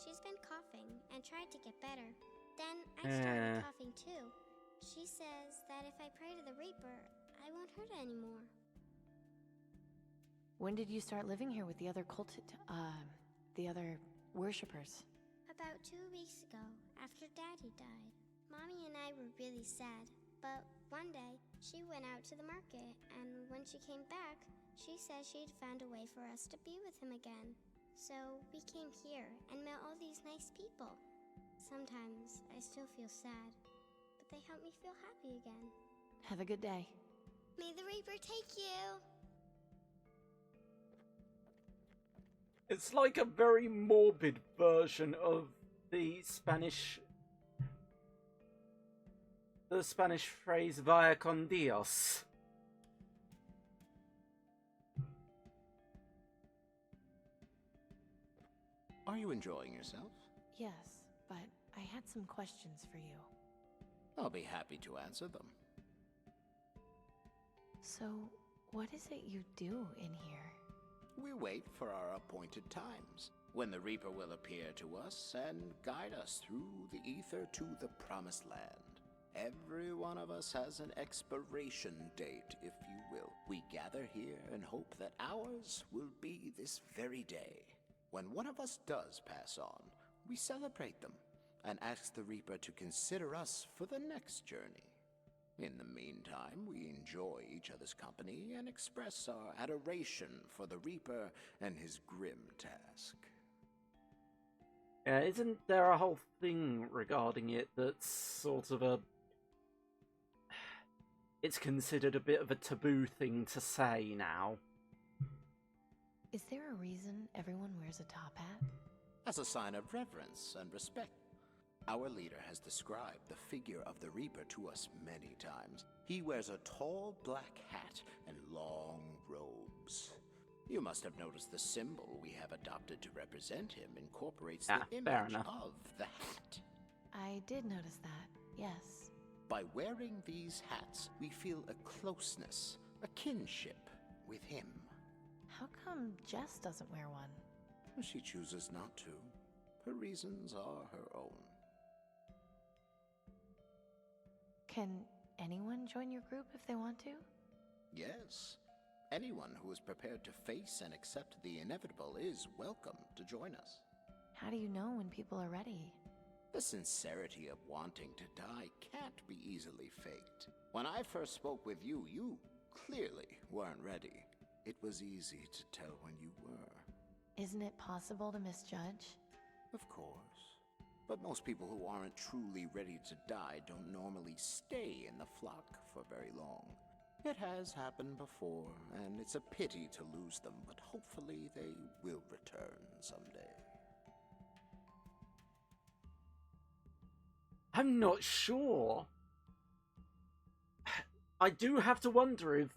She's been coughing and tried to get better. Then I started coughing too. She says that if I pray to the Reaper, I won't hurt anymore. When did you start living here with the other the other worshippers? About 2 weeks ago, after Daddy died. Mommy and I were really sad, but one day, she went out to the market, and when she came back, she said she'd found a way for us to be with him again. So we came here and met all these nice people. Sometimes I still feel sad, but they help me feel happy again. Have a good day. May the Reaper take you! It's like a very morbid version of the Spanish phrase "vaya con Dios." Are you enjoying yourself? Yes, but I had some questions for you. I'll be happy to answer them. So, what is it you do in here? We wait for our appointed times, when the Reaper will appear to us and guide us through the ether to the Promised Land. Every one of us has an expiration date, if you will. We gather here and hope that ours will be this very day. When one of us does pass on, we celebrate them and ask the Reaper to consider us for the next journey. In the meantime, we enjoy each other's company and express our adoration for the Reaper and his grim task. Isn't there a whole thing regarding it that's sort of it's considered a bit of a taboo thing to say now? Is there a reason everyone wears a top hat? As a sign of reverence and respect. Our leader has described the figure of the Reaper to us many times. He wears a tall black hat and long robes. You must have noticed the symbol we have adopted to represent him incorporates the image of the hat. I did notice that, yes. By wearing these hats, we feel a closeness, a kinship with him. How come Jess doesn't wear one? She chooses not to. Her reasons are her own. Can anyone join your group if they want to? Yes. Anyone who is prepared to face and accept the inevitable is welcome to join us. How do you know when people are ready? The sincerity of wanting to die can't be easily faked. When I first spoke with you, you clearly weren't ready. It was easy to tell when you were. Isn't it possible to misjudge? Of course. But most people who aren't truly ready to die don't normally stay in the flock for very long. It has happened before, and it's a pity to lose them, but hopefully they will return someday. I'm not sure. I do have to wonder if...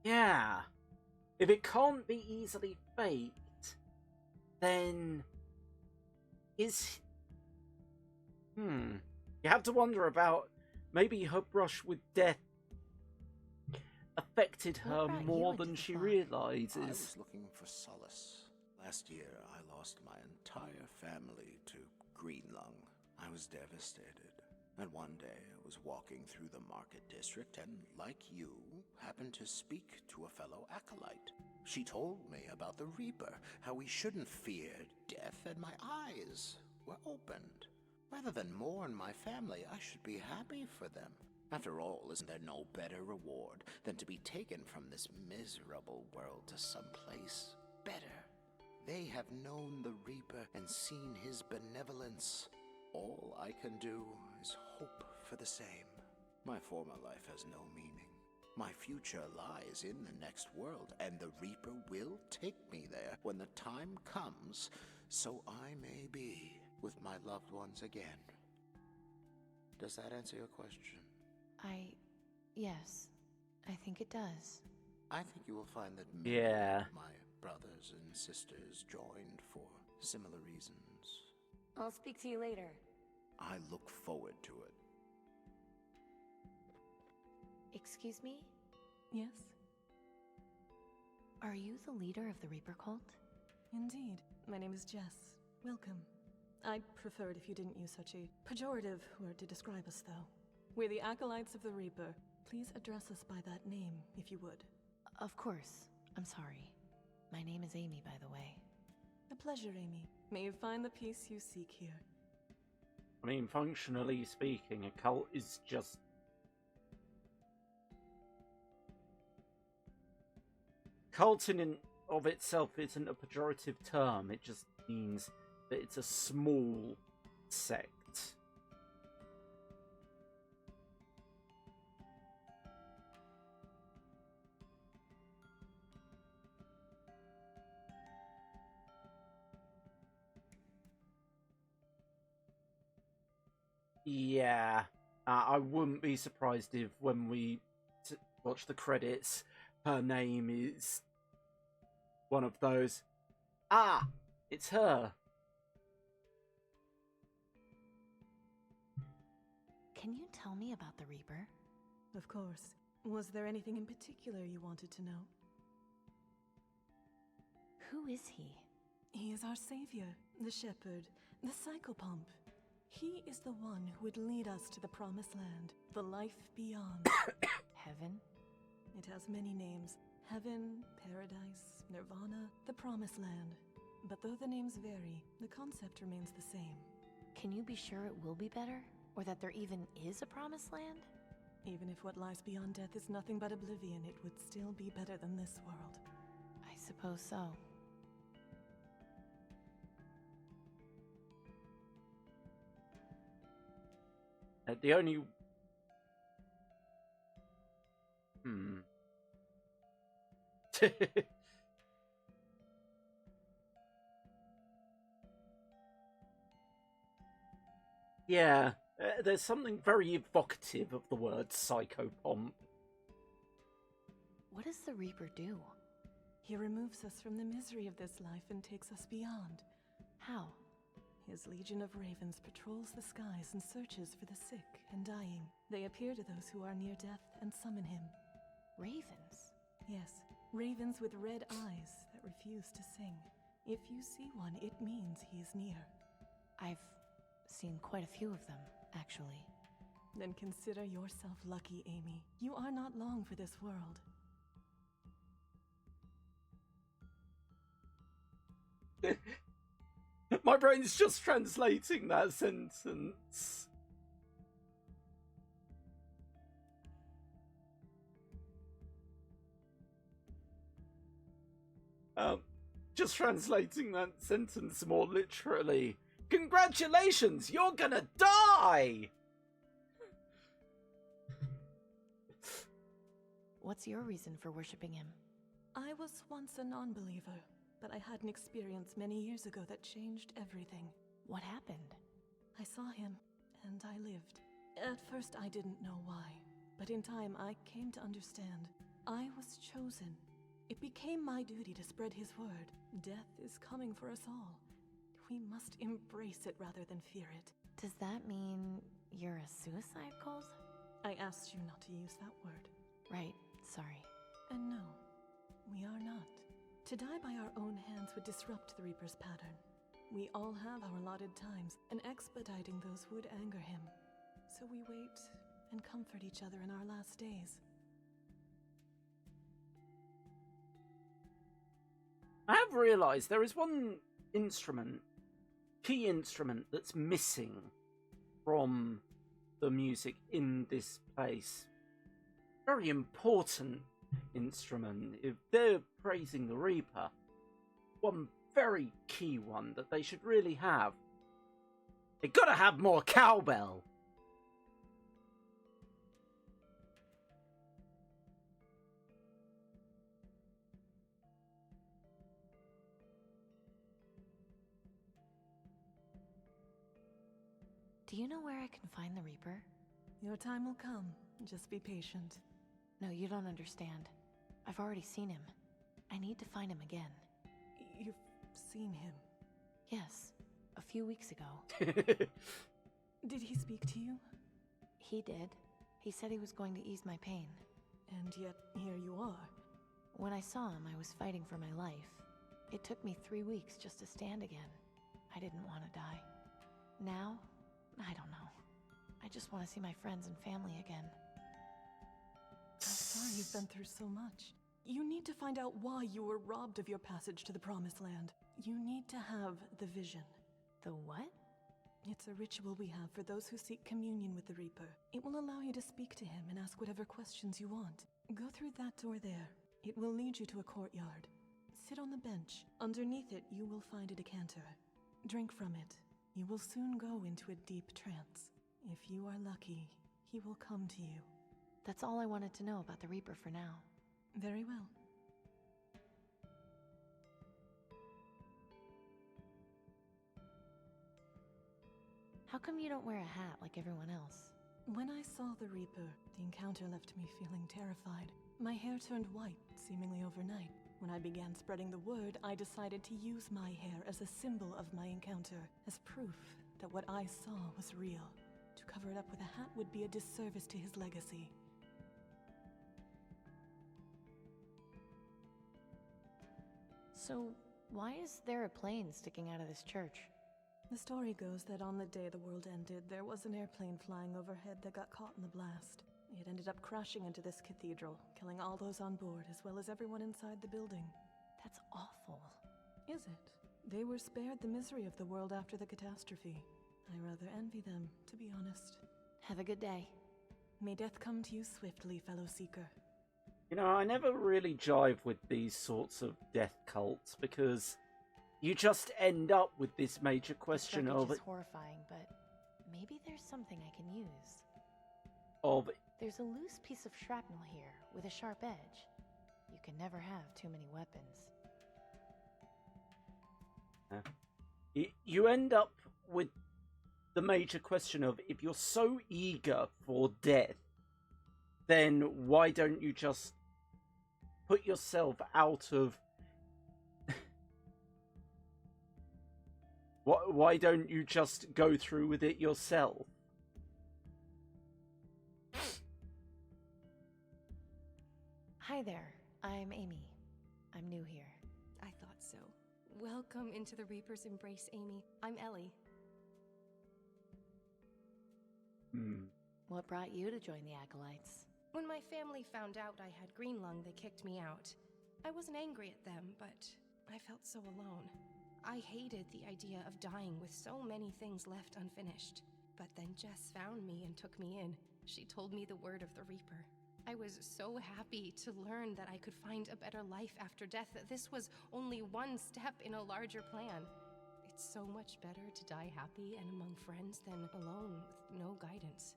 Yeah. If it can't be easily faked, then... You have to wonder about maybe her brush with death affected her more than she realizes. I was looking for solace. Last year, I lost my entire family to green lung. I was devastated. And one day, I was walking through the market district and, like you, happened to speak to a fellow acolyte. She told me about the Reaper, how we shouldn't fear death, and my eyes were opened. Rather than mourn my family, I should be happy for them. After all, isn't there no better reward than to be taken from this miserable world to someplace better? They have known the Reaper and seen his benevolence. All I can do is hope for the same. My former life has no meaning. My future lies in the next world, and the Reaper will take me there when the time comes, so I may be with my loved ones again. Does that answer your question? Yes, I think it does. I think you will find that many of my brothers and sisters joined for similar reasons. I'll speak to you later. I look forward to it. Excuse me? Yes? Are you the leader of the Reaper cult? Indeed. My name is Jess. Welcome. I'd prefer it if you didn't use such a pejorative word to describe us, though. We're the Acolytes of the Reaper. Please address us by that name, if you would. Of course. I'm sorry. My name is Amy, by the way. A pleasure, Amy. May you find the peace you seek here. I mean, functionally speaking, a cult is just... Cult in and of itself isn't a pejorative term. It just means that it's a small sect. Yeah, I wouldn't be surprised if when we watch the credits, her name is one of those. Ah, it's her. Can you tell me about the Reaper? Of course. Was there anything in particular you wanted to know? Who is he? He is our savior, the shepherd, the psychopomp. He is the one who would lead us to the promised land, the life beyond. Heaven? It has many names. Heaven, paradise, nirvana, the promised land. But though the names vary, the concept remains the same. Can you be sure it will be better? Or that there even is a promised land? Even if what lies beyond death is nothing but oblivion, it would still be better than this world. I suppose so. The only... Yeah, there's something very evocative of the word psychopomp. What does the Reaper do? He removes us from the misery of this life and takes us beyond. How? His legion of ravens patrols the skies and searches for the sick and dying. They appear to those who are near death and summon him. Ravens? Yes, ravens with red eyes that refuse to sing. If you see one, it means he is near. I've seen quite a few of them, actually. Then consider yourself lucky, Amy. You are not long for this world. My brain's just translating that sentence. Just translating that sentence more literally. Congratulations, you're gonna die! What's your reason for worshipping him? I was once a non-believer, but I had an experience many years ago that changed everything. What happened? I saw him, and I lived. At first I didn't know why, but in time I came to understand. I was chosen. It became my duty to spread his word. Death is coming for us all. We must embrace it rather than fear it. Does that mean you're a suicide cult? I asked you not to use that word. Right, sorry. And no, we are not. To die by our own hands would disrupt the Reaper's pattern. We all have our allotted times, and expediting those would anger him. So we wait and comfort each other in our last days. I have realised there is one key instrument that's missing from the music in this place. Very important instrument. If they're praising the Reaper, one very key one that they should really have. They gotta have more cowbell. Do you know where I can find the Reaper? Your time will come. Just be patient. No, you don't understand. I've already seen him. I need to find him again. You've seen him? Yes, a few weeks ago. Did he speak to you? He did. He said he was going to ease my pain. And yet, here you are. When I saw him, I was fighting for my life. It took me 3 weeks just to stand again. I didn't want to die. Now, I don't know. I just want to see my friends and family again. I'm sorry you've been through so much. You need to find out why you were robbed of your passage to the Promised Land. You need to have the vision. The what? It's a ritual we have for those who seek communion with the Reaper. It will allow you to speak to him and ask whatever questions you want. Go through that door there. It will lead you to a courtyard. Sit on the bench. Underneath it, you will find a decanter. Drink from it. You will soon go into a deep trance. If you are lucky, he will come to you. That's all I wanted to know about the Reaper for now. Very well. How come you don't wear a hat like everyone else? When I saw the Reaper, the encounter left me feeling terrified. My hair turned white, seemingly overnight. When I began spreading the word, I decided to use my hair as a symbol of my encounter, as proof that what I saw was real. To cover it up with a hat would be a disservice to his legacy. So, why is there a plane sticking out of this church? The story goes that on the day the world ended, there was an airplane flying overhead that got caught in the blast. It ended up crashing into this cathedral, killing all those on board as well as everyone inside the building. That's awful. Is it? They were spared the misery of the world after the catastrophe. I rather envy them, to be honest. Have a good day. May death come to you swiftly, fellow seeker. You know, I never really jive with these sorts of death cults because you just end up with this major question of It's horrifying, but maybe there's something I can use. There's a loose piece of shrapnel here with a sharp edge. You can never have too many weapons. You end up with the major question of, if you're so eager for death, then why don't you just put yourself out of... Why don't you just go through with it yourself? Hi there, I'm Amy. I'm new here. I thought so. Welcome into the Reaper's embrace, Amy. I'm Ellie. What brought you to join the Acolytes? When my family found out I had green lung, they kicked me out. I wasn't angry at them, but I felt so alone. I hated the idea of dying with so many things left unfinished. But then Jess found me and took me in. She told me the word of the Reaper. I was so happy to learn that I could find a better life after death, that this was only one step in a larger plan. It's so much better to die happy and among friends than alone with no guidance.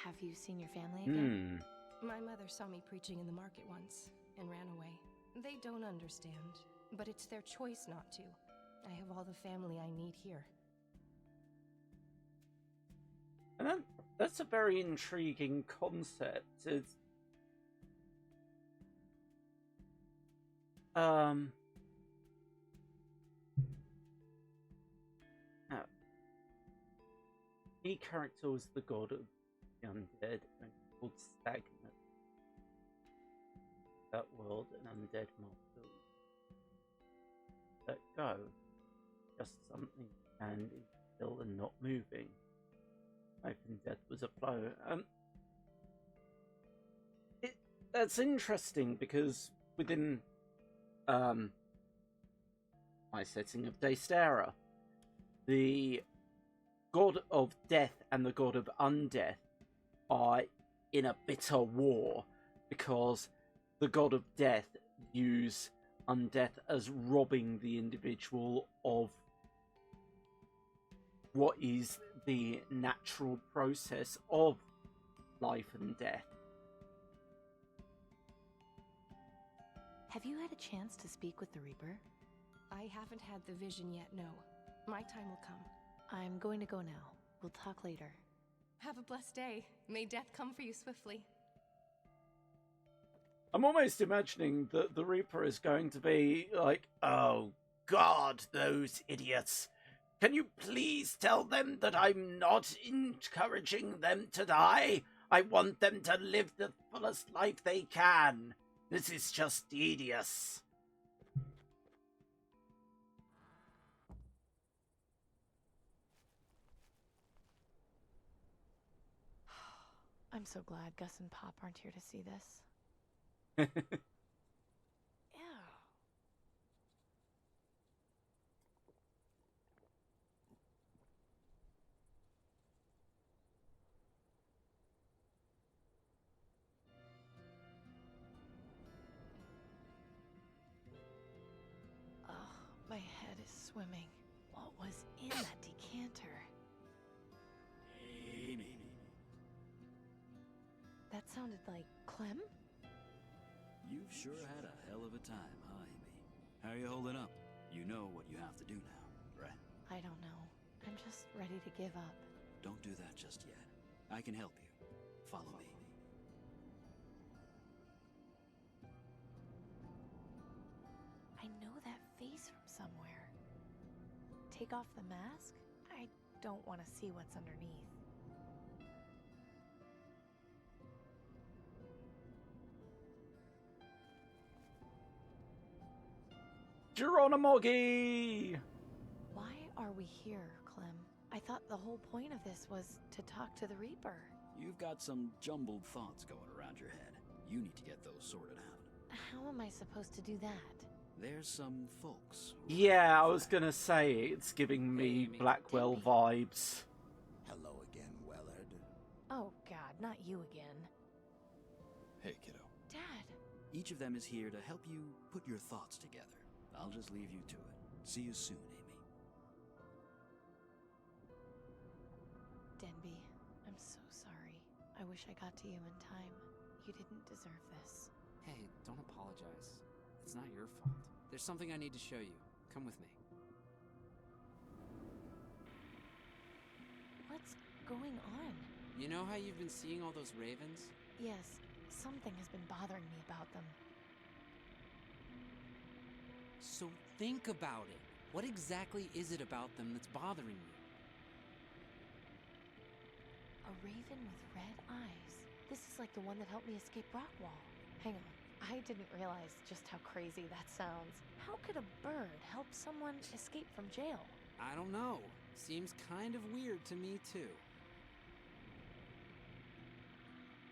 Have you seen your family again? My mother saw me preaching in the market once and ran away. They don't understand, but it's their choice not to. I have all the family I need here. And that's a very intriguing concept. It's... key character was the god of the undead and called Stagnant. That world, an undead mortal. Let go. Just something standing still and not moving. Life and death was a flow. That's interesting because within my setting of Daystera, the god of death and the god of undeath are in a bitter war because the god of death views undeath as robbing the individual of what is the natural process of life and death. Have you had a chance to speak with the Reaper? I haven't had the vision yet, no. My time will come. I'm going to go now. We'll talk later. Have a blessed day. May death come for you swiftly. I'm almost imagining that the Reaper is going to be like, oh god, those idiots. Can you please tell them that I'm not encouraging them to die? I want them to live the fullest life they can. This is just tedious. I'm so glad Gus and Pop aren't here to see this. Ew. Oh, my head is swimming. What was in that decanter? Amy. That sounded like Clem? You've sure had a hell of a time, huh, Amy? How are you holding up? You know what you have to do now, right? I don't know. I'm just ready to give up. Don't do that just yet. I can help you. Follow me. I know that face from somewhere. Take off the mask? I don't want to see what's underneath. Geronimogi! Why are we here, Clem? I thought the whole point of this was to talk to the Reaper. You've got some jumbled thoughts going around your head. You need to get those sorted out. How am I supposed to do that? There's some folks. Yeah, I was gonna say, it's giving me Blackwell vibes. Hello again, Wellard. Oh god, not you again. Hey, kiddo. Dad! Each of them is here to help you put your thoughts together. I'll just leave you to it. See you soon, Amy. Denby, I'm so sorry. I wish I got to you in time. You didn't deserve this. Hey, don't apologize. It's not your fault. There's something I need to show you. Come with me. What's going on? You know how you've been seeing all those ravens? Yes, something has been bothering me about them. So think about it. What exactly is it about them that's bothering you? A raven with red eyes. This is like the one that helped me escape Rockwall. Hang on, I didn't realize just how crazy that sounds. How could a bird help someone escape from jail? I don't know. Seems kind of weird to me, too.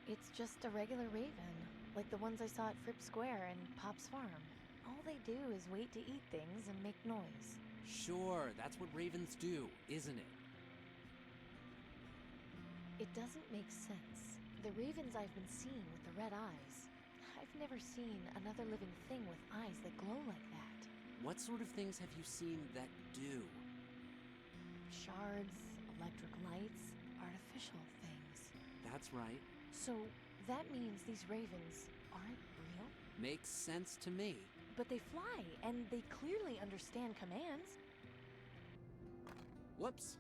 It's just a regular raven, like the ones I saw at Fripp Square and Pop's farm. All they do is wait to eat things and make noise. Sure, that's what ravens do, isn't it? It doesn't make sense. The ravens I've been seeing with the red eyes, I've never seen another living thing with eyes that glow like that. What sort of things have you seen that do? Shards, electric lights, artificial things. That's right. So that means these ravens aren't real? Makes sense to me. But they fly, and they clearly understand commands. Whoops.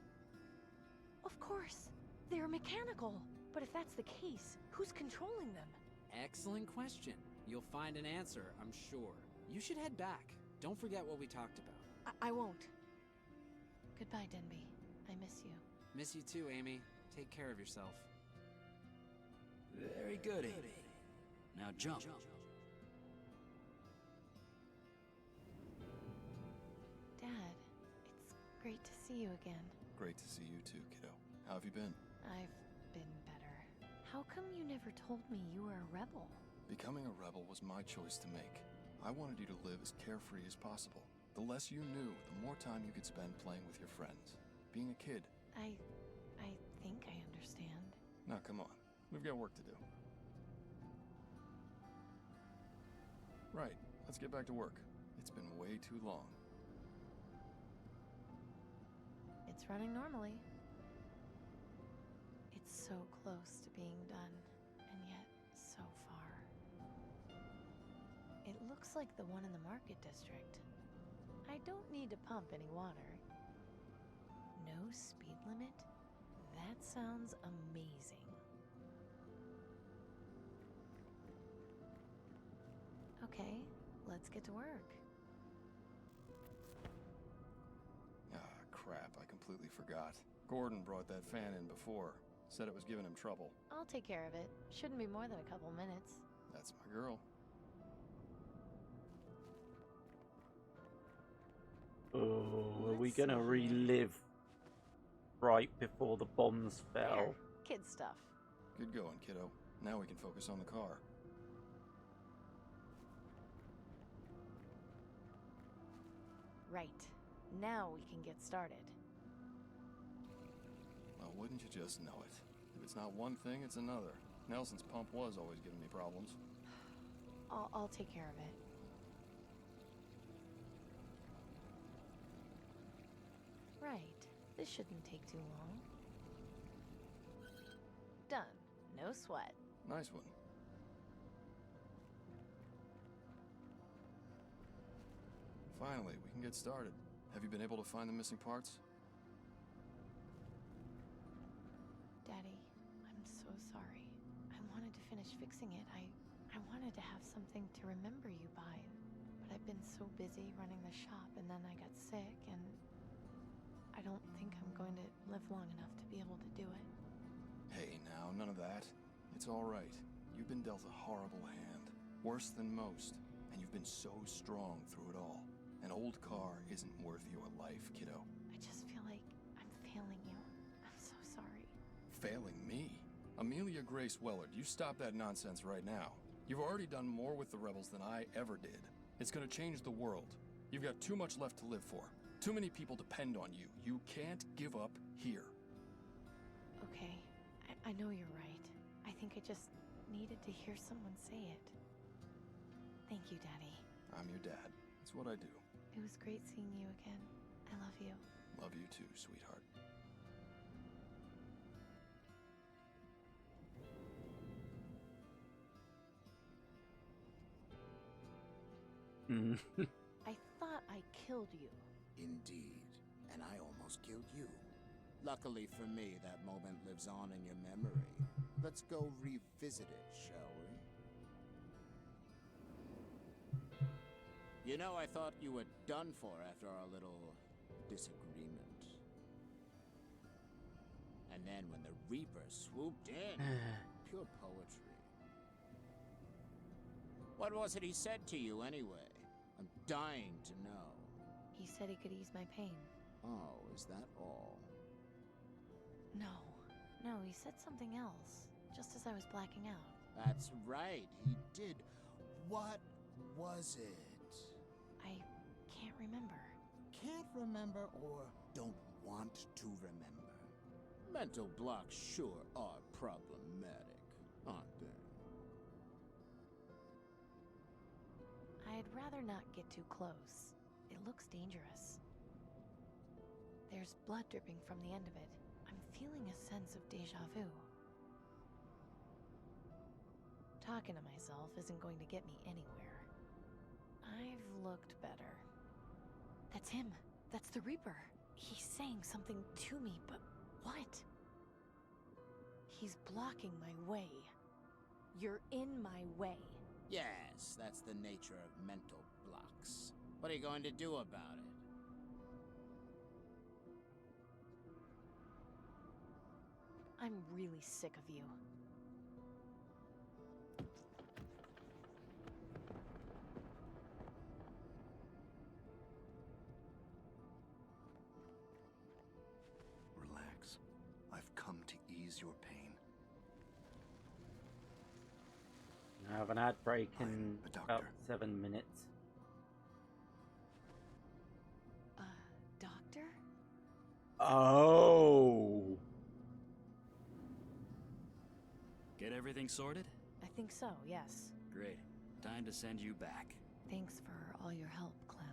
Of course. They're mechanical. But if that's the case, who's controlling them? Excellent question. You'll find an answer, I'm sure. You should head back. Don't forget what we talked about. I won't. Goodbye, Denby. I miss you. Miss you too, Amy. Take care of yourself. Very good, Amy. Now jump. Dad, it's great to see you again. Great to see you too, kiddo. How have you been? I've been better. How come you never told me you were a rebel? Becoming a rebel was my choice to make. I wanted you to live as carefree as possible. The less you knew, the more time you could spend playing with your friends. Being a kid. I think I understand. Now, come on. We've got work to do. Right. Let's get back to work. It's been way too long. It's running normally. It's so close to being done, and yet so far. It looks like the one in the market district. I don't need to pump any water. No speed limit? That sounds amazing. Okay, let's get to work. Ah, crap. I completely forgot. Gordon brought that fan in before. Said it was giving him trouble. I'll take care of it. Shouldn't be more than a couple minutes. That's my girl. Oh, are we gonna relive right before the bombs fell? Kid stuff. Good going, kiddo. Now we can focus on the car. Right. Now we can get started. Well, wouldn't you just know it? If it's not one thing, it's another. Nelson's pump was always giving me problems. I'll take care of it. Right. This shouldn't take too long. Done. No sweat. Nice one. Finally, we can get started. Have you been able to find the missing parts? Daddy, I'm so sorry. I wanted to finish fixing it. I wanted to have something to remember you by. But I've been so busy running the shop, and then I got sick, and I don't think I'm going to live long enough to be able to do it. Hey, now, none of that. It's all right. You've been dealt a horrible hand. Worse than most. And you've been so strong through it all. An old car isn't worth your life, kiddo. I just feel like I'm failing you. I'm so sorry. Failing me? Amelia Grace Wellard, you stop that nonsense right now. You've already done more with the rebels than I ever did. It's gonna change the world. You've got too much left to live for. Too many people depend on you. You can't give up here. Okay, I know you're right. I think I just needed to hear someone say it. Thank you, Daddy. I'm your dad. It's what I do. It was great seeing you again. I love you. Love you too, sweetheart. I thought I killed you. Indeed. And I almost killed you. Luckily for me, that moment lives on in your memory. Let's go revisit it, shall we? You know, I thought you were done for after our little disagreement. And then when the Reaper swooped in, pure poetry. What was it he said to you, anyway? I'm dying to know. He said he could ease my pain. Oh, is that all? No, he said something else, just as I was blacking out. That's right, he did. What was it? I can't remember. Can't remember or don't want to remember? Mental blocks sure are problematic, aren't they? I'd rather not get too close. It looks dangerous. There's blood dripping from the end of it. I'm feeling a sense of déjà vu. Talking to myself isn't going to get me anywhere. I've looked better. That's him. That's the Reaper. He's saying something to me, but what? He's blocking my way. You're in my way. Yes, that's the nature of mental blocks. What are you going to do about it? I'm really sick of you. Relax. I've come to ease your pain. I have an ad break in about 7 minutes. Doctor? Oh. Get everything sorted? I think so, yes. Great. Time to send you back. Thanks for all your help, Clem.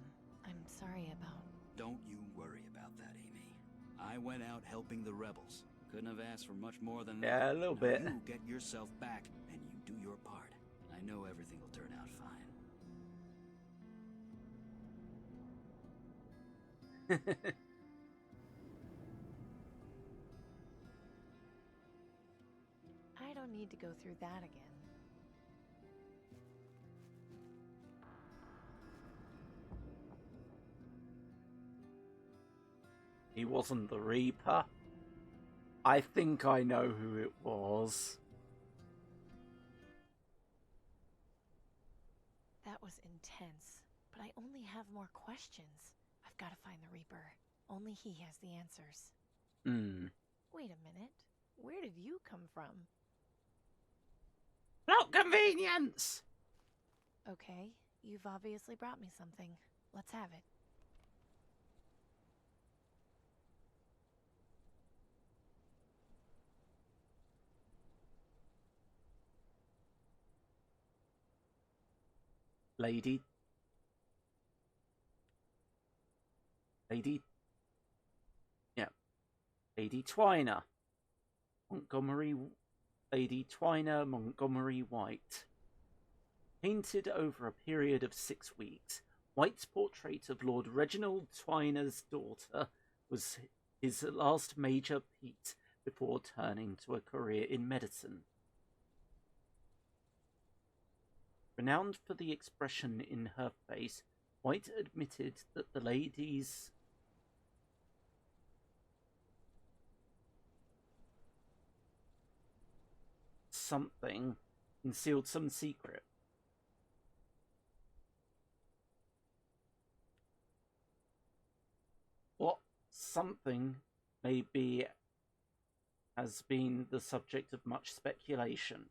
I'm sorry about... Don't you worry about that, Amy. I went out helping the rebels. Couldn't have asked for much more than that. Yeah, a little bit. You get yourself back, and you do your part. I know everything will turn out fine. I don't need to go through that again. He wasn't the Reaper. I think I know who it was. That was intense, but I only have more questions. I've got to find the Reaper. Only he has the answers. Wait a minute. Where did you come from? Not convenience! Okay, you've obviously brought me something. Let's have it. Lady. Yeah. Lady Twiner. Lady Twiner Montgomery White. Painted over a period of 6 weeks, White's portrait of Lord Reginald Twiner's daughter was his last major feat before turning to a career in medicine. Renowned for the expression in her face, White admitted that the lady's something concealed some secret. What something may be has been the subject of much speculation.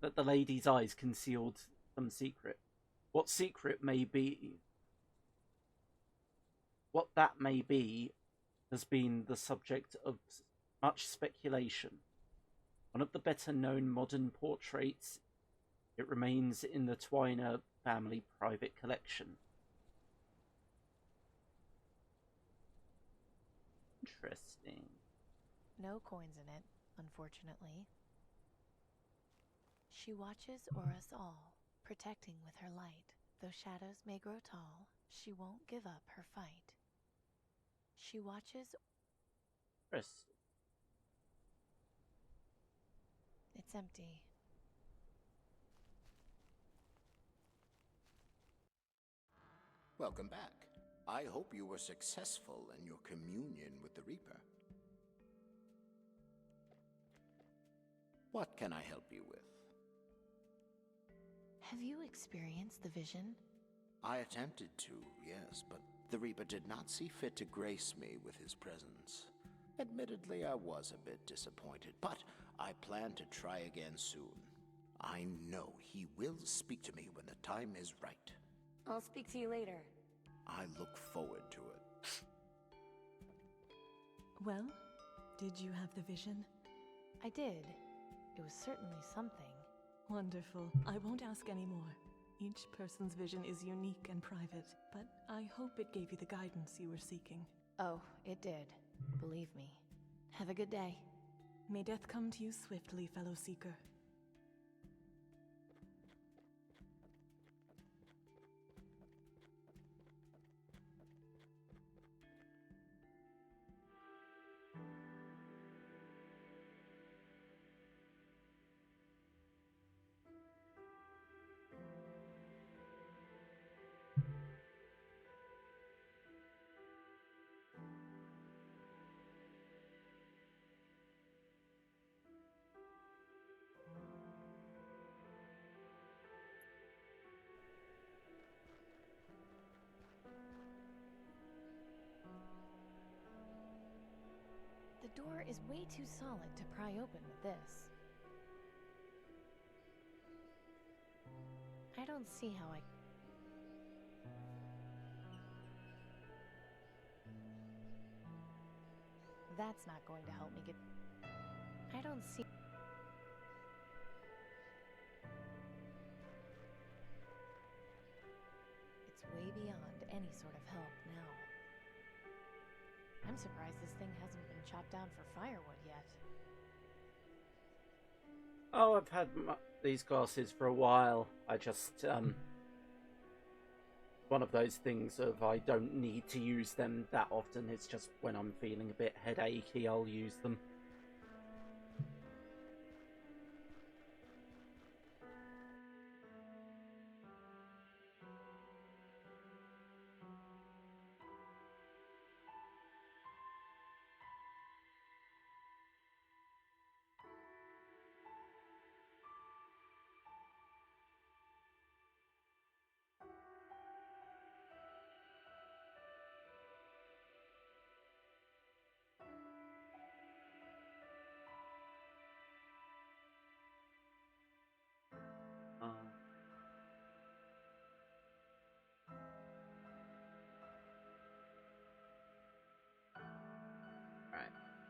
That the lady's eyes concealed some secret. What secret may be... What that may be has been the subject of much speculation. One of the better-known modern portraits, it remains in the Twiner family private collection. Interesting. No coins in it, unfortunately. She watches o'er us all, protecting with her light. Though shadows may grow tall, she won't give up her fight. She watches. Chris. It's empty. Welcome back. I hope you were successful in your communion with the Reaper. What can I help you with? Have you experienced the vision? I attempted to, yes, but the Reaper did not see fit to grace me with his presence. Admittedly, I was a bit disappointed, but I plan to try again soon. I know he will speak to me when the time is right. I'll speak to you later. I look forward to it. Well, did you have the vision? I did. It was certainly something. Wonderful. I won't ask any more. Each person's vision is unique and private, but I hope it gave you the guidance you were seeking. Oh, it did. Believe me. Have a good day. May death come to you swiftly, fellow seeker. The door is way too solid to pry open with this. I don't see how I... That's not going to help me get... I don't see... It's way beyond any sort of help now. I'm surprised this thing hasn't been chopped down for firewood yet. Oh, I've had these glasses for a while. I just, one of those things of I don't need to use them that often. It's just when I'm feeling a bit headachy, I'll use them.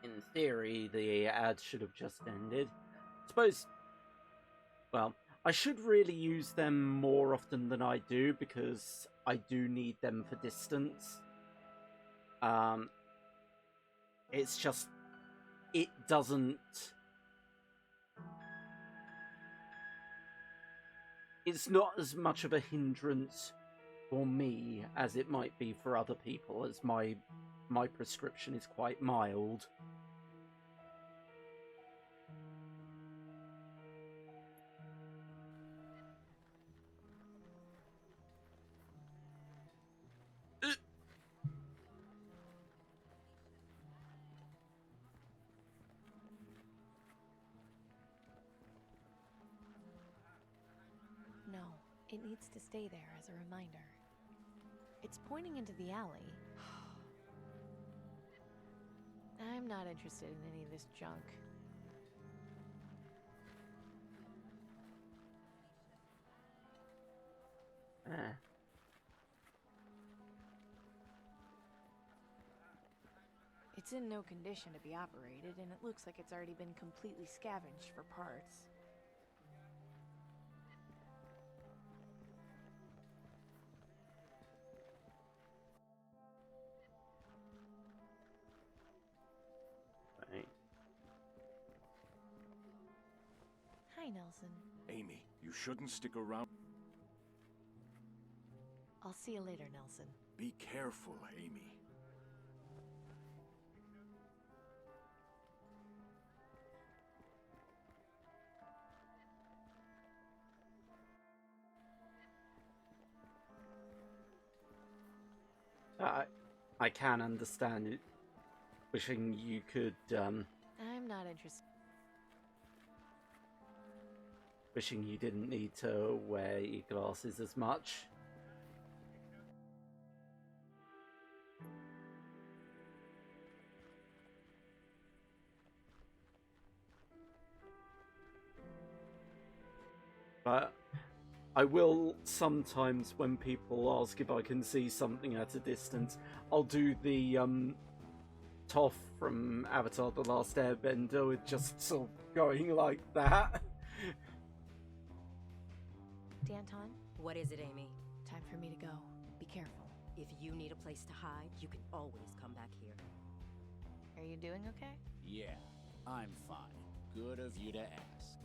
In theory, the ad should have just ended. I suppose, well, I should really use them more often than I do because I do need them for distance. It's just, it doesn't... It's not as much of a hindrance for me as it might be for other people, as my prescription is quite mild. No, it needs to stay there as a reminder. It's pointing into the alley. I'm not interested in any of this junk. It's in no condition to be operated, and it looks like it's already been completely scavenged for parts. Right. Hi, Nelson. Amy, you shouldn't stick around. I'll see you later, Nelson. Be careful, Amy. I can understand it. Wishing you could, I'm not interested. Wishing you didn't need to wear your glasses as much. But I will sometimes, when people ask if I can see something at a distance, I'll do the Toph from Avatar: The Last Airbender with just sort of going like that. Danton? What is it, Amy? Time for me to go. Be careful. If you need a place to hide, you can always come back here. Are you doing okay? Yeah, I'm fine. Good of you to ask.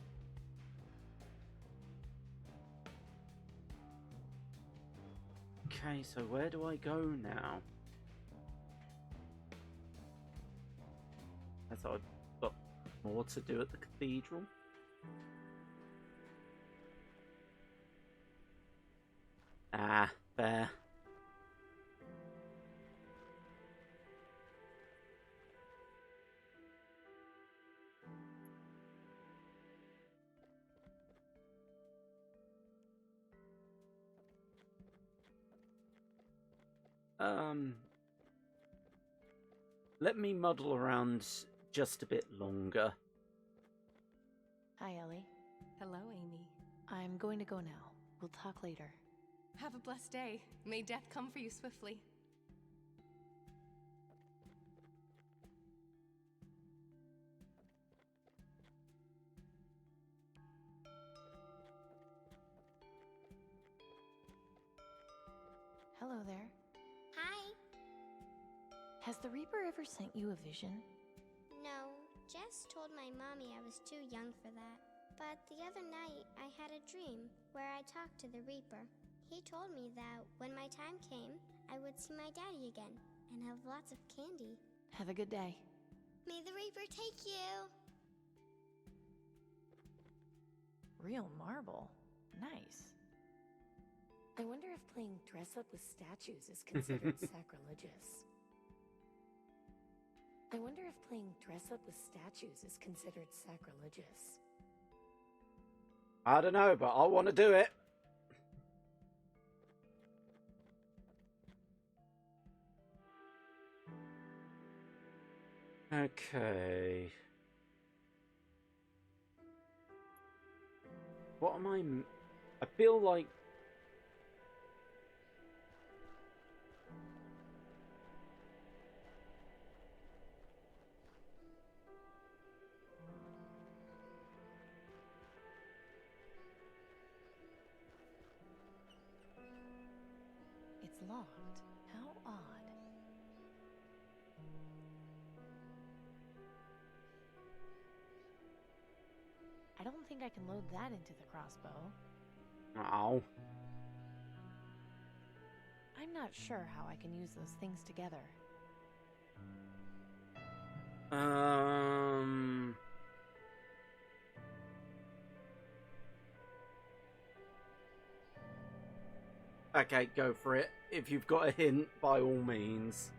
Okay, so where do I go now? I thought I've got more to do at the cathedral. Ah, fair. Let me muddle around just a bit longer. Hi, Ellie. Hello, Amy. I'm going to go now. We'll talk later. Have a blessed day. May death come for you swiftly. Hello there. Hi. Has the Reaper ever sent you a vision? No, Jess told my mommy I was too young for that. But the other night, I had a dream where I talked to the Reaper. He told me that when my time came, I would see my daddy again and have lots of candy. Have a good day. May the Reaper take you! Real marble. Nice. I wonder if playing dress up with statues is considered sacrilegious. I wonder if playing dress up with statues is considered sacrilegious. I don't know, but I want to do it. Okay. What am I feel like... It's locked. How odd. I don't think I can load that into the crossbow. Oh. I'm not sure how I can use those things together. Okay, go for it. If you've got a hint, by all means.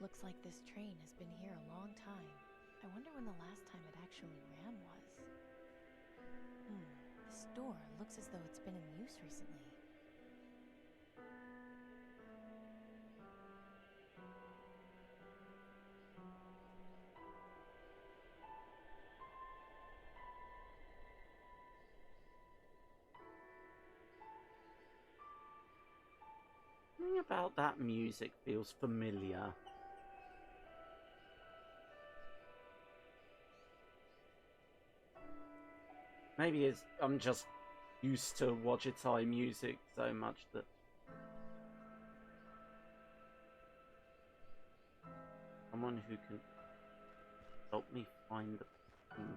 Looks like this train has been here a long time. I wonder when the last time it actually ran was. This door looks as though it's been in use recently. Something about that music feels familiar. Maybe I'm just used to Wajitai music so much that... Someone who can help me find the thing.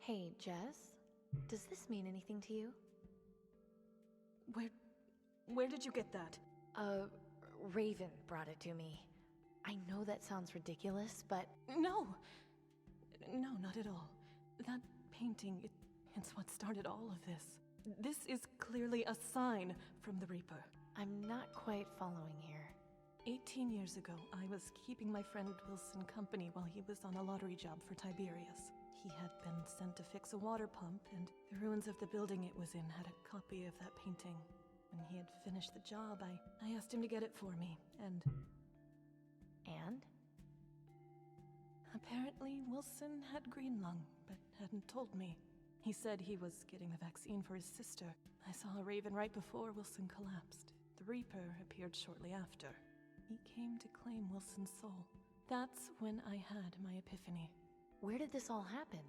Hey, Jess? Does this mean anything to you? Where did you get that? Raven brought it to me. I know that sounds ridiculous, but... No, not at all. That painting, it's what started all of this. This is clearly a sign from the Reaper. I'm not quite following here. 18 years ago, I was keeping my friend Wilson company while he was on a lottery job for Tiberius. He had been sent to fix a water pump, and the ruins of the building it was in had a copy of that painting. When he had finished the job, I asked him to get it for me, and... And? Apparently, Wilson had green lung, but hadn't told me. He said he was getting the vaccine for his sister. I saw a Raven right before Wilson collapsed. The Reaper appeared shortly after. He came to claim Wilson's soul. That's when I had my epiphany. Where did this all happen?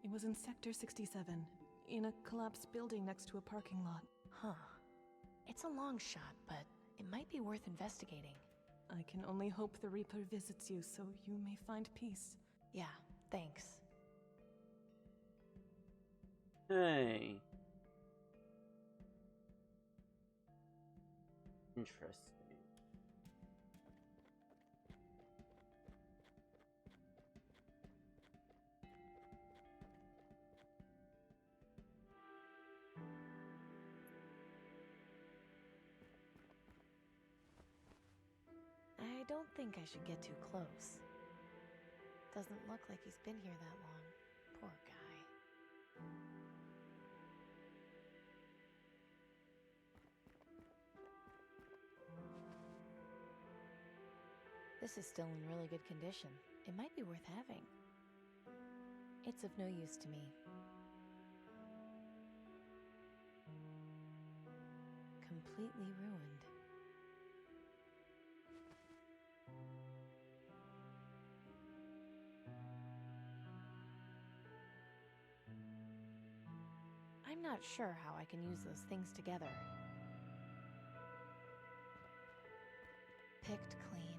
It was in Sector 67, in a collapsed building next to a parking lot. Huh. It's a long shot, but it might be worth investigating. I can only hope the Reaper visits you so you may find peace. Yeah, thanks. Hey. Interesting. I don't think I should get too close. Doesn't look like he's been here that long. Poor guy. This is still in really good condition. It might be worth having. It's of no use to me. Completely ruined. I'm not sure how I can use those things together. Picked clean.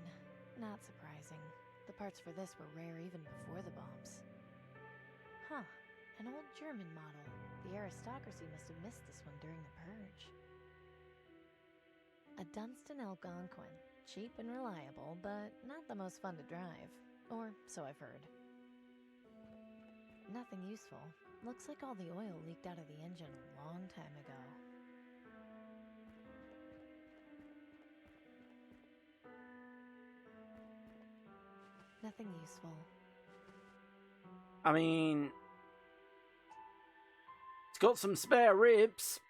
Not surprising. The parts for this were rare even before the bombs. Huh. An old German model. The Aristocracy must have missed this one during the Purge. A Dunstan Algonquin. Cheap and reliable, but not the most fun to drive. Or so I've heard. Nothing useful. Looks like all the oil leaked out of the engine a long time ago. Nothing useful. I mean, it's got some spare ribs.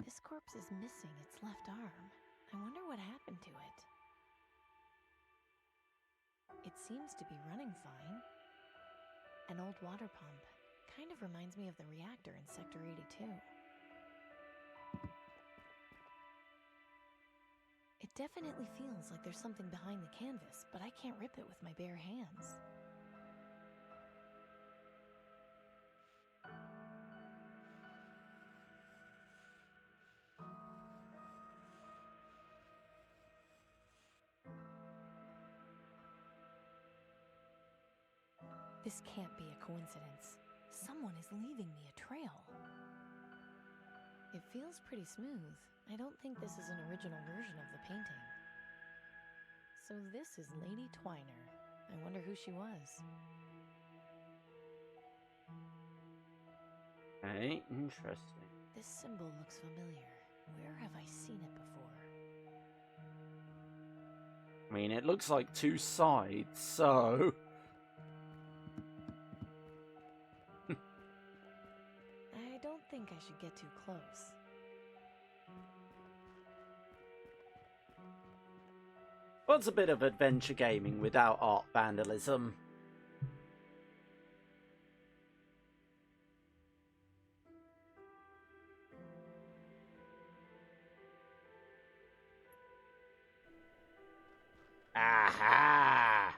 This corpse is missing its left arm. I wonder what happened to it. It seems to be running fine. An old water pump. Kind of reminds me of the reactor in Sector 82. It definitely feels like there's something behind the canvas, but I can't rip it with my bare hands. This can't be a coincidence. Someone is leaving me a trail. It feels pretty smooth. I don't think this is an original version of the painting. So this is Lady Twiner. I wonder who she was. Hey, interesting. This symbol looks familiar. Where have I seen it before? I mean, it looks like two sides, so... I don't think I should get too close. What's a bit of adventure gaming without art vandalism? Aha!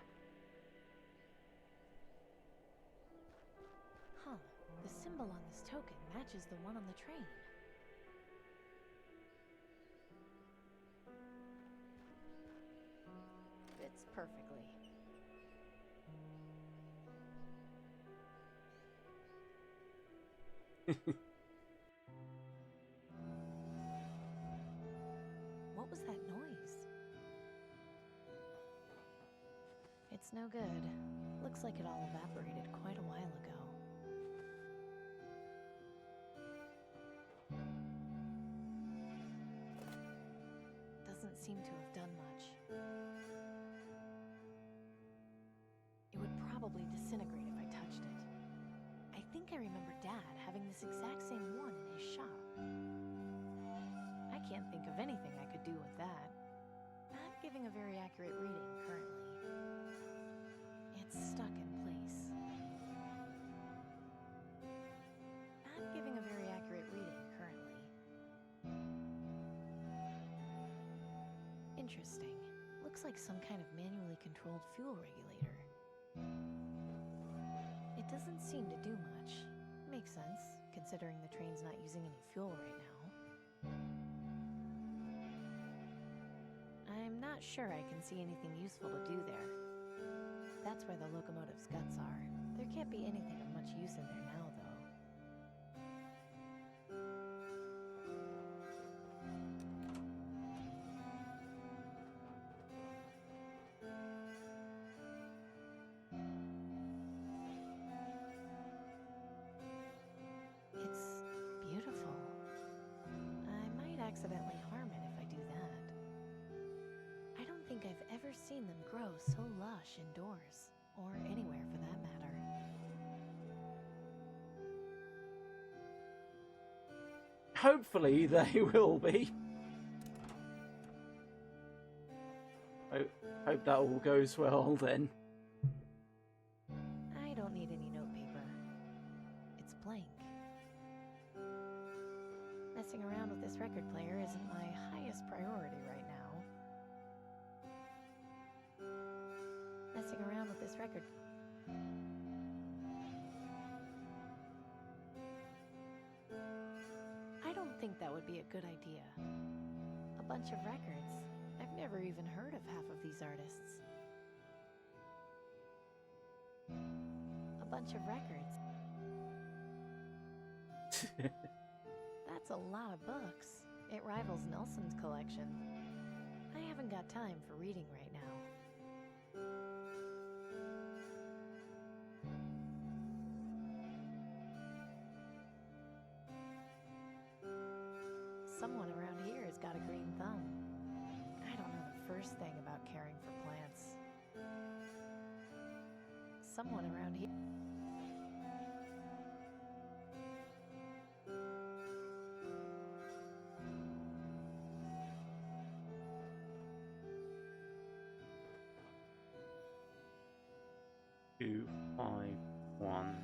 Huh. The symbol on this token matches the one on the train. Fits perfectly. What was that noise? It's no good. Looks like it all evaporated quite a while ago. Doesn't seem to have done much. It would probably disintegrate if I touched it. I think I remember Dad having this exact same one in his shop. I can't think of anything I could do with that. Not giving a very accurate reading currently. It's stuck in place. Not giving a very accurate reading currently. Interesting. Looks like some kind of manually controlled fuel regulator. It doesn't seem to do much. Makes sense, considering the train's not using any fuel right now. I'm not sure I can see anything useful to do there. That's where the locomotive's guts are. There can't be anything of much use in there now, though. It's beautiful. I might accidentally harm it if I do that. I don't think I've ever seen them grow so lush indoors, or anywhere for that matter. Hopefully they will be. I hope that all goes well then. I don't need any notepaper. It's blank. Messing around with this record player isn't my highest priority right now. Messing around with this record. I don't think that would be a good idea. A bunch of records. I've never even heard of half of these artists. A bunch of records. That's a lot of books. It rivals Nelson's collection. I haven't got time for reading right now. Someone around here has got a green thumb. I don't know the first thing about caring for plants. Someone around here. Two, 5, 1.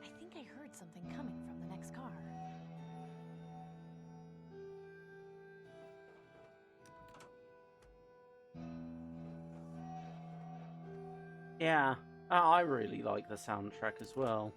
I think I heard something coming from the next car. Yeah, I really like the soundtrack as well.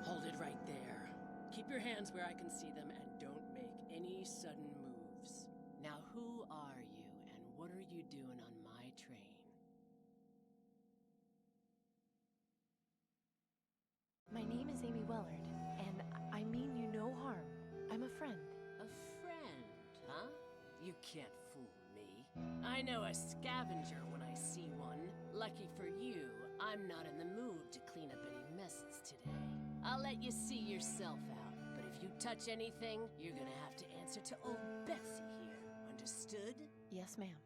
Hold it right there. Keep your hands where I can see them and don't make any sudden moves. Now, who are you and what are you doing on my train? My name is Amy Wellard, and I mean you no harm. I'm a friend. A friend, huh? You can't fool me. I know a scavenger when I see one. Lucky for you, I'm not in the mood to clean up any messes today. I'll let you see yourself out, but if you touch anything, you're gonna have to answer to old Betsy here. Understood? Yes, ma'am.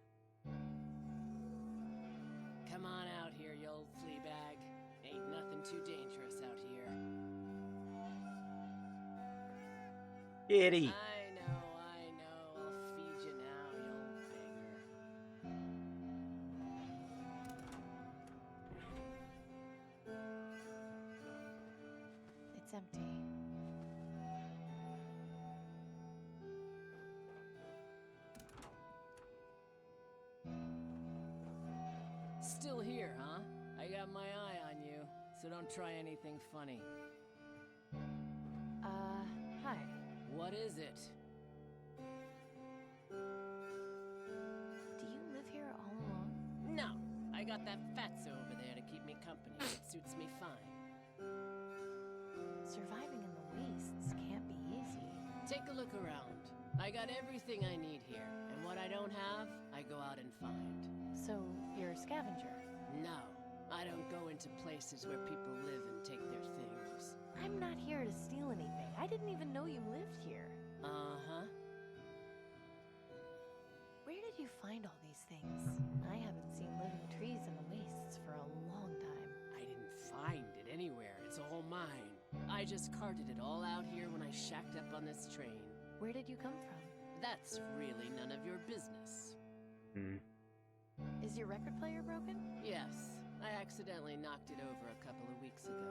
Come on out here, you old flea bag. Ain't nothing too dangerous out here. Kitty. I know. I'll feed you now, you old beggar. It's empty. Still here, huh? I got my eye on you, so don't try anything funny. Hi. What is it? Do you live here all alone? No, I got that fatso over there to keep me company. It suits me fine. Surviving in the wastes can't be easy. Take a look around. I got everything I need here, and what I don't have, I go out and find. So, you're a scavenger? No, I don't go into places where people live and take their things. I'm not here to steal anything. I didn't even know you lived here. Uh-huh. Where did you find all these things? I haven't seen living trees in the wastes for a long time. I didn't find it anywhere. It's all mine. I just carted it all out here when I shacked up on this train. Where did you come from? That's really none of your business. Is your record player broken? Yes, I accidentally knocked it over a couple of weeks ago.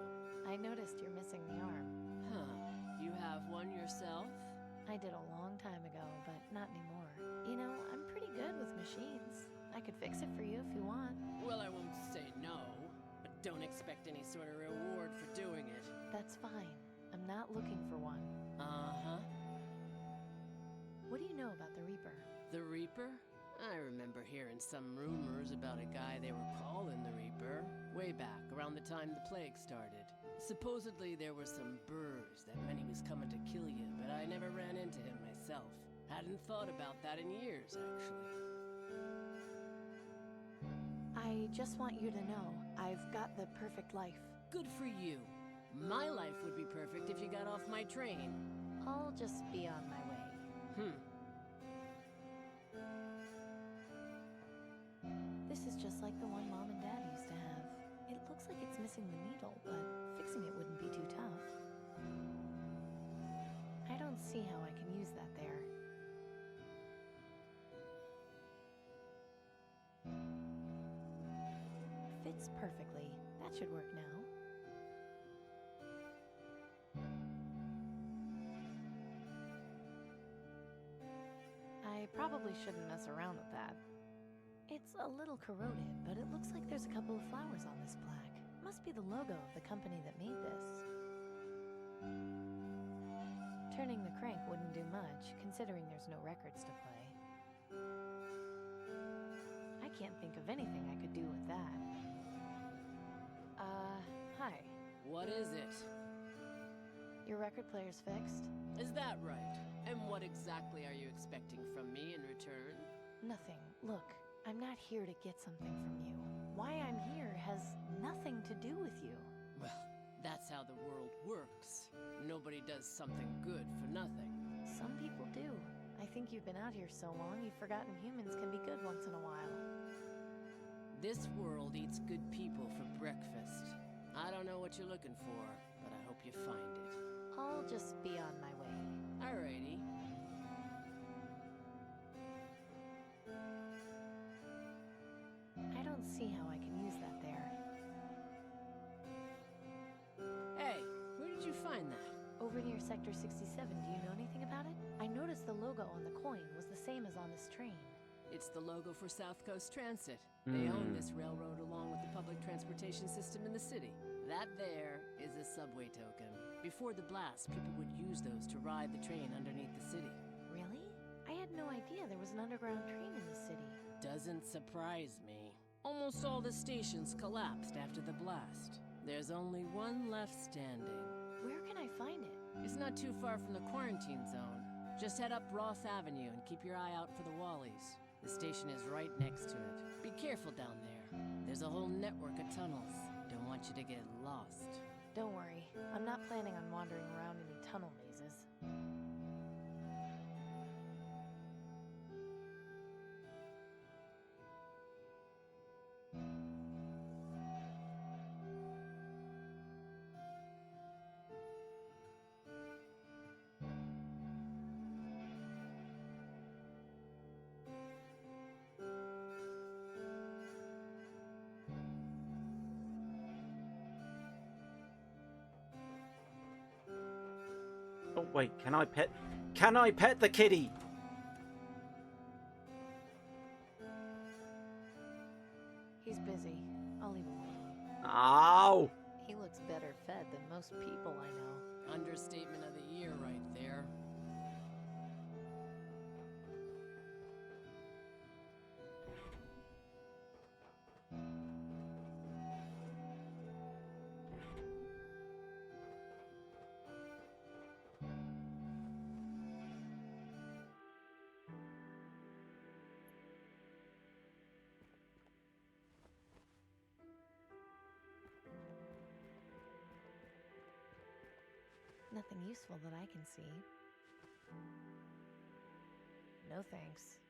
I noticed you're missing the arm. Huh. You have one yourself? I did a long time ago, but not anymore. You know, I'm pretty good with machines. I could fix it for you if you want. Well, I won't say no, but don't expect any sort of reward for doing it. That's fine. I'm not looking for one. Uh-huh. What do you know about the Reaper? The Reaper? I remember hearing some rumors about a guy they were calling the Reaper, way back around the time the plague started. Supposedly there were some burrs that meant he was coming to kill you, but I never ran into him myself. Hadn't thought about that in years, actually. I just want you to know, I've got the perfect life. Good for you. My life would be perfect if you got off my train. I'll just be on my way. This is just like the one Mom and Dad used to have. It looks like it's missing the needle, but fixing it wouldn't be too tough. I don't see how I can use that there. Fits perfectly. That should work now. I probably shouldn't mess around with that. It's a little corroded, but it looks like there's a couple of flowers on this plaque. Must be the logo of the company that made this. Turning the crank wouldn't do much, considering there's no records to play. I can't think of anything I could do with that. Hi. What is it? Your record player's fixed? Is that right? And what exactly are you expecting from me in return? Nothing. Look, I'm not here to get something from you. Why I'm here has nothing to do with you. Well, that's how the world works. Nobody does something good for nothing. Some people do. I think you've been out here so long, you've forgotten humans can be good once in a while. This world eats good people for breakfast. I don't know what you're looking for, but I hope you find it. I'll just be on my way. Alrighty. I don't see how I can use that there. Hey, where did you find that? Over near Sector 67, do you know anything about it? I noticed the logo on the coin was the same as on this train. It's the logo for South Coast Transit. They own this railroad along with the public transportation system in the city. That there is a subway token. Before the blast, people would use those to ride the train underneath the city. Really? I had no idea there was an underground train in the city. Doesn't surprise me. Almost all the stations collapsed after the blast. There's only one left standing. Where can I find it? It's not too far from the quarantine zone. Just head up Ross Avenue and keep your eye out for the Wallies. The station is right next to it. Be careful down there. There's a whole network of tunnels. Don't want you to get lost. Don't worry. I'm not planning on wandering around any tunnel mazes. Oh wait, can I pet? Can I pet the kitty? He's busy. I'll leave him alone. Ow! He looks better fed than most people I know. Understatement of the year right there. Nothing useful that I can see. No thanks.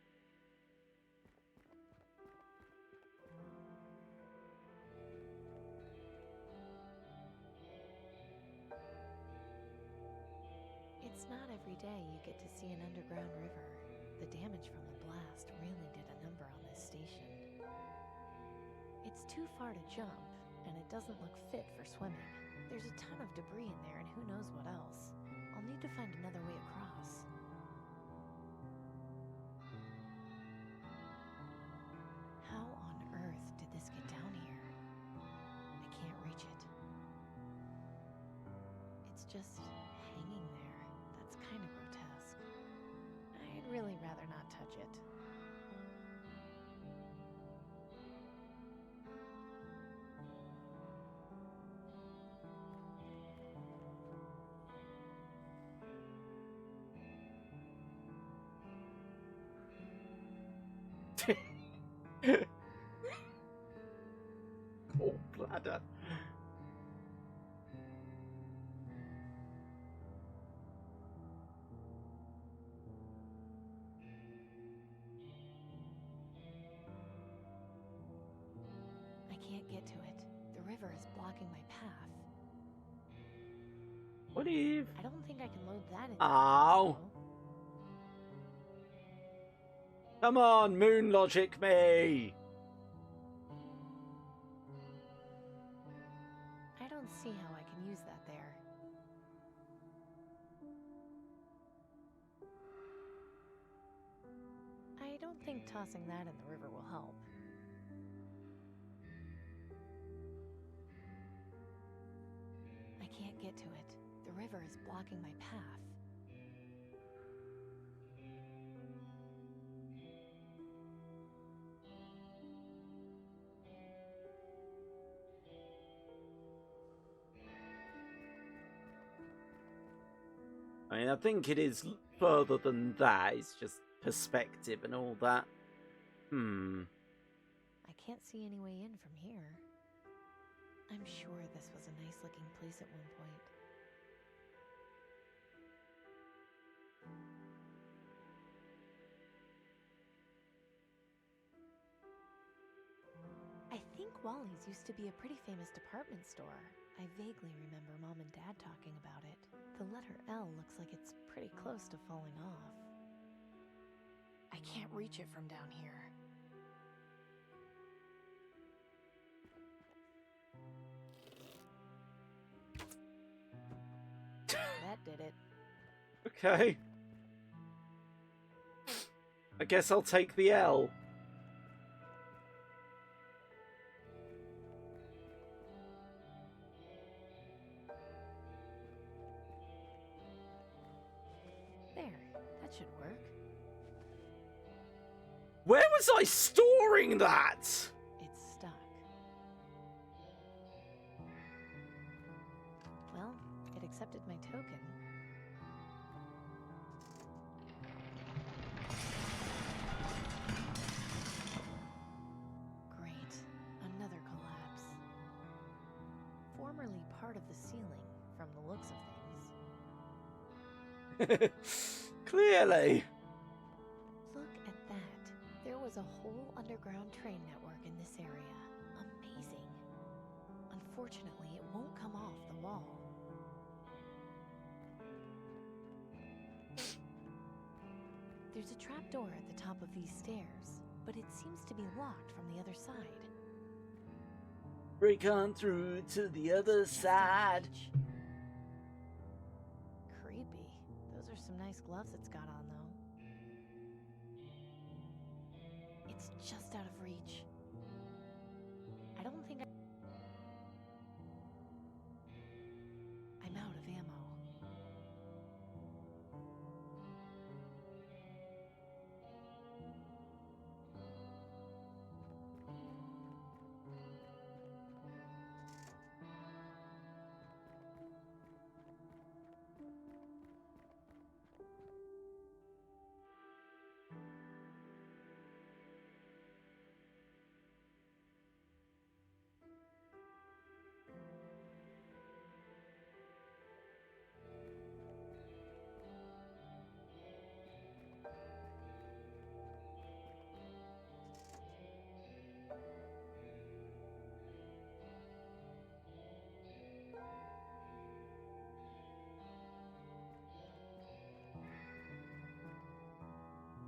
It's not every day you get to see an underground river. The damage from the blast really did a number on this station. It's too far to jump, and it doesn't look fit for swimming. There's a ton of debris in there and who knows what else. I'll need to find another way across. How on earth did this get down here? I can't reach it. It's just hanging there. That's kind of grotesque. I'd really rather not touch it. Oh, bladder. I can't get to it. The river is blocking my path. What if? I don't think I can load that in. Ow! Come on, moon logic me! I don't see how I can use that there. I don't think tossing that in the river will help. I can't get to it. The river is blocking my path. I mean, I think it is further than that. It's just perspective and all that. I can't see any way in from here. I'm sure this was a nice looking place at one point. I think Wally's used to be a pretty famous department store. I vaguely remember Mom and Dad talking about it. The letter L looks like it's pretty close to falling off. I can't reach it from down here. That did it. Okay. I guess I'll take the L. There, that should work. Where was I storing that? It's stuck. Well, it accepted my token. Great. Another collapse. Formerly part of the ceiling, from the looks of things. Clearly. Look at that. There was a whole underground train network in this area. Amazing. Unfortunately, it won't come off the wall. There's a trapdoor at the top of these stairs, but it seems to be locked from the other side. Break on through to the other side. Creepy. some nice gloves it's got on, though. It's just out of reach. I don't think I'm out of ammo.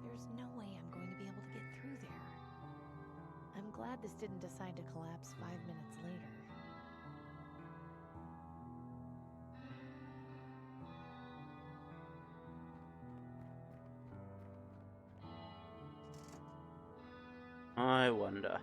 There's no way I'm going to be able to get through there. I'm glad this didn't decide to collapse 5 minutes later. I wonder.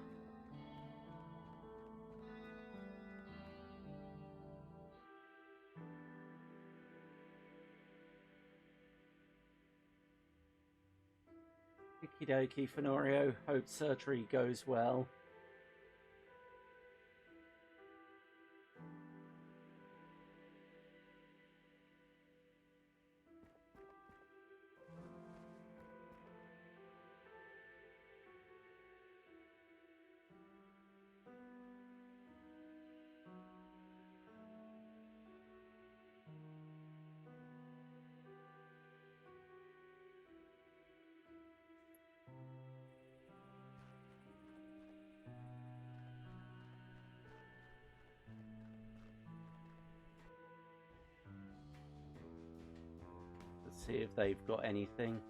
Okie dokie, Fenorio. Hope surgery goes well. Let's see if they've got anything.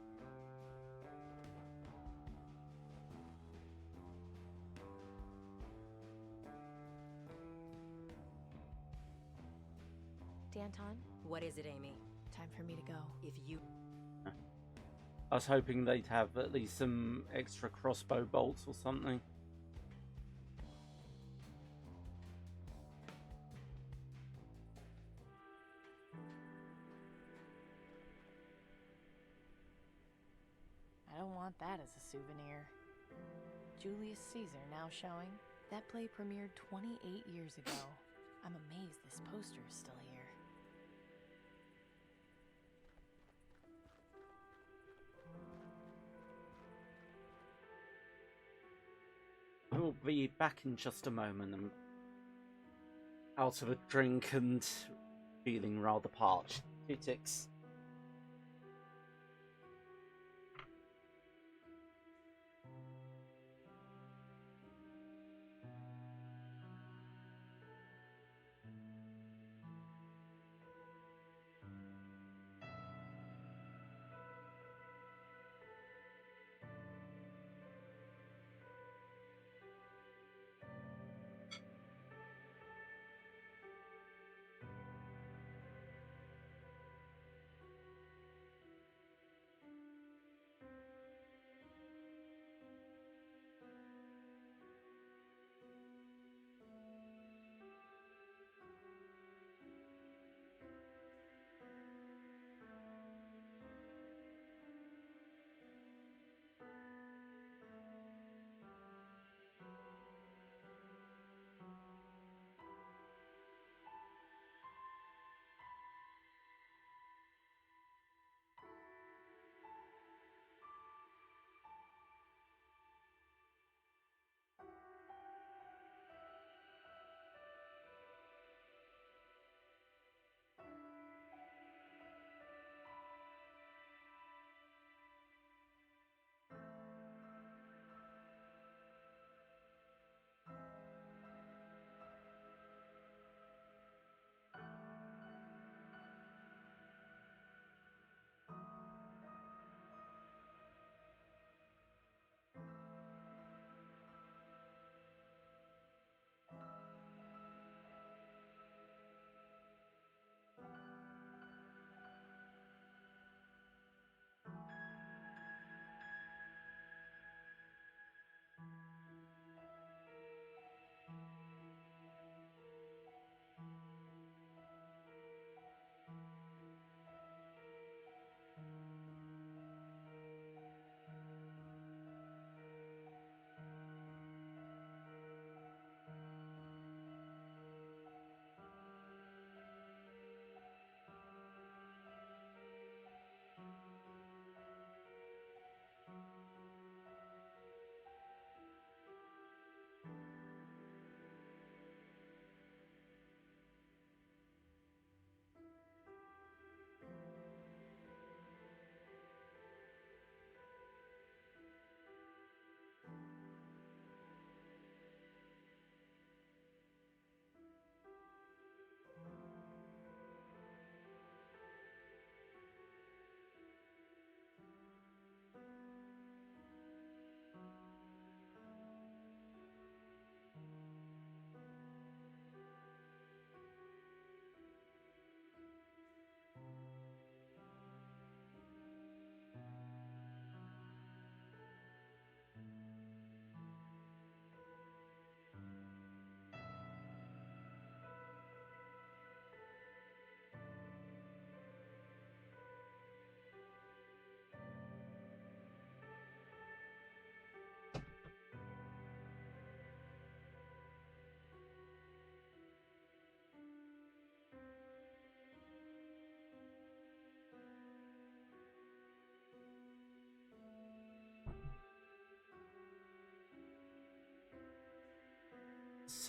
Danton? What is it, Amy? Time for me to go. If you... I was hoping they'd have at least some extra crossbow bolts or something. I don't want that as a souvenir. Julius Caesar now showing. That play premiered 28 years ago. I'm amazed this poster is still here. I will be back in just a moment. I'm out of a drink and feeling rather parched. 2 ticks.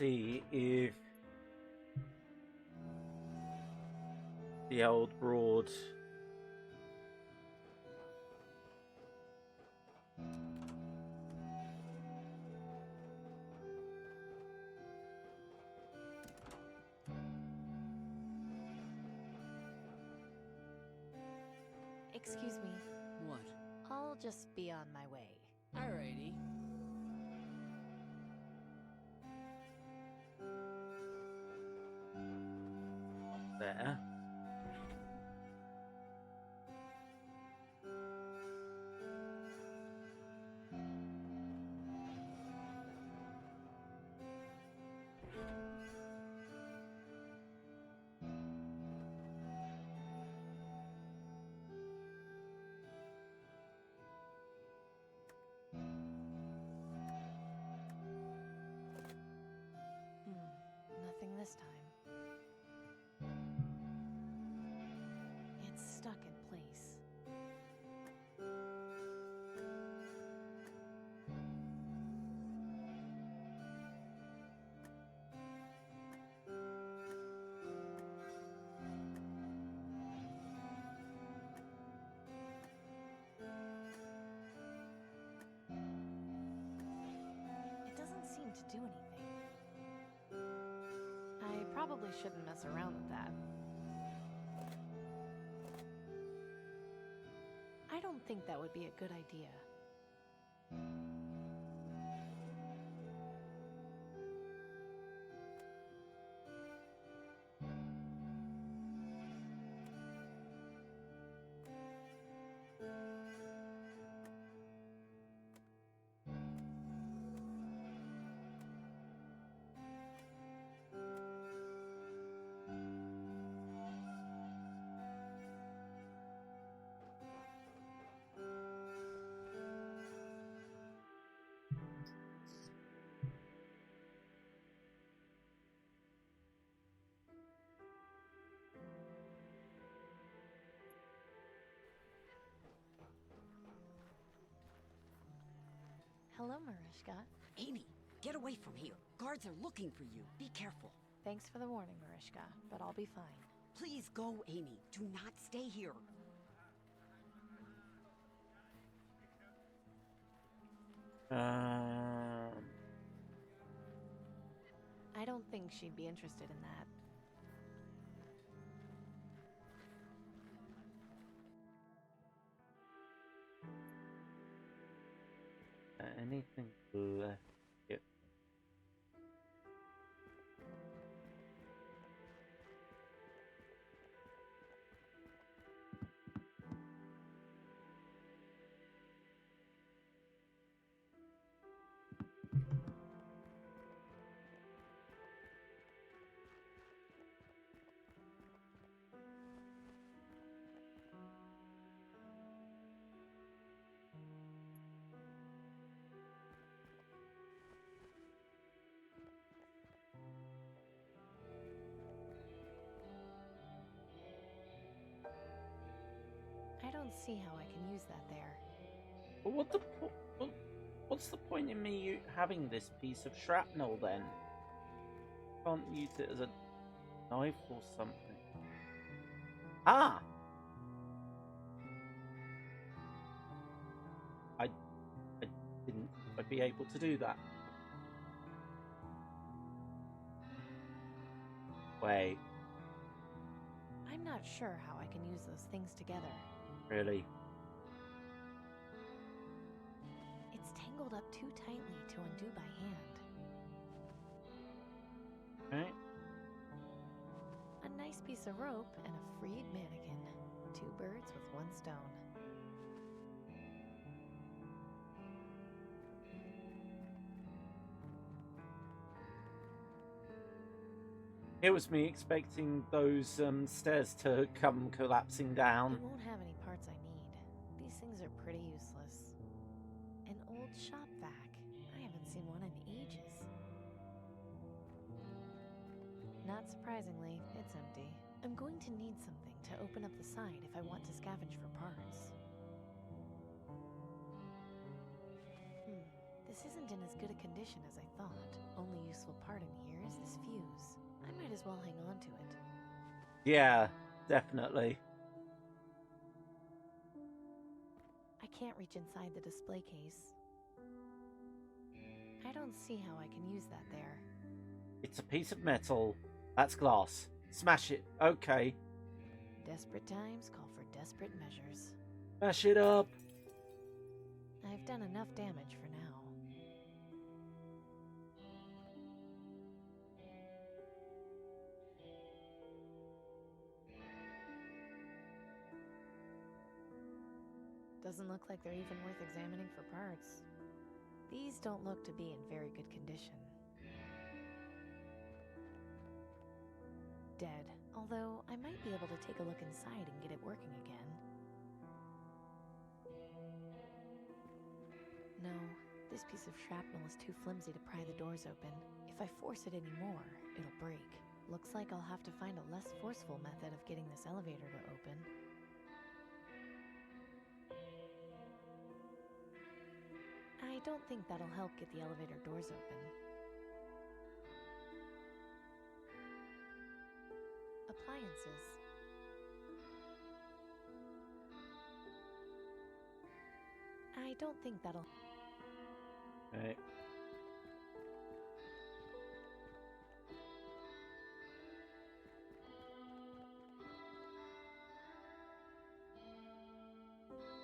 see if the old broad Excuse me. What? I'll just be on my way. Alrighty. there. Nothing this time. It's stuck in place. It doesn't seem to do anything. I probably shouldn't mess around with that. I don't think that would be a good idea. Hello, Marishka. Amy, get away from here. Guards are looking for you. Be careful. Thanks for the warning, Marishka, but I'll be fine. Please go, Amy. Do not stay here. I don't think she'd be interested in that. Anything left? Yep. I don't see how I can use that there. But what's the point in me having this piece of shrapnel then? Can't use it as a knife or something. Ah! I didn't think I'd be able to do that. Wait, I'm not sure how I can use those things together. really? It's tangled up too tightly to undo by hand. Right. A nice piece of rope and a freed mannequin. 2 birds with 1 stone. It was me expecting those stairs to come collapsing down. I won't have any parts I need. These things are pretty useless. An old shop vac. I haven't seen one in ages. Not surprisingly, it's empty. I'm going to need something to open up the side if I want to scavenge for parts. This isn't isn't in as good a condition as I thought. Only useful part in here is this fuse. I might as well hang on to it. Yeah, definitely. I can't reach inside the display case. I don't see how I can use that there. It's a piece of metal. That's glass. Smash it. Okay. Desperate times call for desperate measures. Smash it up. I've done enough damage for now. Doesn't look like they're even worth examining for parts. These don't look to be in very good condition. Dead, although I might be able to take a look inside and get it working again. No, this piece of shrapnel is too flimsy to pry the doors open. If I force it anymore, it'll break. Looks like I'll have to find a less forceful method of getting this elevator to open. I don't think that'll help get the elevator doors open. Appliances. I don't think that'll... Okay.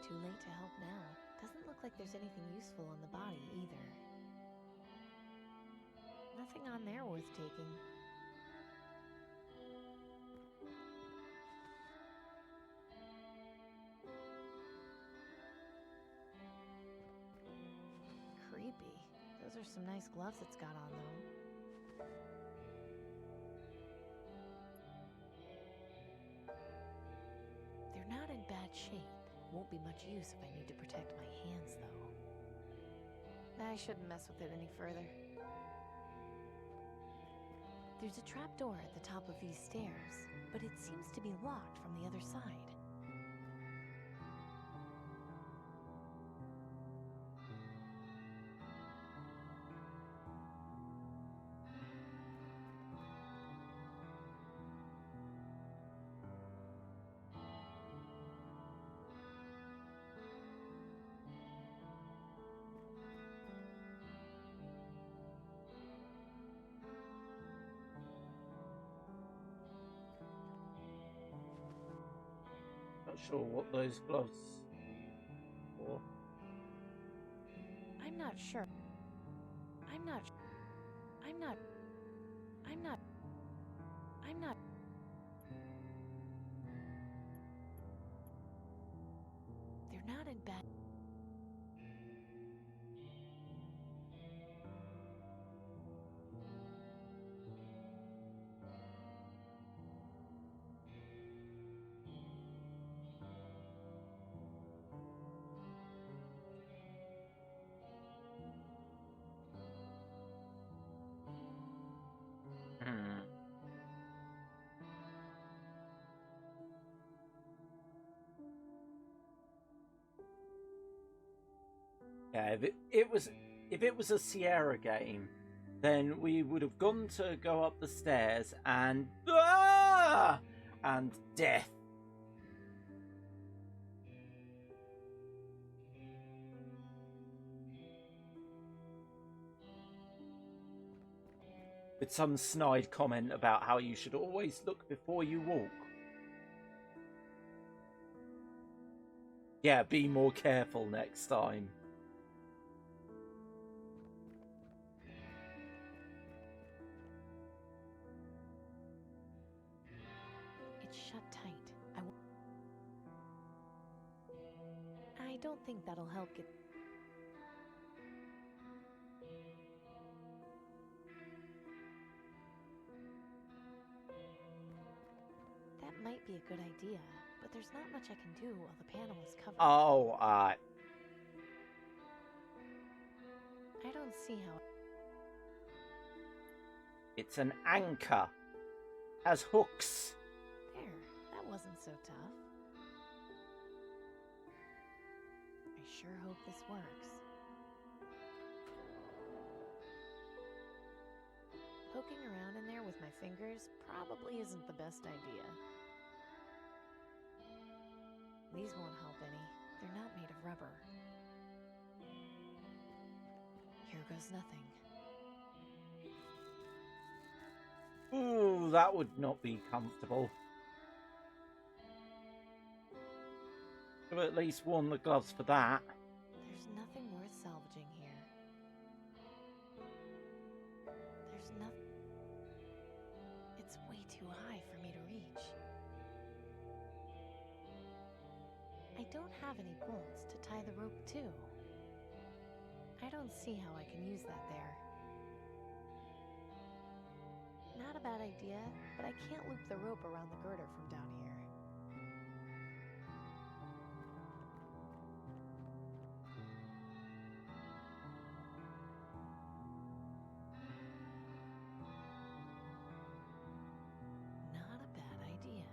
Too late to help now. Doesn't look like there's anything useful on the body either. Nothing on there worth taking. Creepy. Those are some nice gloves it's got on though. They're not in bad shape. Won't be much use if I need to protect my hands, though. I shouldn't mess with it any further. There's a trapdoor at the top of these stairs, but it seems to be locked from the other side. Not sure what those gloves for. I'm not sure. I'm not. They're not in bad. Yeah, if it was a Sierra game, then we would have gone to go up the stairs and death. With some snide comment about how you should always look before you walk. Yeah, be more careful next time. It's shut tight. I don't think that'll help get... That might be a good idea, but there's not much I can do while the panel is covered. Oh, I don't see how... It's an anchor. Has hooks. There, that wasn't so tough. I sure hope this works. Poking around in there with my fingers probably isn't the best idea. These won't help any. They're not made of rubber. Here goes nothing. Ooh, that would not be comfortable. I've at least worn the gloves for that. There's nothing worth salvaging here. There's nothing. It's way too high for me to reach. I don't have any bolts to tie the rope to. I don't see how I can use that there. Not a bad idea, but I can't loop the rope around the girder from down here. Not a bad idea.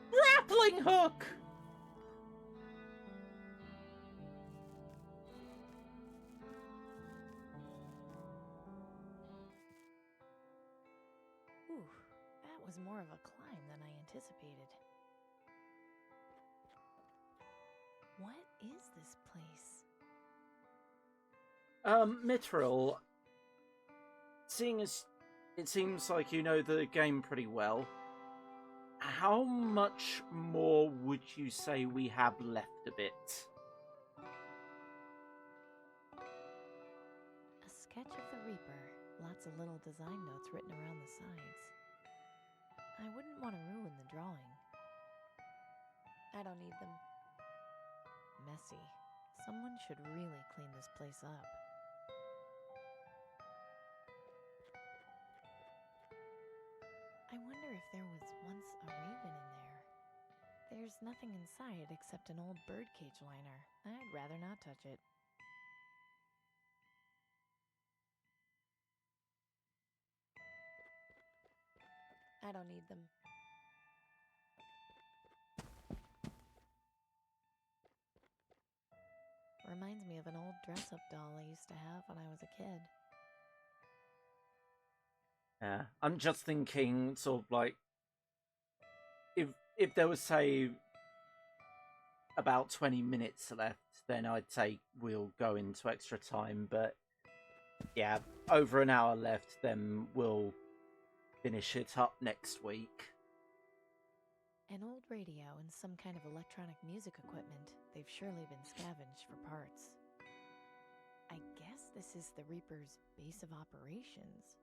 Grappling hook! Ooh, that was more of a climb than I anticipated. What is this place? Mithril, seeing as it seems like you know the game pretty well, how much more would you say we have left of it? A sketch of the Reaper. Lots of little design notes written around the sides. I wouldn't want to ruin the drawing. I don't need them. Messy. Someone should really clean this place up. I wonder if there was once a raven in there. There's nothing inside except an old birdcage liner. I'd rather not touch it. I don't need them. Reminds me of an old dress-up doll I used to have when I was a kid. Yeah, I'm just thinking, sort of like, if there was, say, about 20 minutes left, then I'd say we'll go into extra time, but yeah, over an hour left, then we'll finish it up next week. An old radio and some kind of electronic music equipment. They've surely been scavenged for parts. I guess this is the Reaper's base of operations.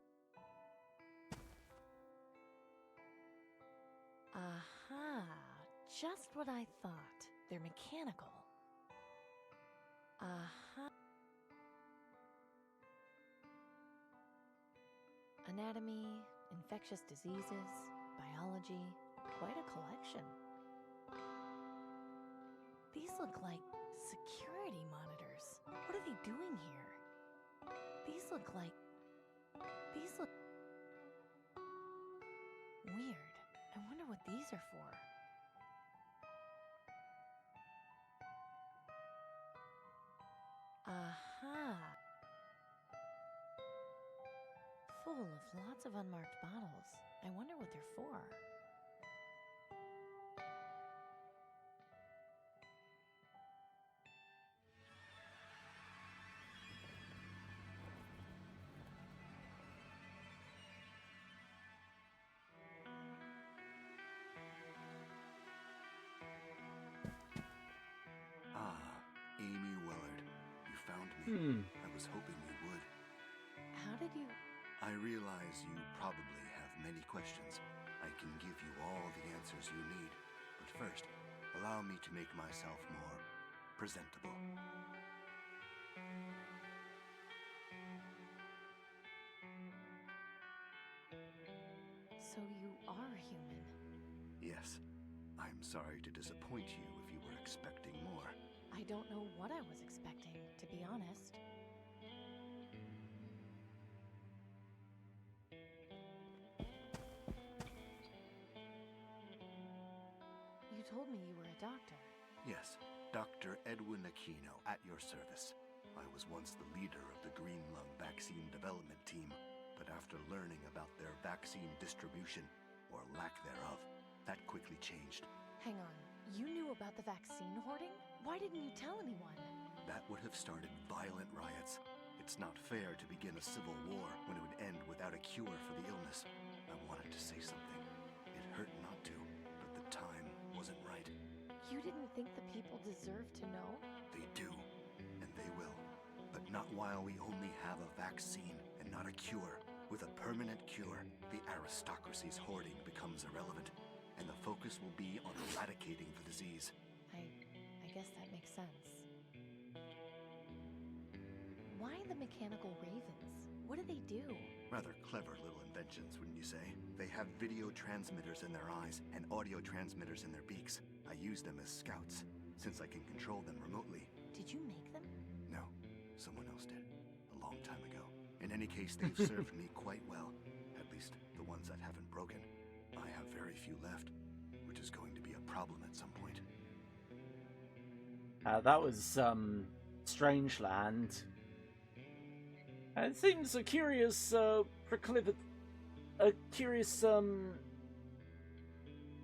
Aha! Just what I thought. They're mechanical. Aha! Anatomy, infectious diseases, biology, quite a collection. These look like security monitors. What are they doing here? These look weird. I wonder what these are for. Aha! Full of lots of unmarked bottles. I wonder what they're for. Amy Willard, you found me. I was hoping you would. How did you... I realize you probably have many questions. I can give you all the answers you need. But first, allow me to make myself more presentable. So you are human? Yes. I'm sorry to disappoint you if you were expecting more. I don't know what I was expecting, to be honest. You told me you were a doctor. Yes, Dr. Edwin Aquino, at your service. I was once the leader of the Green Lung vaccine development team, but after learning about their vaccine distribution, or lack thereof, that quickly changed. Hang on, you knew about the vaccine hoarding? Why didn't you tell anyone? That would have started violent riots. It's not fair to begin a civil war when it would end without a cure for the illness. I wanted to say something. It hurt not to, but the time wasn't right. You didn't think the people deserved to know? They do, and they will. But not while we only have a vaccine and not a cure. With a permanent cure, the aristocracy's hoarding becomes irrelevant, and the focus will be on eradicating the disease. I guess that makes sense. Why the mechanical ravens? What do they do? Rather clever little inventions, wouldn't you say? They have video transmitters in their eyes and audio transmitters in their beaks. I use them as scouts, since I can control them remotely. Did you make them? No, someone else did. A long time ago. In any case, they've served me quite well. At least, the ones that haven't broken. I have very few left, which is going to be a problem at some point. That was Strangeland. It seems a curious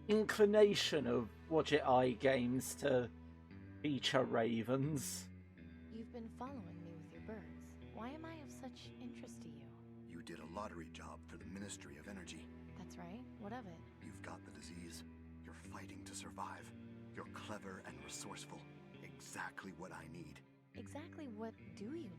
inclination of Watch It Eye Games to feature ravens. You've been following me with your birds. Why am I of such interest to you? You did a lottery job for the Ministry of Energy. That's right. What of it? You've got the disease. You're fighting to survive. You're clever and resourceful. Exactly what I need. Exactly what do you need?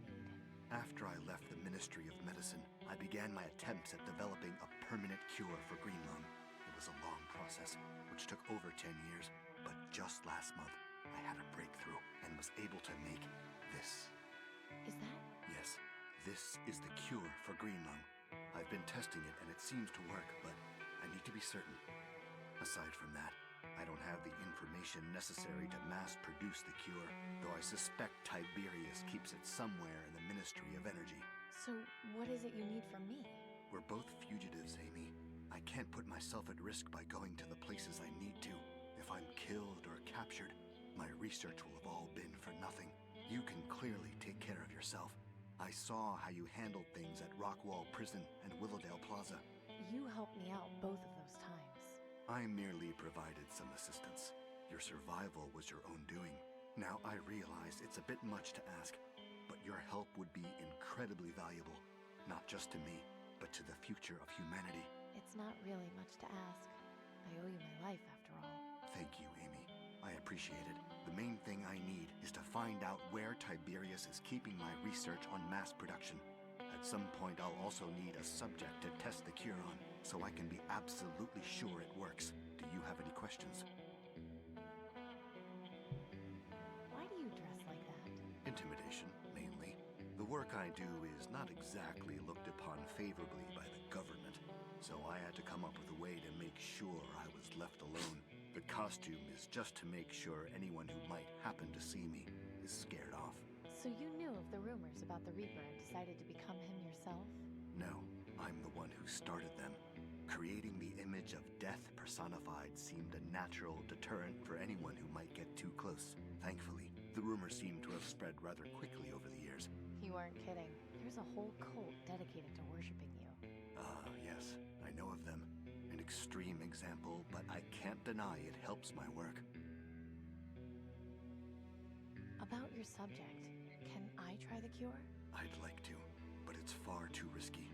After I left the Ministry of Medicine, I began my attempts at developing a permanent cure for Green Lung. It was a long process, which took over 10 years, but just last month, I had a breakthrough and was able to make this. Is that? Yes, this is the cure for Green Lung. I've been testing it and it seems to work, but I need to be certain. Aside from that, I don't have the information necessary to mass produce the cure, though I suspect Tiberius keeps it somewhere in the Ministry of Energy. So, what is it you need from me? We're both fugitives, Amy. I can't put myself at risk by going to the places I need to. If I'm killed or captured, my research will have all been for nothing. You can clearly take care of yourself. I saw how you handled things at Rockwall Prison and Willowdale Plaza. You helped me out both of those times. I merely provided some assistance. Your survival was your own doing. Now I realize it's a bit much to ask, but your help would be incredibly valuable, not just to me, but to the future of humanity. It's not really much to ask. I owe you my life, after all. Thank you, Amy. I appreciate it. The main thing I need is to find out where Tiberius is keeping my research on mass production. At some point, I'll also need a subject to test the cure on, so I can be absolutely sure it works. Do you have any questions? Why do you dress like that? Intimidation, mainly. The work I do is not exactly looked upon favorably by the government, so I had to come up with a way to make sure I was left alone. The costume is just to make sure anyone who might happen to see me is scared off. So you knew of the rumors about the Reaper and decided to become him yourself? No, I'm the one who started them. Creating the image of death personified seemed a natural deterrent for anyone who might get too close. Thankfully, the rumors seem to have spread rather quickly over the years. You aren't kidding. There's a whole cult dedicated to worshipping you. Yes, I know of them. An extreme example, but I can't deny it helps my work. About your subject, can I try the cure? I'd like to, but it's far too risky.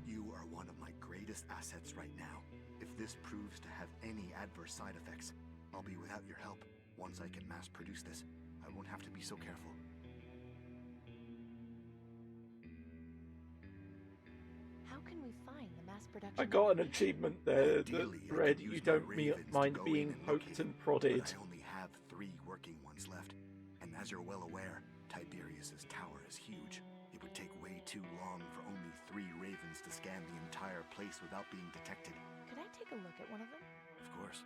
You are one of my greatest assets right now. If this proves to have any adverse side effects, I'll be without your help. Once I can mass produce this, I won't have to be so careful. How can we find the mass production? I got an achievement there that read, "You don't mind being poked and prodded." But I only have 3 working ones left. And as you're well aware, Tiberius's tower is huge. It would take way too long for only 3 ravens to scan the entire place without being detected. Could I take a look at one of them? Of course.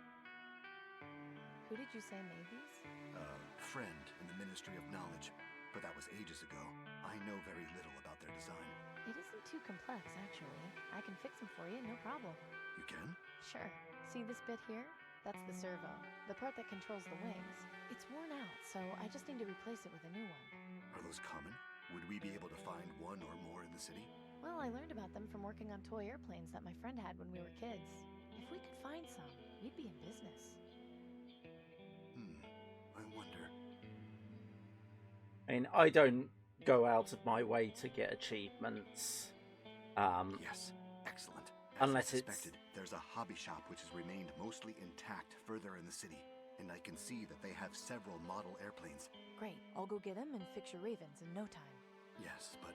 Who did you say made these? A friend in the Ministry of Knowledge, but that was ages ago. I know very little about their design. It isn't too complex, actually. I can fix them for you, no problem. You can? Sure. See this bit here? That's the servo, the part that controls the wings. It's worn out, so I just need to replace it with a new one. Are those common? Would we be able to find one or more in the city? Well, I learned about them from working on toy airplanes that my friend had when we were kids. If we could find some, we'd be in business. I wonder. I mean, I don't go out of my way to get achievements. Yes, excellent. As Unless I it's... suspected, there's a hobby shop which has remained mostly intact further in the city, and I can see that they have several model airplanes. Great, I'll go get them and fix your Ravens in no time. Yes, but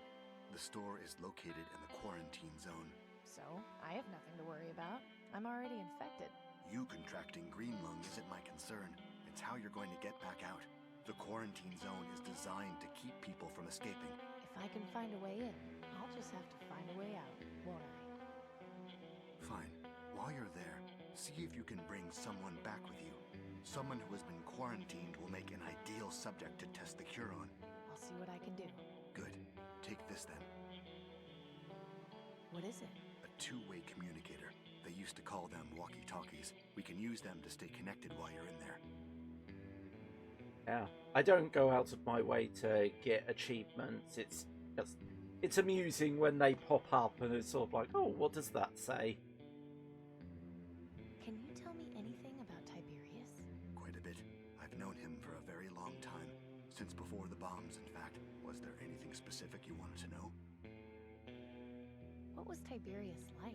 the store is located in the quarantine zone. So, I have nothing to worry about. I'm already infected. You contracting green lung isn't my concern. It's how you're going to get back out. The quarantine zone is designed to keep people from escaping. If I can find a way in, I'll just have to find a way out, won't I? Fine. While you're there, see if you can bring someone back with you. Someone who has been quarantined will make an ideal subject to test the cure on. I'll see what I can do. Good. Take this then. What is it? A two-way communicator. They used to call them walkie-talkies. We can use them to stay connected while you're in there. Yeah, I don't go out of my way to get achievements. It's just... It's amusing when they pop up and it's sort of like, oh, what does that say? Can you tell me anything about Tiberius? Quite a bit. I've known him for a very long time. Since before the bombs, in fact. Was there anything specific you wanted to know? What was Tiberius like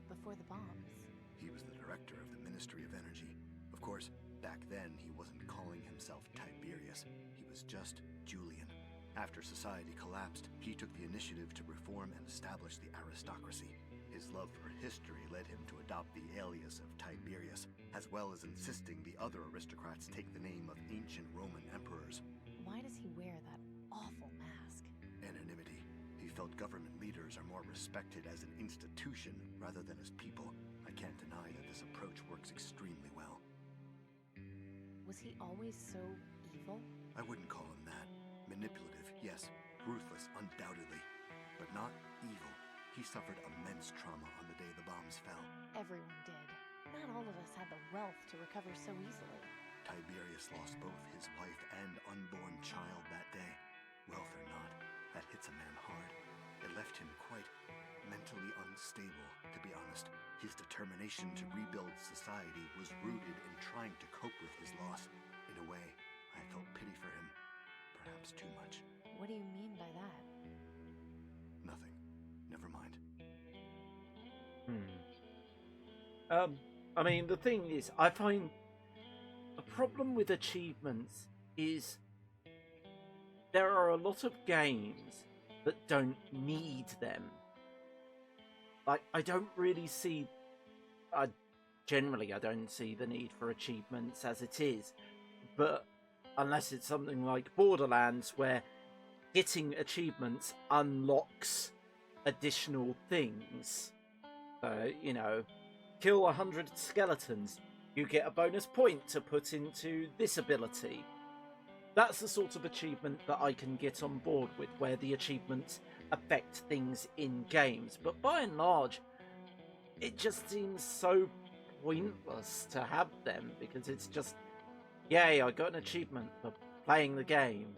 before the bombs? He was the director of the Ministry of Energy. Of course, back then he wasn't calling himself Tiberius. He was just Julian. After society collapsed, he took the initiative to reform and establish the aristocracy. His love for history led him to adopt the alias of Tiberius, as well as insisting the other aristocrats take the name of ancient Roman emperors. Why does he wear that awful mask? Anonymity. He felt government leaders are more respected as an institution rather than as people. I can't deny that this approach works extremely well. Was he always so evil? I wouldn't call him that. Manipulative, yes. Ruthless, undoubtedly. But not evil. He suffered immense trauma on the day the bombs fell. Everyone did. Not all of us had the wealth to recover so easily. Tiberius lost both his wife and unborn child that day. Wealth or not, that hits a man hard. It left him quite mentally unstable, to be honest. His determination to rebuild society was rooted in trying to cope with his loss. In a way, I felt pity for him. Perhaps too much. What do you mean by that? Nothing. Never mind. I mean, the thing is, I find the problem with achievements is there are a lot of games that don't need them. Like, I don't really see... Generally, I don't see the need for achievements as it is. But unless it's something like Borderlands, where getting achievements unlocks additional things. So, you know, kill 100 skeletons, you get a bonus point to put into this ability. That's the sort of achievement that I can get on board with, where the achievements affect things in games. But by and large, it just seems so pointless to have them, because it's just, yay, I got an achievement for playing the game.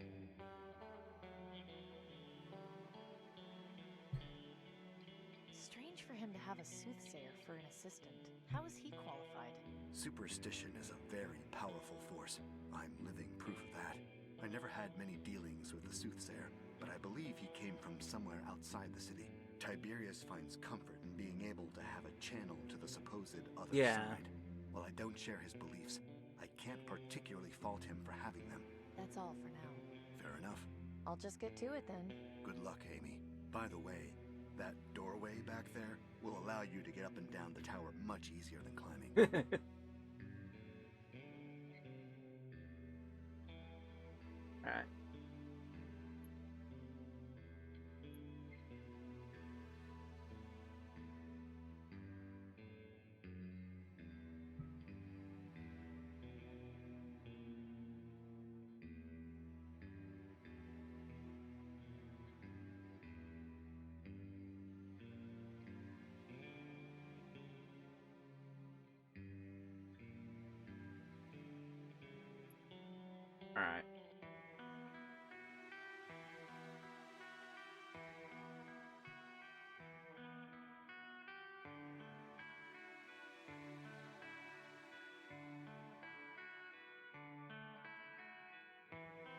Strange for him to have a soothsayer for an assistant. How is he qualified? Superstition is a very powerful force. I'm living proof of that. I never had many dealings with the soothsayer, but I believe he came from somewhere outside the city. Tiberius finds comfort in being able to have a channel to the supposed other side. While I don't share his beliefs, I can't particularly fault him for having them. That's all for now. Fair enough. I'll just get to it then. Good luck, Amy. By the way, that doorway back there will allow you to get up and down the tower much easier than climbing. Alright. Alright.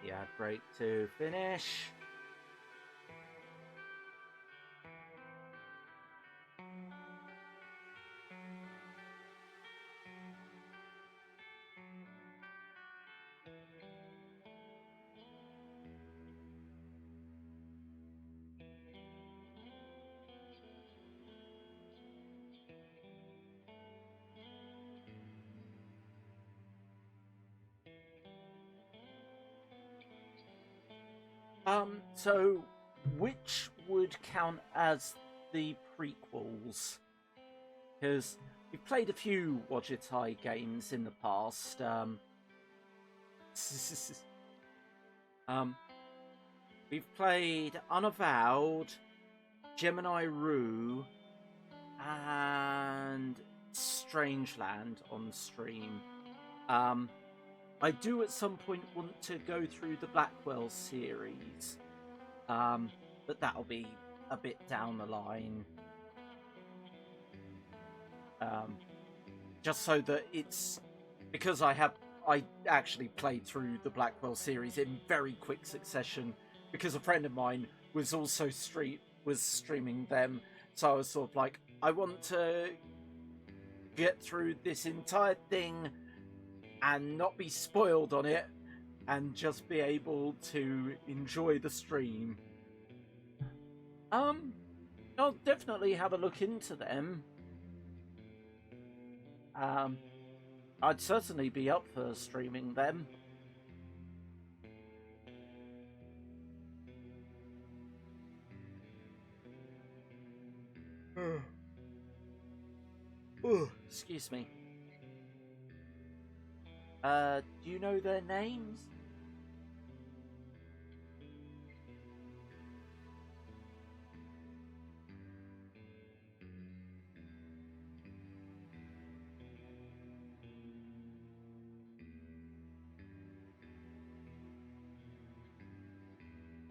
the ad break to finish. So which would count as the prequels? Because we've played a few Wajitai games in the past. We've played Unavowed, Gemini Rue, and Strangeland on stream. I do at some point want to go through the Blackwell series, but that'll be a bit down the line. Just so that it's because I actually played through the Blackwell series in very quick succession because a friend of mine was also streaming them, so I was sort of like, I want to get through this entire thing and not be spoiled on it and just be able to enjoy the stream. I'll definitely have a look into them. I'd certainly be up for streaming them. Excuse me. Do you know their names?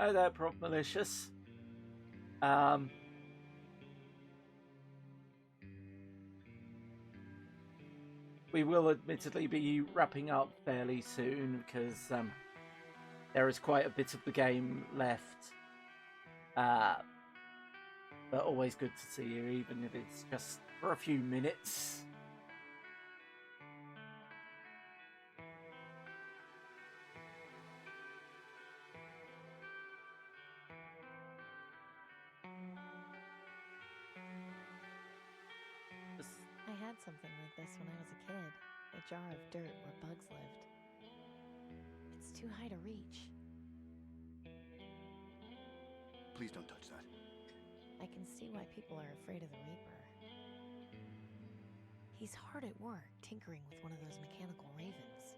Oh, they're Prof Malicious. We will admittedly be wrapping up fairly soon because there is quite a bit of the game left. But always good to see you, even if it's just for a few minutes. I had something like this when I was a kid. A jar of dirt where bugs lived. It's too high to reach. Please don't touch that. I can see why people are afraid of the Reaper. He's hard at work tinkering with one of those mechanical ravens.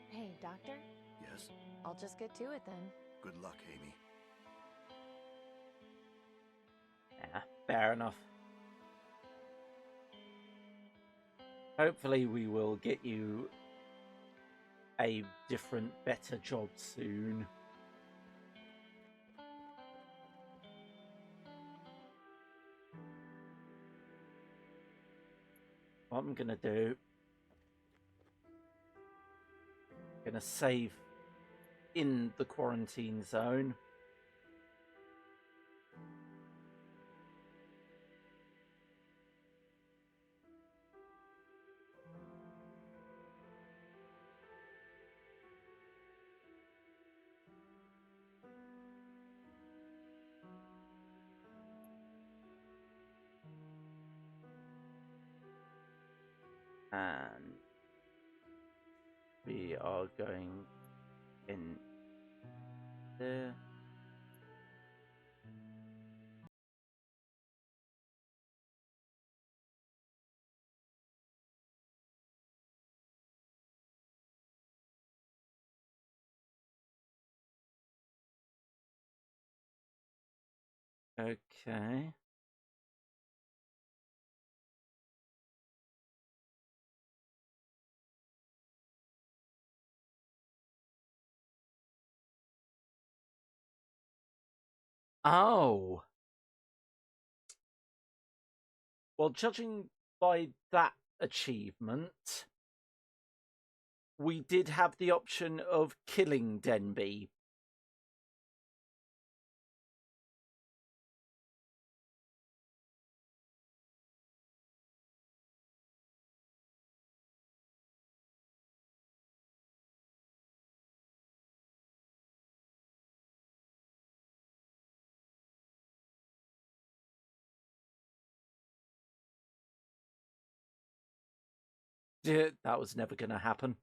Hey, Doctor? Yes? I'll just get to it then. Good luck, Amy. Yeah, fair enough. Hopefully we will get you a different, better job soon. What I'm gonna do, I'm gonna save in the quarantine zone. And we are going in there. Okay. Oh. Well, judging by that achievement, we did have the option of killing Denby. Yeah, that was never going to happen.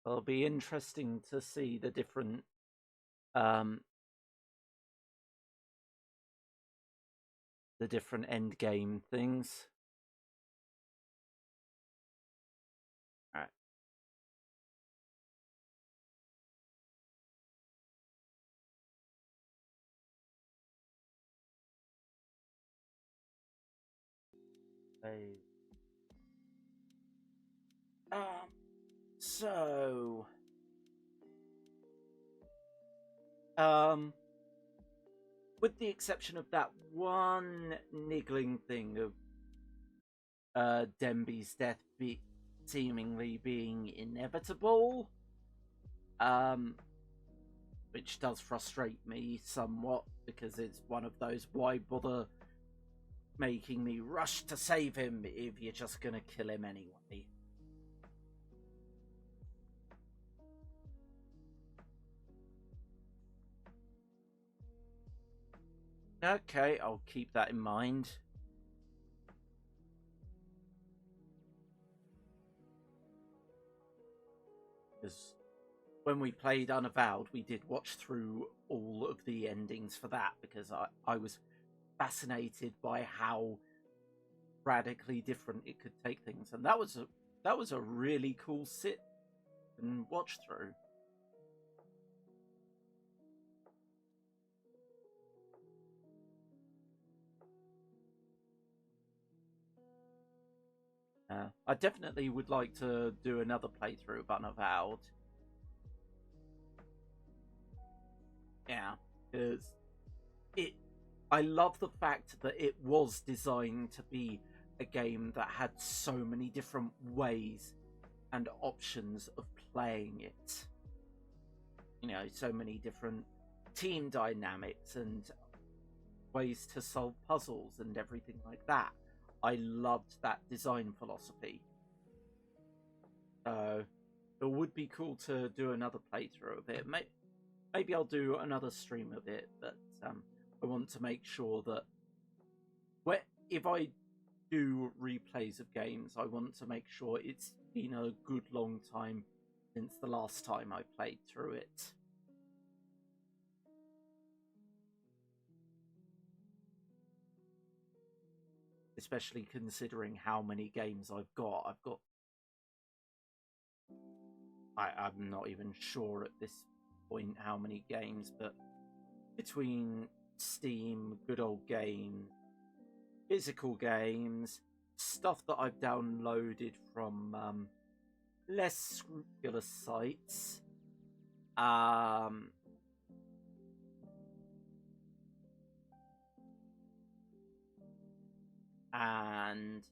It'll be interesting to see the different end game things. All right. So with the exception of that one niggling thing of Denby's death seemingly being inevitable, which does frustrate me somewhat because it's one of those, why bother making me rush to save him if you're just gonna kill him anyway. Okay, I'll keep that in mind. Because when we played Unavowed, we did watch through all of the endings for that because I was fascinated by how radically different it could take things, and that was a really cool sit and watch through. I definitely would like to do another playthrough of Unavowed. Yeah, because I love the fact that it was designed to be a game that had so many different ways and options of playing it. You know, so many different team dynamics and ways to solve puzzles and everything like that. I loved that design philosophy. So it would be cool to do another playthrough of it. Maybe I'll do another stream of it, but I want to make sure that if I do replays of games, I want to make sure it's been a good long time since the last time I played through it. Especially considering how many games I've got. I'm not even sure at this point how many games, but between Steam, good old games, physical games, stuff that I've downloaded from less scrupulous sites, and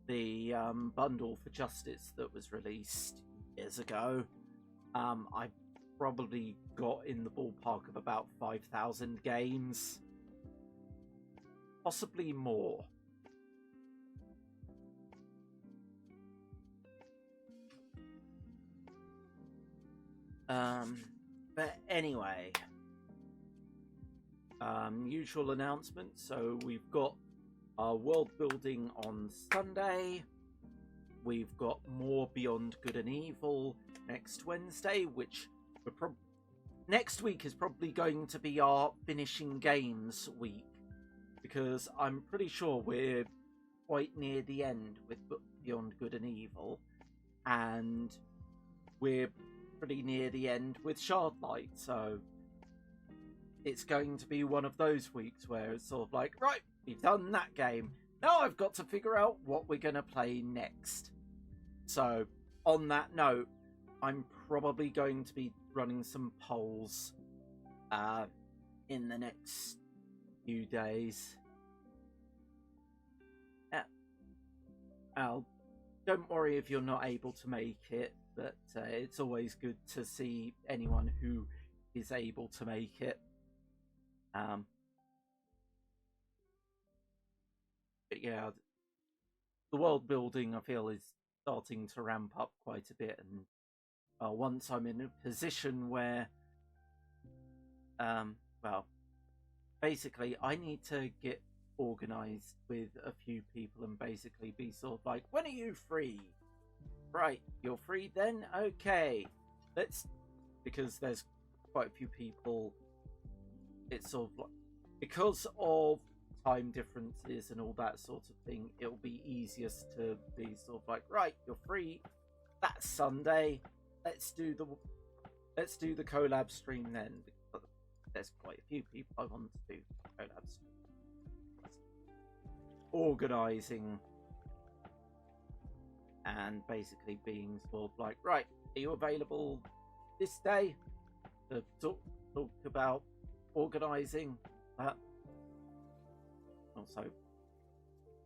the bundle for Justice that was released years ago, I probably got in the ballpark of about 5,000 games, possibly more. But anyway, usual announcements. So we've got our world building on Sunday. We've got more Beyond Good and Evil next Wednesday, which next week is probably going to be our finishing games week, because I'm pretty sure we're quite near the end with Beyond Good and Evil, and we're pretty near the end with Shardlight, so it's going to be one of those weeks where it's sort of like, right, we've done that game, now I've got to figure out what we're going to play next. So on that note, I'm probably going to be running some polls in the next few days. Al, don't worry if you're not able to make it, but it's always good to see anyone who is able to make it. But yeah, the world building I feel is starting to ramp up quite a bit, and once I'm in a position where, well, basically I need to get organized with a few people and basically be sort of like, when are you free? Right, you're free then? Okay, because there's quite a few people. It's sort of like, because of time differences and all that sort of thing, it'll be easiest to be sort of like, right, you're free that Sunday, let's do the collab stream then. There's quite a few people I want to do collab stream. Organizing and basically being sort of like, right, are you available this day to talk about organizing that? Also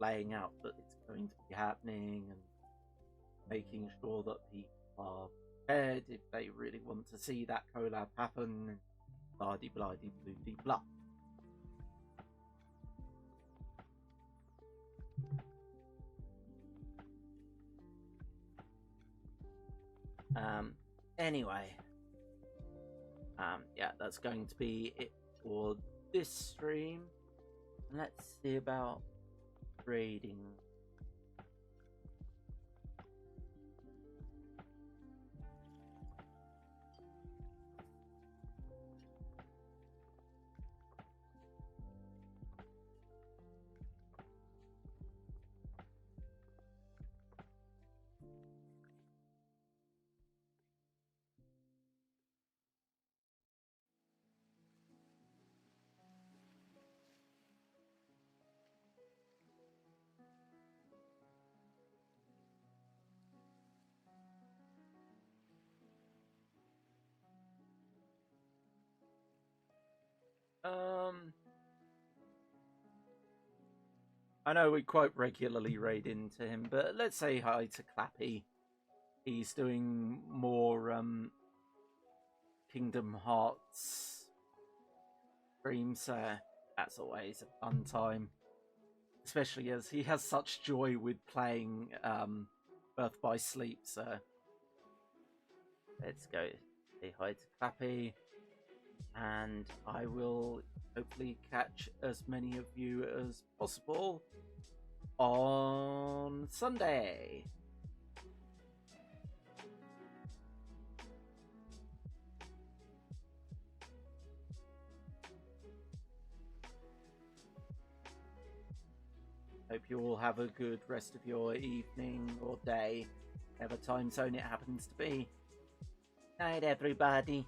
laying out that it's going to be happening and making sure that people are prepared if they really want to see that collab happen. Blah de blah de blue de blah. Anyway, yeah, that's going to be it for this stream. Let's see about raiding. I know we quite regularly raid into him, but let's say hi to Clappy. He's doing more Kingdom Hearts streams. That's always a fun time, especially as he has such joy with playing Birth by Sleep. So let's go say hi to Clappy, and I will hopefully catch as many of you as possible on Sunday. Hope you all have a good rest of your evening or day, whatever time zone it happens to be. Night, everybody.